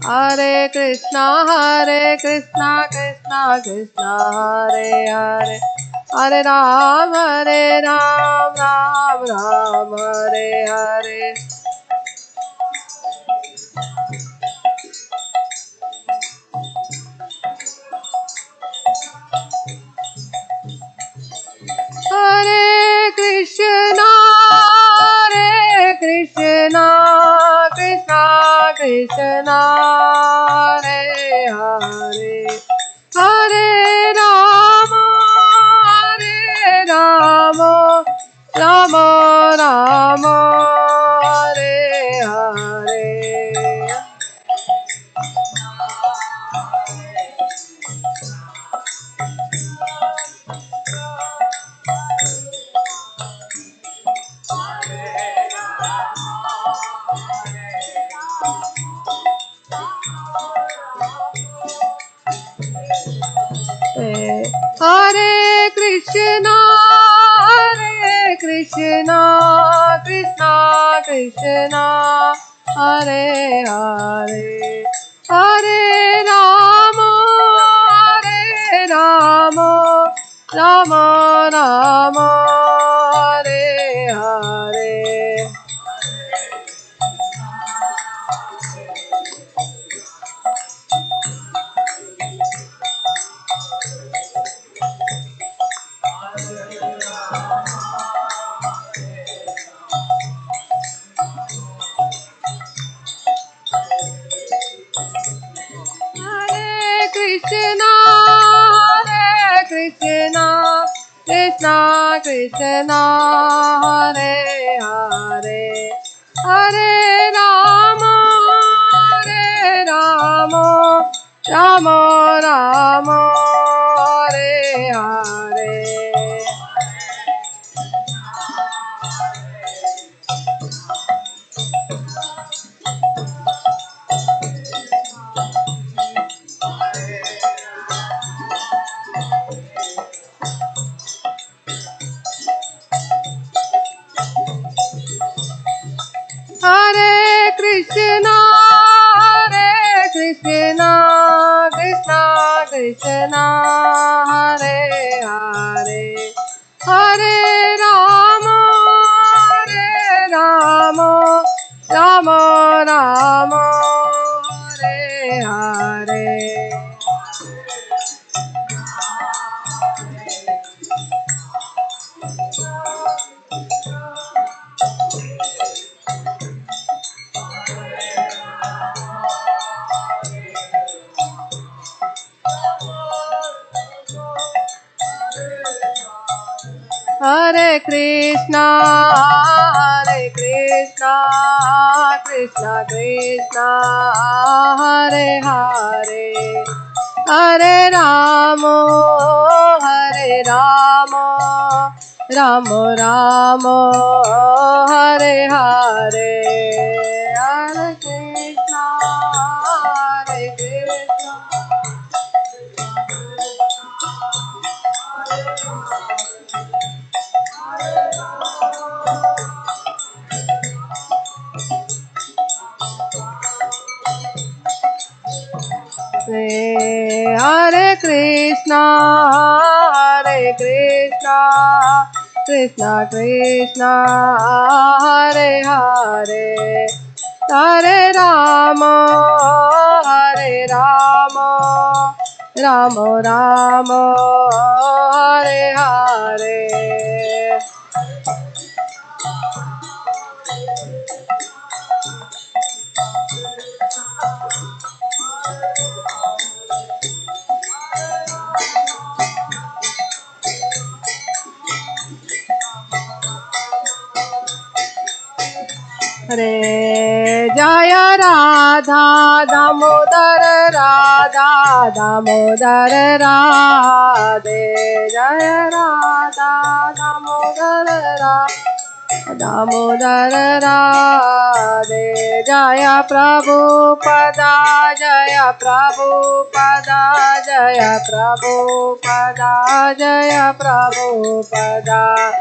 Hare Krishna Krishna Krishna Hare Hare Hare Ram Ram Hare Hare Hare Krishna Krishna Hare Hare Hare Ram Ram Hare Hare Hare Krishna Krishna Krishna Hare Hare Hare Rama Rama Rama Hare Hare Hare Krishna Krishna Krishna Hare Hare Hare Rama Rama Rama Hare Hare Hare Krishna Krishna Krishna Hare Hare Hare Rama Rama Rama Hare Hare Hare Krishna Krishna Krishna Hare Hare Hare Rama Rama Rama Hare Hare Hare Krishna Krishna Krishna Hare Hare Hare Rama Rama Rama Hare Hare Hare Krishna Hare Krishna Krishna Krishna Hare Hare Hare Rama Rama Rama Hare Hare Hare Jaya Radha Damodar Radha Damodar Radhe Jaya Radha Damodar Radha Damodar Radhe Jaya Prabhupada Jaya Prabhupada Jaya Prabhupada Jaya Prabhupada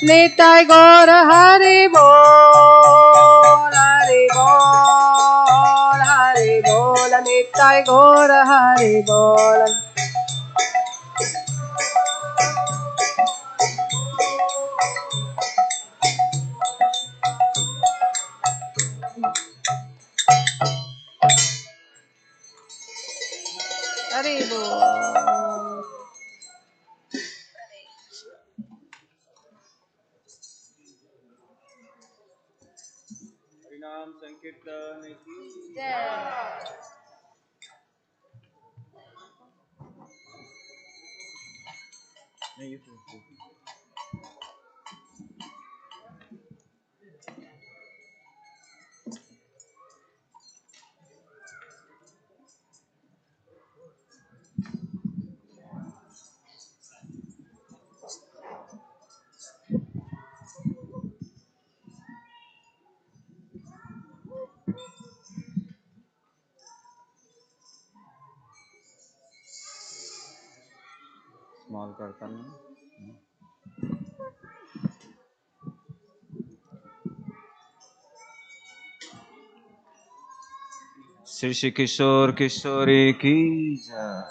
Nitai Gaur Hari Bol Hari Bol Hari Bol Nitai Gaur Hari Bol Hari Bol हरिनाम संकीर्तन की नहीं small करता हूँ श्री श्री किशोर किशोरी की जय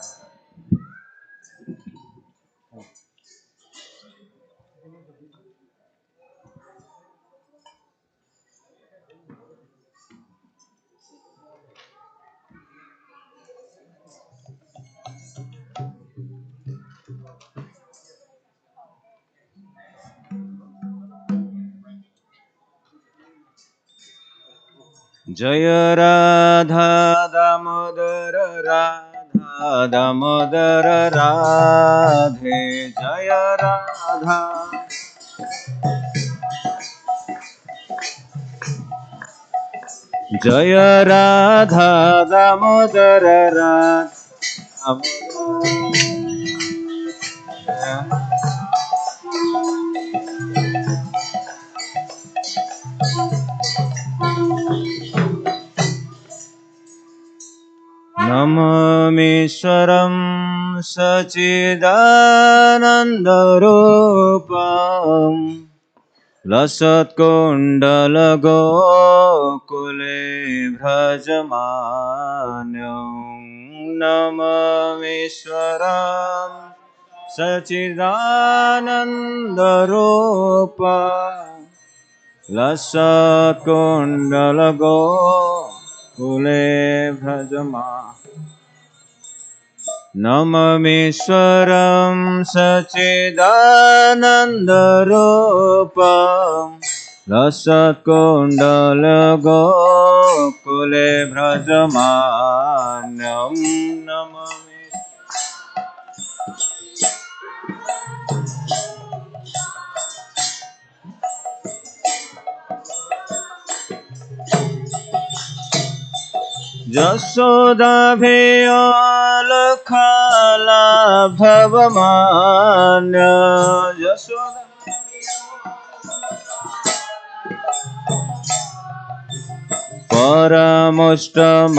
जय राधा दामोदर राधा दामोदर राधे जय राधा जय राधा दामोदर राधा नममीश्वरं सच्चिदानन्दरूपं लसत्कुण्डलगोकुले भ्रजमान्यं नममीश्वरं सच्चिदानन्दरूपं लसत्कुण्डलगोकुले भ्रजमान्यं नममीश्वरं सच्चिदानन्दरूपं लसत्कुण्डलगोकुले भ्रजमान्यं नमामि यशोदाभिलाभवमान्य यशोदा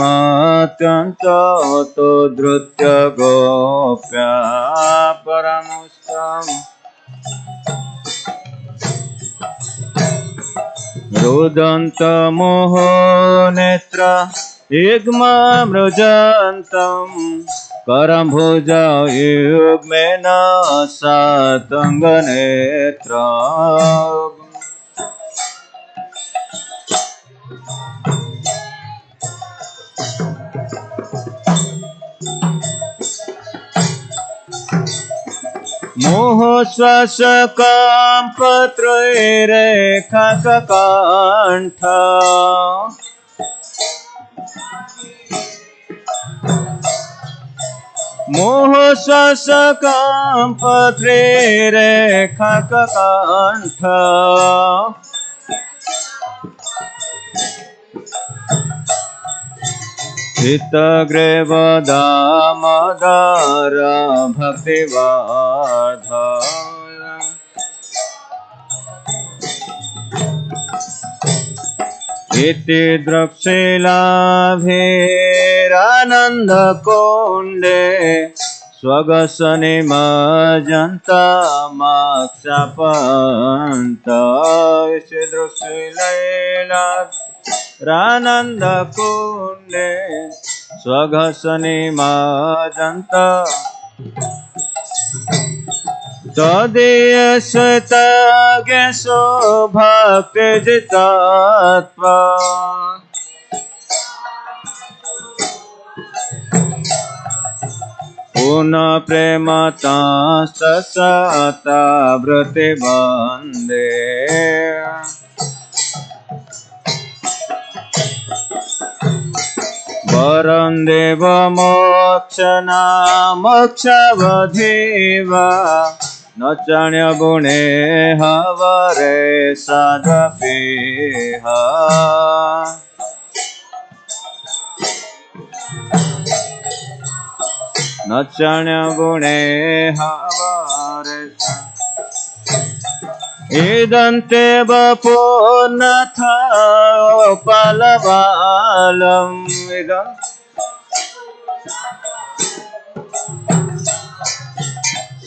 परमुष्टमात्यन्तो धृत्य गोप्या परमुष्टम् रुदन्तमोहो नेत्र इग्मामृजन्तं करम्भुजा युग्मेन सातङ्गनेत्र मोहश्वासकाम्पत्रैरेखाककण्ठ मोहश्वासकाम्पत्रैरेखाककण्ठ चित्तग्रेव दामोदर भक्तिवर्धन इति द्रक्शिलाभिरानन्दकुण्डे स्वगसनिमज्जन्तमाक्षपन्त इति द्रक्शिलैला रानन्दकुण्डे स्वघसनिमज्जन्त तदीयश्वेतज्ञसो भक्तिजितात्मा पुनः प्रेमतास्तसता वृत्तिबन्धे वरं देवमोक्षनामोक्षवधीव न चाण्यगुणे हवरे सदपिह न चाण्यगुणे हवरे इदन्ते वपुर्नथ पलवालम् इदम्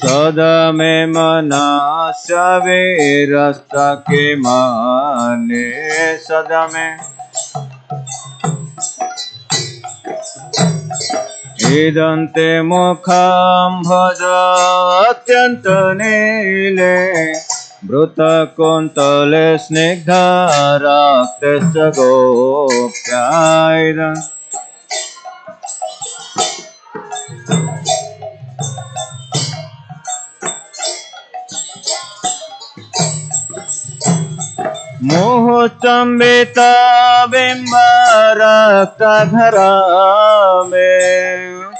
सदा मे मनस्य वीरस्तकिमाने सदा मे इदन्ते मुखं भज अत्यन्तनीले भृतकुन्तले स्निग्धरक्तश्च गोप्यायिदम् मोहचंबित बिंबरक्तधरा में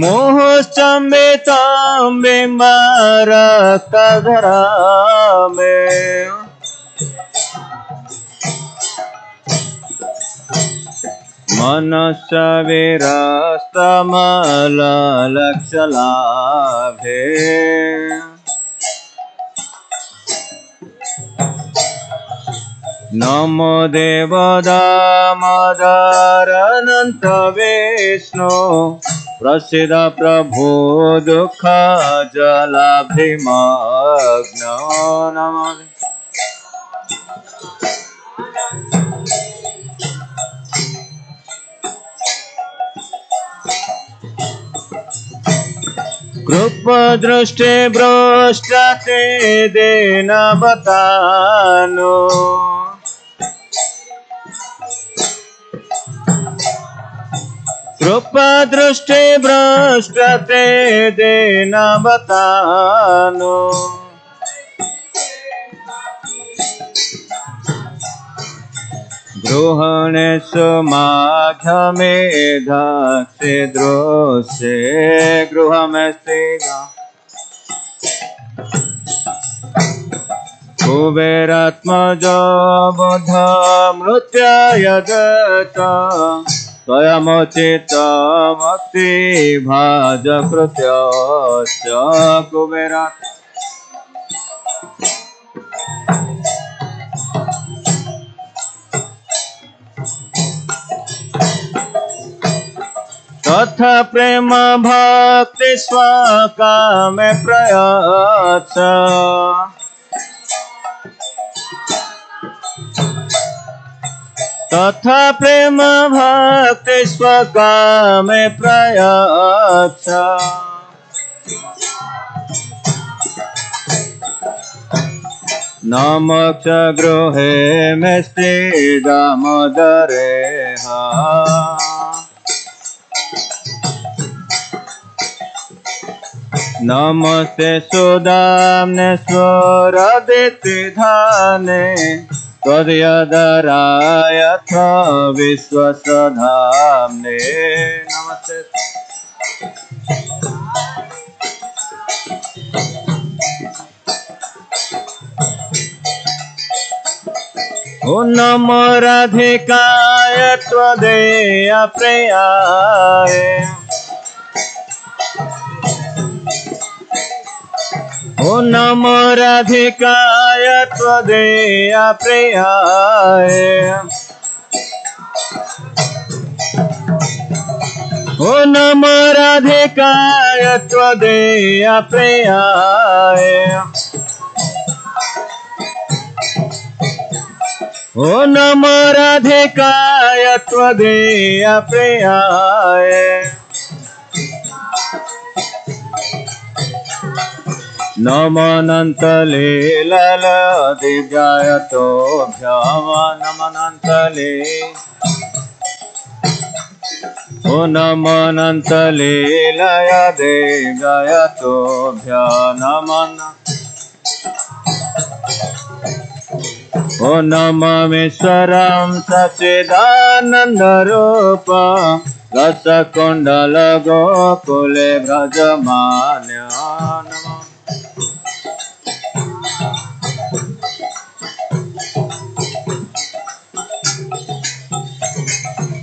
मोहचंबित बिंबरक्तधरा में मनस्य विरस्तमललक्षलाभे नमो देव दामोदर अनंत विष्णु प्रसीद प्रभो दुःख जलाभिमग्न नमो कृपदृष्टे भ्रष्टते देन बतानो कृपदृष्टे भ्रष्टते देन बतानो गृहणेषु माध्यमे धाक्षे दृश्ये गृहमस्ति कुबेरात्मजो बुध मृत्याय दत्त स्वयमुचितमक्ति भाजकृत्यश्च कुबेरात् तथा प्रेम भक्ति स्वकामे प्रयच्छ तथा प्रेम भक्ति स्वकामे प्रयच्छ नमक्ष गृहे मेस्ति दामोदरेह नमस्ते सुदाम्ने स्वरदितिधाने त्वदयदरायथ विश्वसधाम्ने नमस्ते ओ नमो राधिकाय त्वदेय प्रियाय ओ नमो राधिकाय त्वदेय प्रियाय ओ नमो राधिकाय त्वदेय प्रियाय ओ नमो राधिकाय त्वदेय प्रियाय नमोऽनन्त लीलाल दिव्याय तोभ्यम नमोऽनन्त ओ नमोऽनन्त लीलाय दिव्याय तोभ्य नमः ओ नममीश्वरं सच्चिदानन्दरूप रसकुण्डल गोकुले व्रजमान्य नमः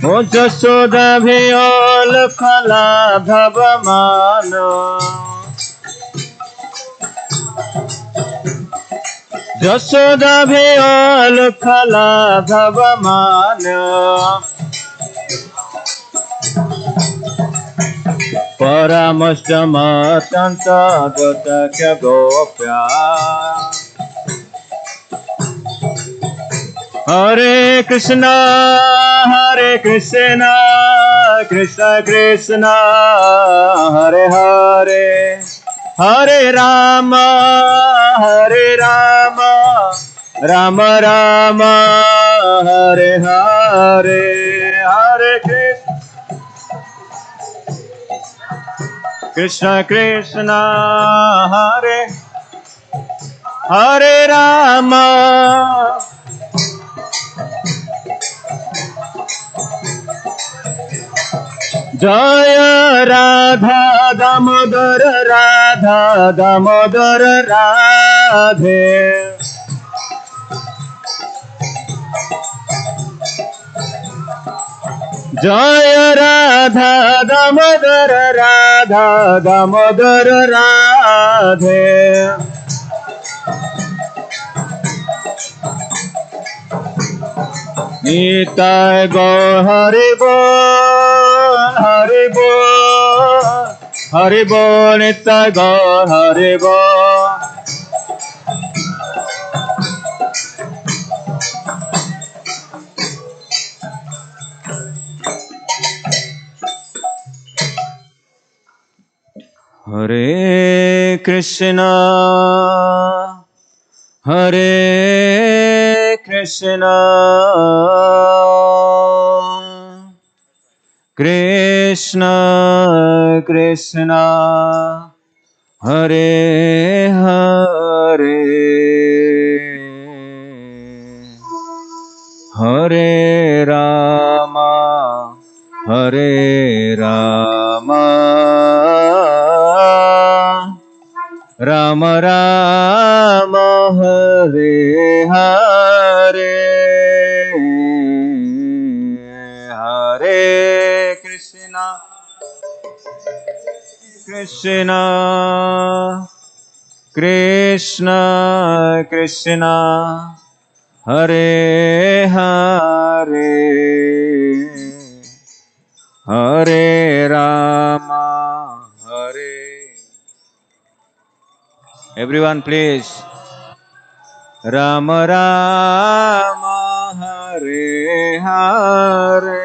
ओ जशोदाभियोलफलाभवमान जशोदाभियोलफलाभवमान परामष्टमत्यन्त दोतक्य गोप्या हरे कृष्णा कृष्ण कृष्ण हरे हरे हरे राम राम राम हरे हरे हरे कृष्ण कृष्ण हरे Hare Rama, Jaya Radha Damodara Radha Damodara Radhe. Jaya Radha Damodara Radha Damodara Radhe. Nitai Gaur Hari Bol, Hari Bol, Hari Bol, Nitai Gaur Hari Bol. Hare Krishna, Hare Krishna, Krishna Krishna, Hare Hare, Hare Rama, Hare Rama, Rama Rama, Hare Hare, Hare Krishna, Krishna Krishna, Krishna, Hare Hare, Hare Rama, Hare. Everyone, please. Rama Rama, Hare Hare,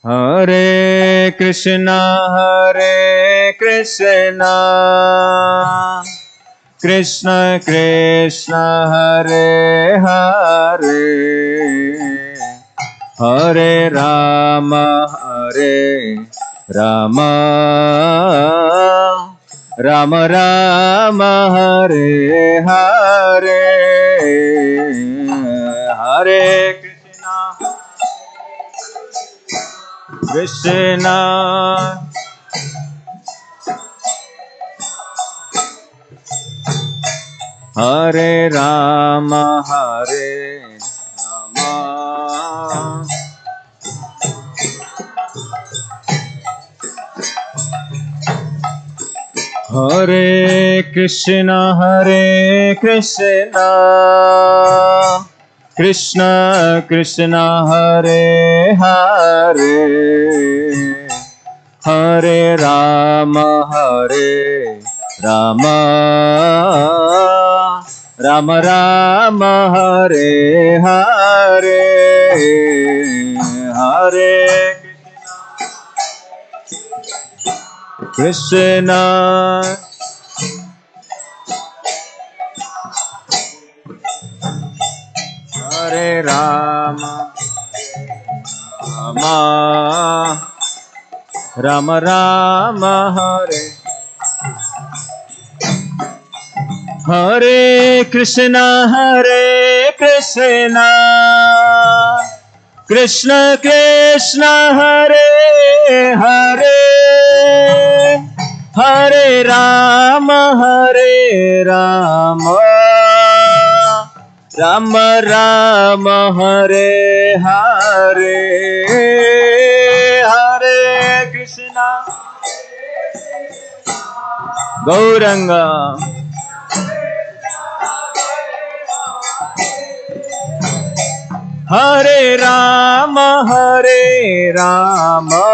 Hare Krishna, Hare Krishna, Krishna Krishna, Hare Hare, Hare Rama, Hare Rama, Rama Rama, Hare Hare, Hare Krishna, Krishna Hare Rama, Hare Rama, Hare Krishna, Hare Krishna, Krishna Krishna, Hare Hare, Hare Rama, Hare Rama, Rama Rama, Hare Hare, Hare Krishna, Hare Rama, Rama Rama Rama, Hare Hare Krishna, Hare Krishna, Krishna Krishna, Hare Hare, Hare Rama, Hare Rama, Rama Rama, Hare Hare, Hare Krishna, Gauranga, Hare Rama, Hare Rama,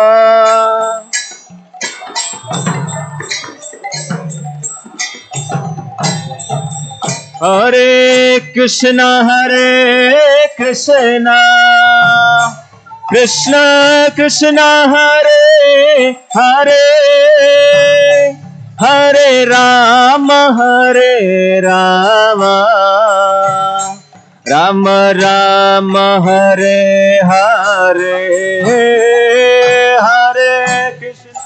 Hare Krishna, Hare Krishna, Krishna Krishna, Hare Hare, Hare Rama, Hare Rama, Rama Rama, Hare Hare, Hare Krishna,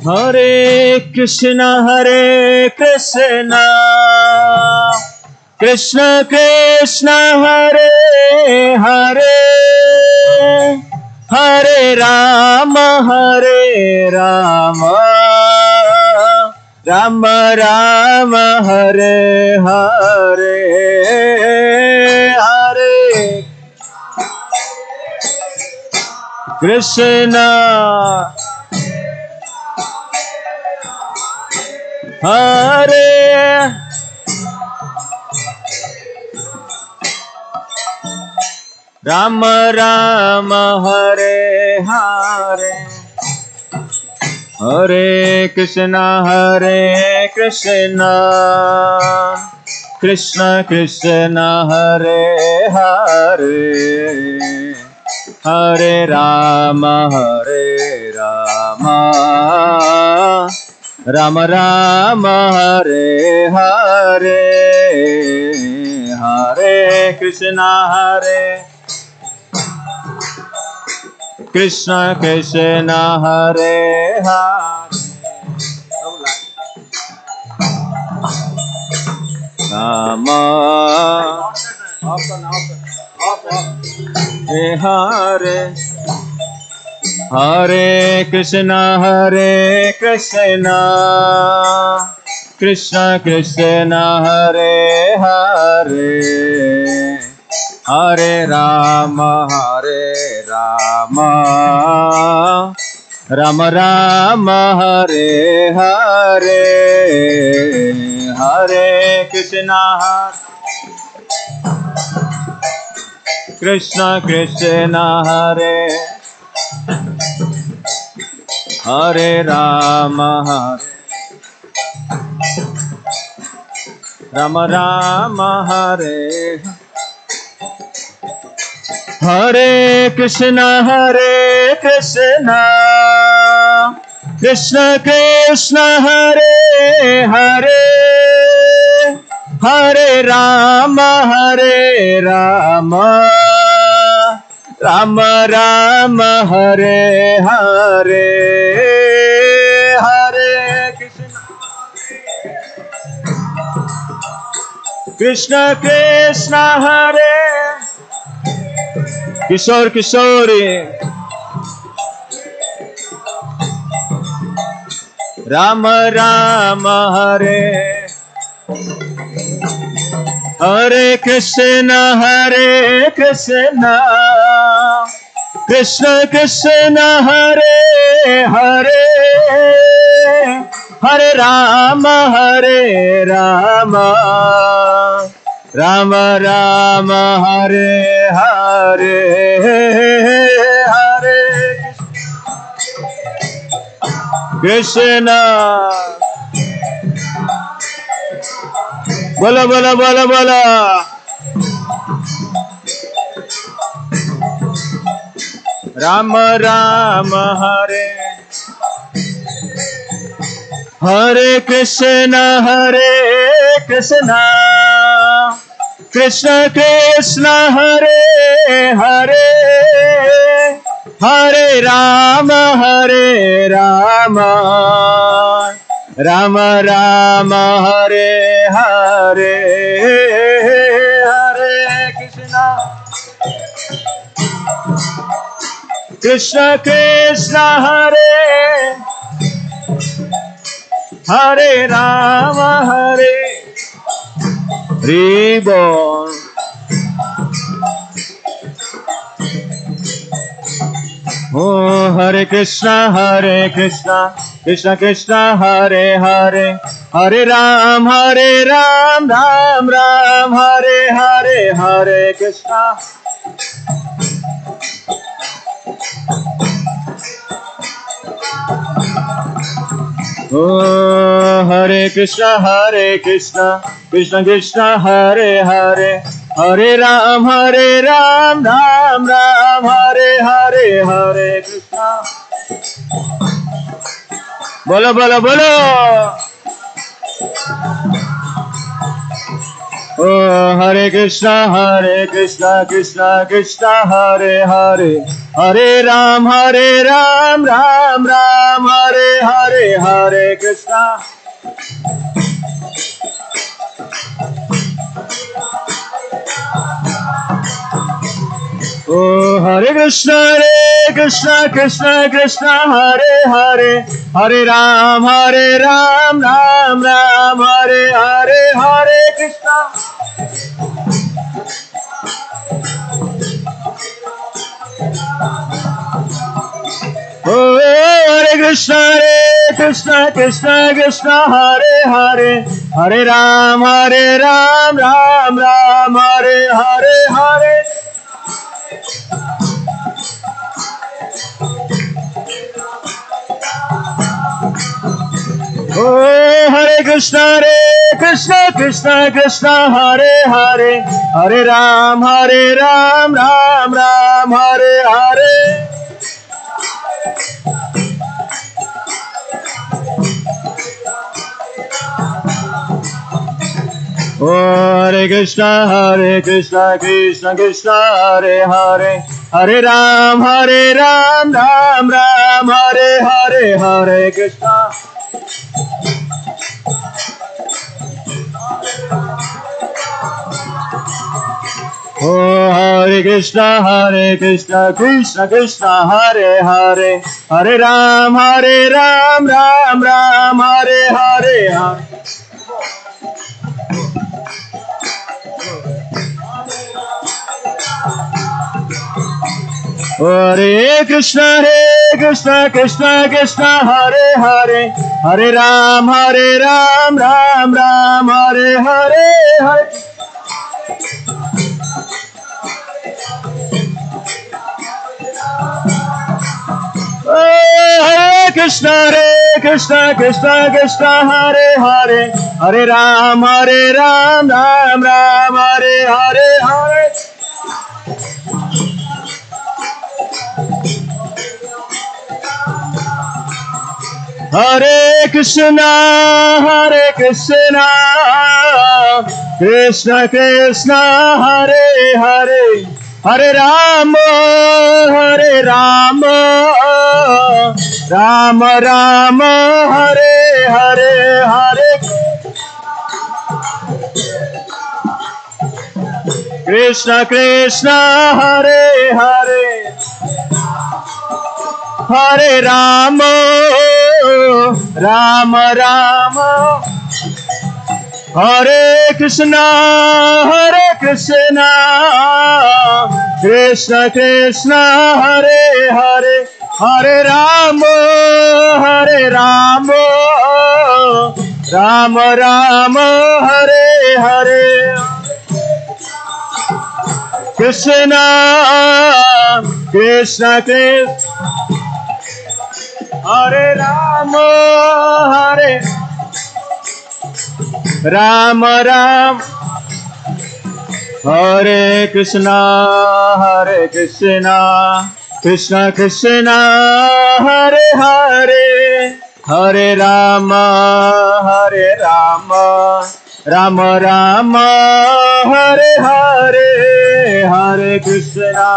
Hare Krishna Krishna Krishna Hare Hare Hare Rama Rama Rama Hare Hare Hare Krishna Hare Rama Rama Hare Hare Hare Krishna Krishna Krishna Hare Hare Hare Rama Rama Rama Hare Hare Hare Krishna Krishna Krishna Hare Hare Rama Hare Hare Krishna Krishna Krishna Hare Hare Hare Rama Rama Rama Hare Hare Hare Krishna Krishna Krishna Hare Hare Rama Rama Rama Hare Hare Krishna Krishna Krishna Hare Hare Hare Rama Rama Rama Hare Hare Hare Krishna Krishna Hare Kishore Kishore Rama Rama Hare Hare Krishna Krishna Krishna Hare Hare Hare Rama Rama Rama Hare Hare Hare Krishna Bola bola bola bola Rama Rama Hare Hare Krishna Krishna Krishna Hare Hare Hare Rama Rama Rama Hare Hare Hare Krishna Krishna Hare Hare Rama Hare Reborn Oh Hare Krishna Krishna Krishna Hare Hare Hare Ram Ram Ram Hare Hare Hare Krishna Oh Hare Krishna Krishna Krishna Hare Hare Hare Ram Ram Ram Hare Hare Hare Krishna Bolo bolo bolo Oh, Hare Krishna, Krishna Krishna, Hare Hare, Hare Ram, Ram Ram, Hare Hare, Hare Krishna. Oh, Hare Krishna, Krishna Krishna, Hare Hare, Hare Ram, Ram Ram, Hare Hare, Hare Krishna. Oh, Hare Krishna, Krishna, Hare Hare, Hare Ram, Ram Ram, Hare Hare, Hare. Oh, Hare Krishna, Krishna, Hare Hare, Hare Ram, Ram Ram, Hare Hare. Oh, Hare Krishna, Krishna Krishna, Hare Hare, Hare Ram, Ram Ram, Hare Hare, Hare Krishna. Oh, Hare Krishna, Krishna Krishna, Hare Hare, Hare Ram, Ram Ram, Hare Hare, Hare. Hare Krishna, Krishna, Hare Hare, Hare Ram, Ram Ram, Hare Hare, Hare. Hare Krishna, Krishna, Hare Hare, Hare Ram, Ram Ram, Hare Hare, Hare. Hare Krishna, Krishna Krishna, Hare Hare, Hare Rama, Rama Rama, Hare Hare, Hare Krishna Krishna, Hare Hare, Hare Rama, Rama, Hare Krishna, Krishna Krishna, Hare Hare, Hare Rama, Rama, Hare Hare. Krishna, Krishna, Hare Rama, Ram, Hare Krishna, Krishna Krishna, Hare Hare, Hare Rama, Rama, Hare Hare, Hare Krishna,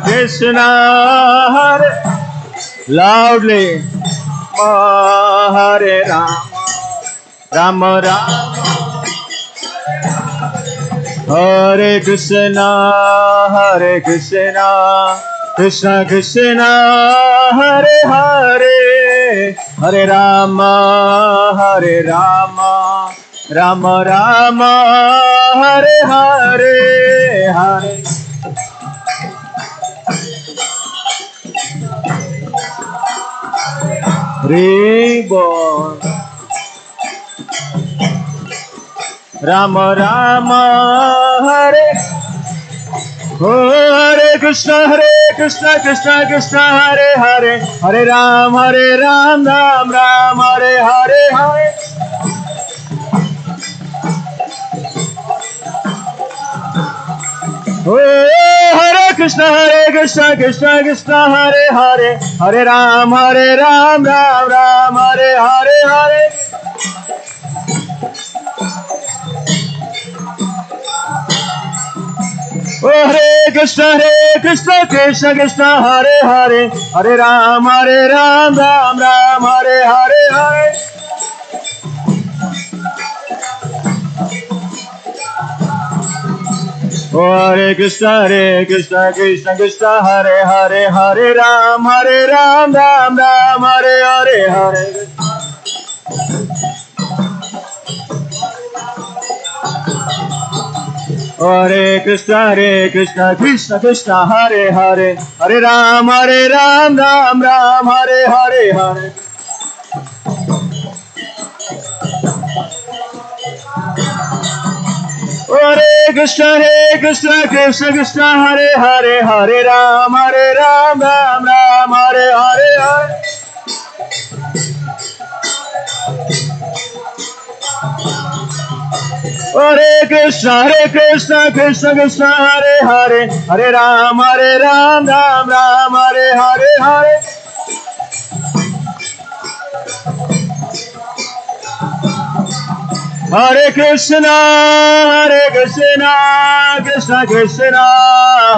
Krishna, Hare, loudly, Hare Rama, Hare Krishna, Krishna Krishna, Hare Hare, Hare Rama, Rama, Hare Hare, Hare. Reborn, Rama, Hare, oh, Hare Krishna, Krishna, Hare Hare, Hare Ram, Ram, Hare Hare, Hare. Oh, Hare Krishna, Krishna, Hare Hare, Hare Ram, Ram, Hare Hare, Hare. Oh Hare Krishna Krishna Krishna Hare Hare Hare Ram Ram Ram Hare Hare Oh Hare Krishna Krishna Krishna Hare Hare Hare Ram Ram Ram Hare Hare Hare Krishna Krishna Krishna Hare Hare Hare Ram Ram Ram Hare Hare Hare Krishna Krishna Hare Hare Hare Ram Ram Ram Hare Hare Hare Krishna Krishna Hare Hare Hare Ram Ram Hare Hare Hare Krishna Krishna Krishna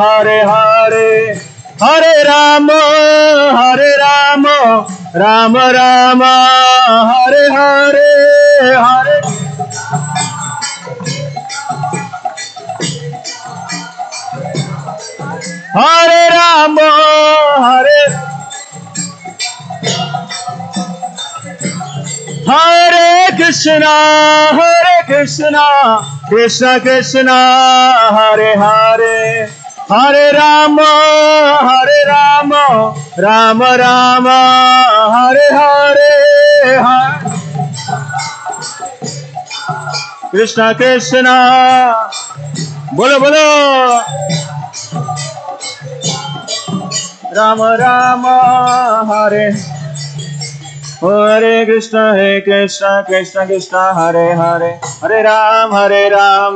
Hare Hare Hare Rama Rama Rama Hare Hare Hare Hare Rama Hare Krishna Krishna Hare Hare Hare Rama Rama Rama Hare Hare Krishna Krishna Bolo Bolo Rama Rama Hare Hare Krishna Krishna Hare Hare Hare Ram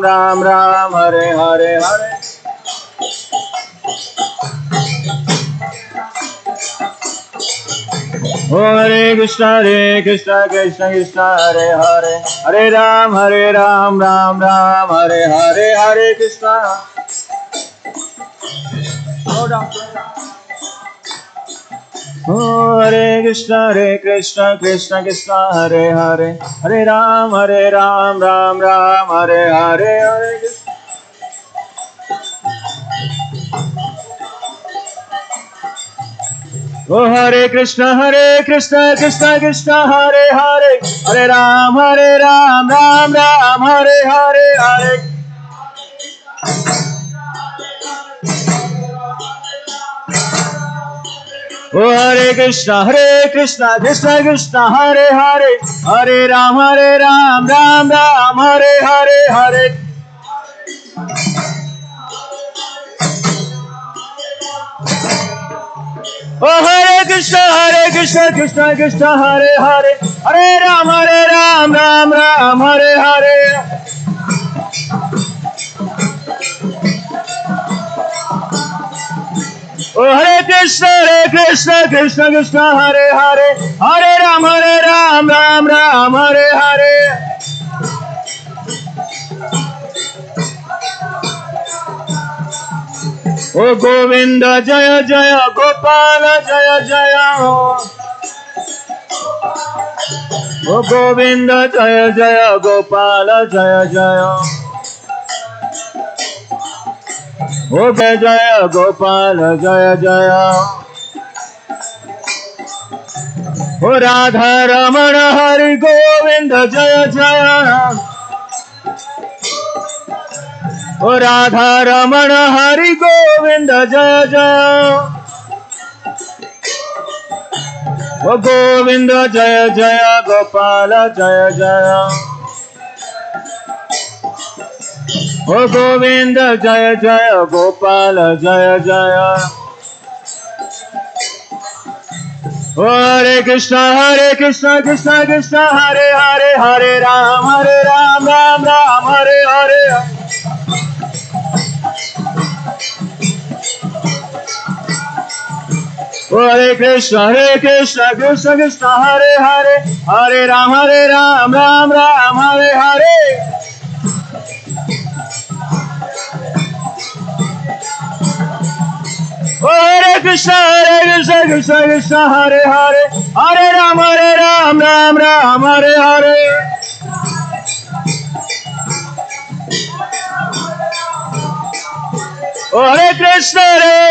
Ram Hare Hare Hare Krishna Krishna Hare Hare Hare Ram Ram Hare Hare Hare Krishna Hare Krishna Krishna Hare Hare Hare Ram Ram Hare Hare Krishna Oh Hare Krishna Krishna Hare Hare Hare Ram Ram Hare Hare Oh Hare Krishna Krishna Hare Hare Hare Ram Ram Hare Hare Oh Hare Krishna Krishna Hare Hare Hare Ram Ram Hare Hare Oh Hare Krishna Krishna Hare Hare Hare Ram Ram Hare Hare Oh Govinda Jaya Jaya Gopala Jaya Jaya Oh Govinda Jaya Jaya Gopala Jaya Jaya Oh Jaya Jaya Gopala Jaya Jaya Oh Radha Ramana Hari Govinda Jaya Jaya Oh Radha Ramana Hari Govinda Jaya Jaya Oh Govinda Jaya Jaya Gopala Jaya Jaya Oh Govinda Jaya Jaya Gopala Jaya Jaya Oh Hare Krishna Krishna Hare Hare Hare Ram Ram Hare Hare Oh Hare Krishna Krishna Hare Hare Hare Ram Ram Hare Hare Hare Krishna, Krishna Krishna, Hare Hare, Hare Ram, Ram Ram, Hare Hare. Hare Krishna,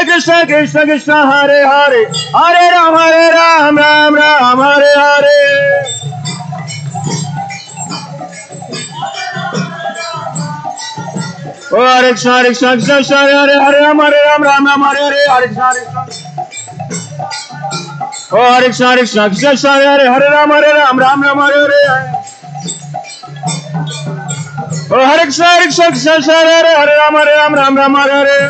Krishna Krishna, Hare Hare, Hare Ram, Ram Ram, Hare Hare. Hare Krishna, Krishna Krishna, Hare Hare, Ram Ram, Hare Hare. Hare Krishna, Krishna Krishna, Hare Hare, Ram Ram, Hare Hare. Hare Krishna, Krishna Hare Hare, Ram Ram, Hare Hare.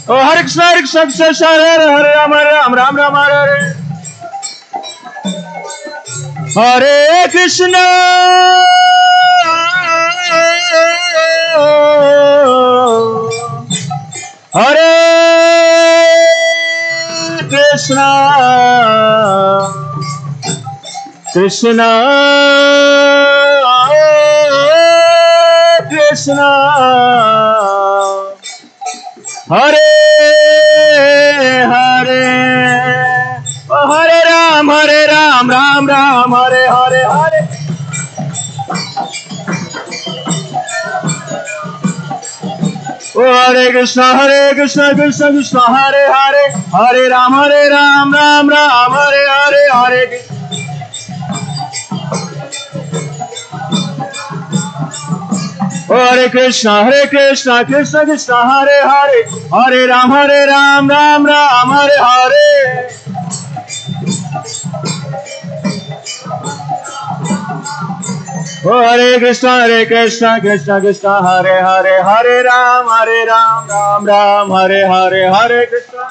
Hare Krishna, Krishna Hare Hare, Ram Ram, Hare Hare. Hare Krishna, Hare Krishna, Krishna Krishna, Hare Hare, Hare Ram, Ram Ram, Hare Hare, Hare. Hare Krishna, Krishna Krishna, Hare Hare, Hare Ram, Ram Ram, Hare Hare, Hare Krishna. Hare Krishna, Krishna Krishna, Hare Hare, Hare Ram, Ram Ram, Hare Hare. Hare Krishna, Krishna Krishna, Hare Hare, Hare Ram, Ram Ram, Hare Hare, Hare Krishna.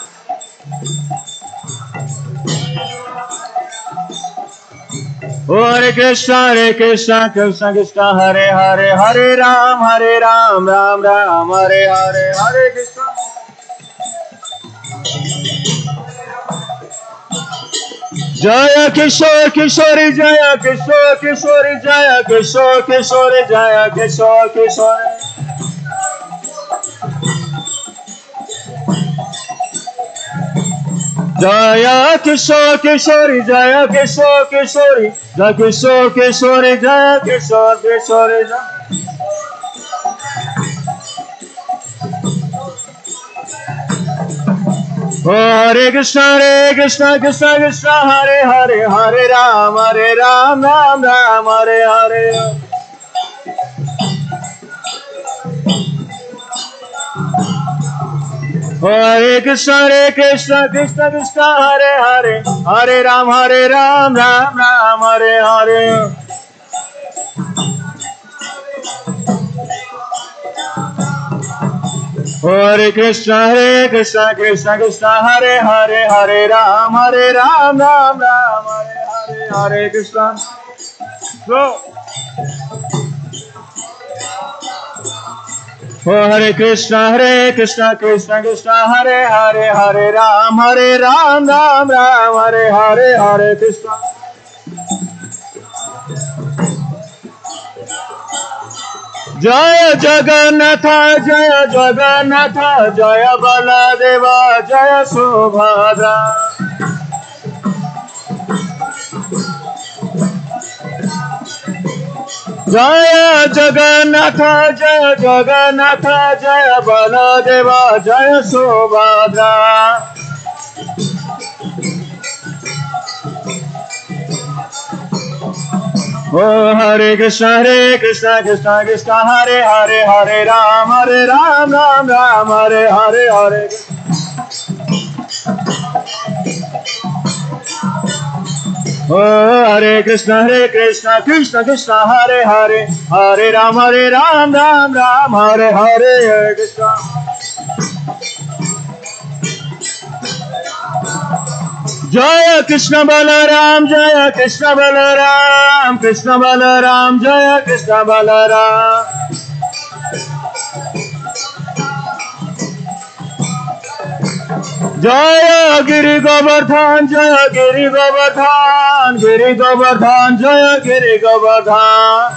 Hare Krishna, Krishna Krishna, Hare Hare, Hare Ram, Ram Ram, Hare Hare, Hare Krishna. Jaya Kishore Kishore, Jaya Kishore Kishore, Jaya Kishore Kishore, Jaya Kishore Kishore. Jaya Kishore Kishore, Jaya Kishore Kishore, Jaya Kishore Kishore, Jaya Kishore Kishore. Hare Krishna, Krishna Krishna, Hare Hare, Hare Ram, Ram Ram, Hare Hare. Hare Krishna, Krishna Krishna, Hare Hare, Hare Ram, Ram Ram, Hare Hare. Hare Krishna, Krishna Krishna, Hare Hare, Hare Ram, Ram Ram, Hare Hare, Hare Krishna. Go. Hare Krishna, Krishna Krishna, Hare Hare, Hare Ram, Ram Ram, Hare Hare, Hare Krishna. Jaya Jagannatha, Jaya Jagannatha, Jaya Baladeva, Jaya Subhadra. Jaya Jagannatha, Jaya Jagannatha, Jaya Baladeva, Jaya Subhadra. Oh Hare Krishna, Krishna Krishna, Hare Hare, Hare Ram, Ram Ram, Hare Hare, Hare. Oh Hare Krishna, Krishna Krishna, Hare Hare, Hare Ram, Ram Ram, Hare Hare, Hare Krishna. Jaya Krishna Balaram, Jaya Krishna Balaram, Krishna Balaram, Jaya Krishna Balaram. Jaya Giri Govardhan, Jaya Giri Govardhan, Giri Govardhan, Jaya Giri Govardhan.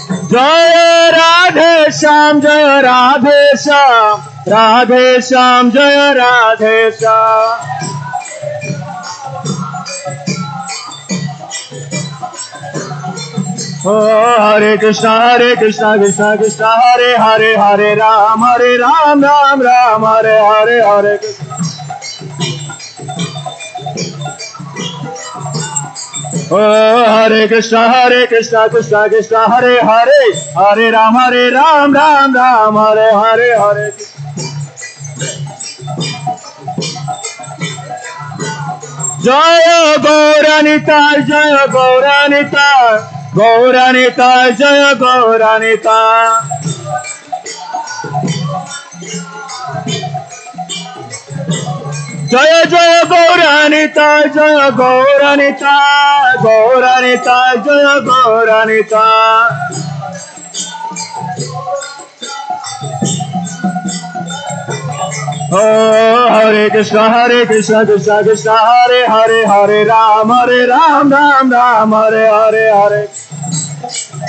जय राधे श्याम जय राधे श्याम, राधे श्याम जय राधे श्याम। ओ हरे कृष्णा कृष्णा कृष्णा हरे हरे, हरे राम राम राम हरे हरे, हरे कृष्ण। ओ हरे कृष्णा कृष्णा कृष्णा हरे हरे, हरे राम राम राम हरे हरे, हरे जय गौरानिताय जय गौरानिताय, गौरानिताय जय गौरानिताय। जय जय गौरानिताय जय गौरानिताय, गौरानिताय जय गौरानिताय। ओ हरे कृष्णा कृष्णा कृष्णा हरे हरे, हरे राम राम राम हरे हरे, हरे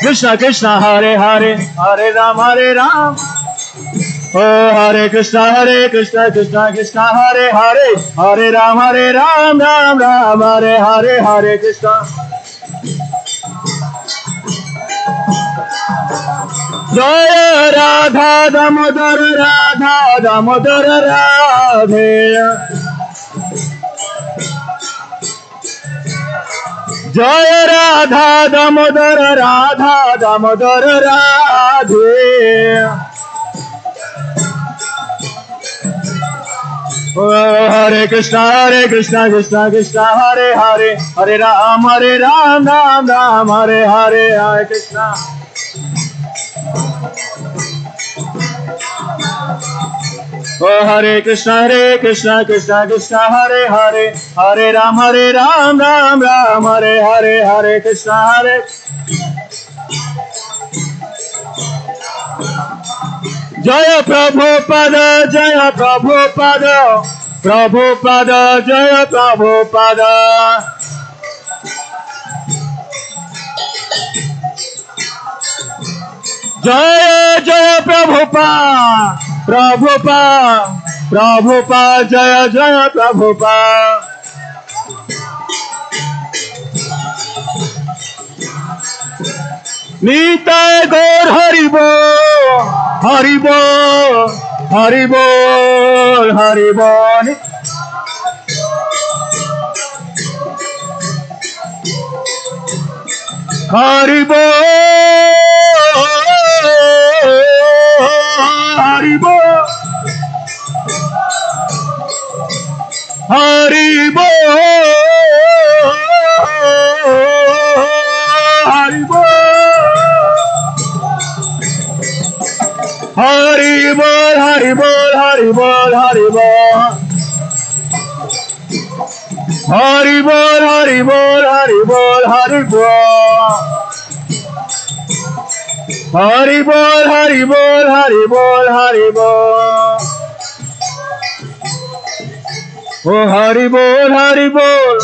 कृष्णा कृष्णा हरे हरे, हरे राम राम। ओ हरे कृष्णा कृष्णा कृष्णा हरे हरे, हरे राम राम राम हरे हरे, हरे कृष्णा। जय राधा दामोदर राधा दामोदर राधे, जय राधा दामोदर राधा दामोदर राधे। ओ हरे कृष्णा कृष्णा कृष्णा हरे हरे, हरे राम राम राम हरे हरे, हरे कृष्णा। ओ हरे कृष्णा कृष्णा हरे हरे, हरे राम राम राम हरे हरे, हरे कृष्णा हरे। जय प्रभुपद जय प्रभुपद, प्रभुपद जय प्रभुपद। जय जय प्रभुपाद प्रभुपाद, प्रभुपाद जय जय प्रभुपाद। निताय गौर हरि बोल, हरि बोल, हरि बोल, हरि बोल। हरि बोल, हरि बोल, हरि बोल, हरि बोल, हरि बोल, हरि बोल, हरि बोल, हरि बोल, हरि बोल, हरि बोल, हरि बोल, हरि बोल, हरि बोल, हरि बोल, हरि बोल, हरि बोल। ओ हरि बोल, हरि बोल,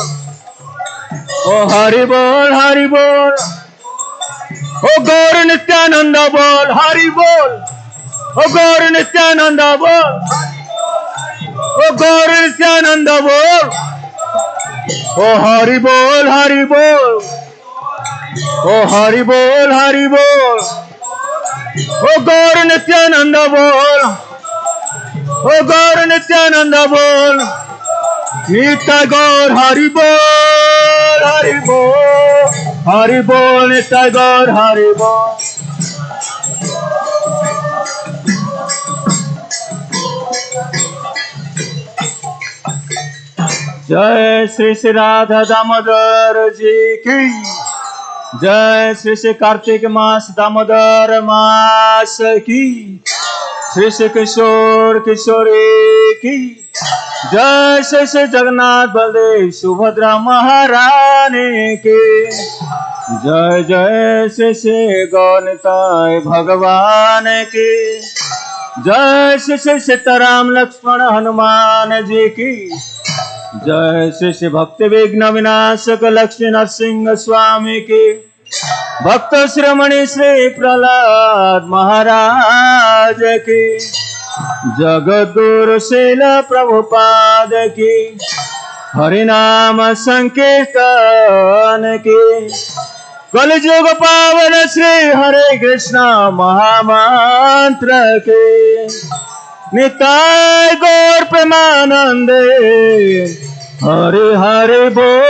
ओ हरि बोल, हरि बोल। ओ गौर नित्यानंद बोल, हरि बोल, ओ गौर नित्यानंद बोल, ओ गौर नित्यानंद बोल। ओ हरि बोल, हरि बोल, ओ हरि बोल, हरि बोल। ओ गौर नित्यानंद बोल, ओ गौर नित्यानंद बोल। नित्य गौर हरि बोल, हरि बोल, हरि बोल, नित्य गौर हरि बोल। जय श्री श्री राधा दामोदर जी की जय, श्री श्री कार्तिक मास दामोदर मास की, श्री श्री किशोर किशोरी की जय, श्री श्री जगन्नाथ बलदेव सुभद्रा महारानी की जय, जय श्री श्री गौनिताय भगवान की जय, श्री श्री सीताराम लक्ष्मण हनुमान जी की जय, श्री श्री भक्ति विघ्न विनाशक लक्ष्मी नरसिंह स्वामी की भक्त श्रमणी श्री प्रहलाद महाराज की, जगद्गुरु शील प्रभुपाद की, हरिनाम संकीर्तन की, कलिजुग पावन श्री हरे कृष्ण महामंत्र की, निताय गौर प्रेमानंदे हरे हरे बोल,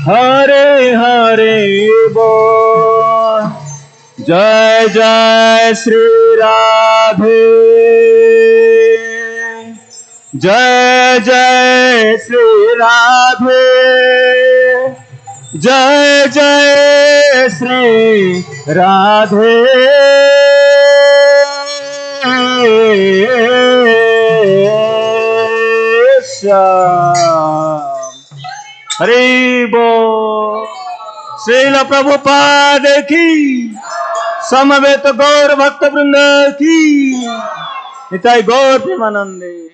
हरे हरे बोल। जय जय श्री राधे, जय जय श्री राधे, जय जय श्री राधे श्याम। हरि बोल। श्रील प्रभुपाद की, समवेत गौर भक्त वृंद की, निताय गौर प्रेमानंदे।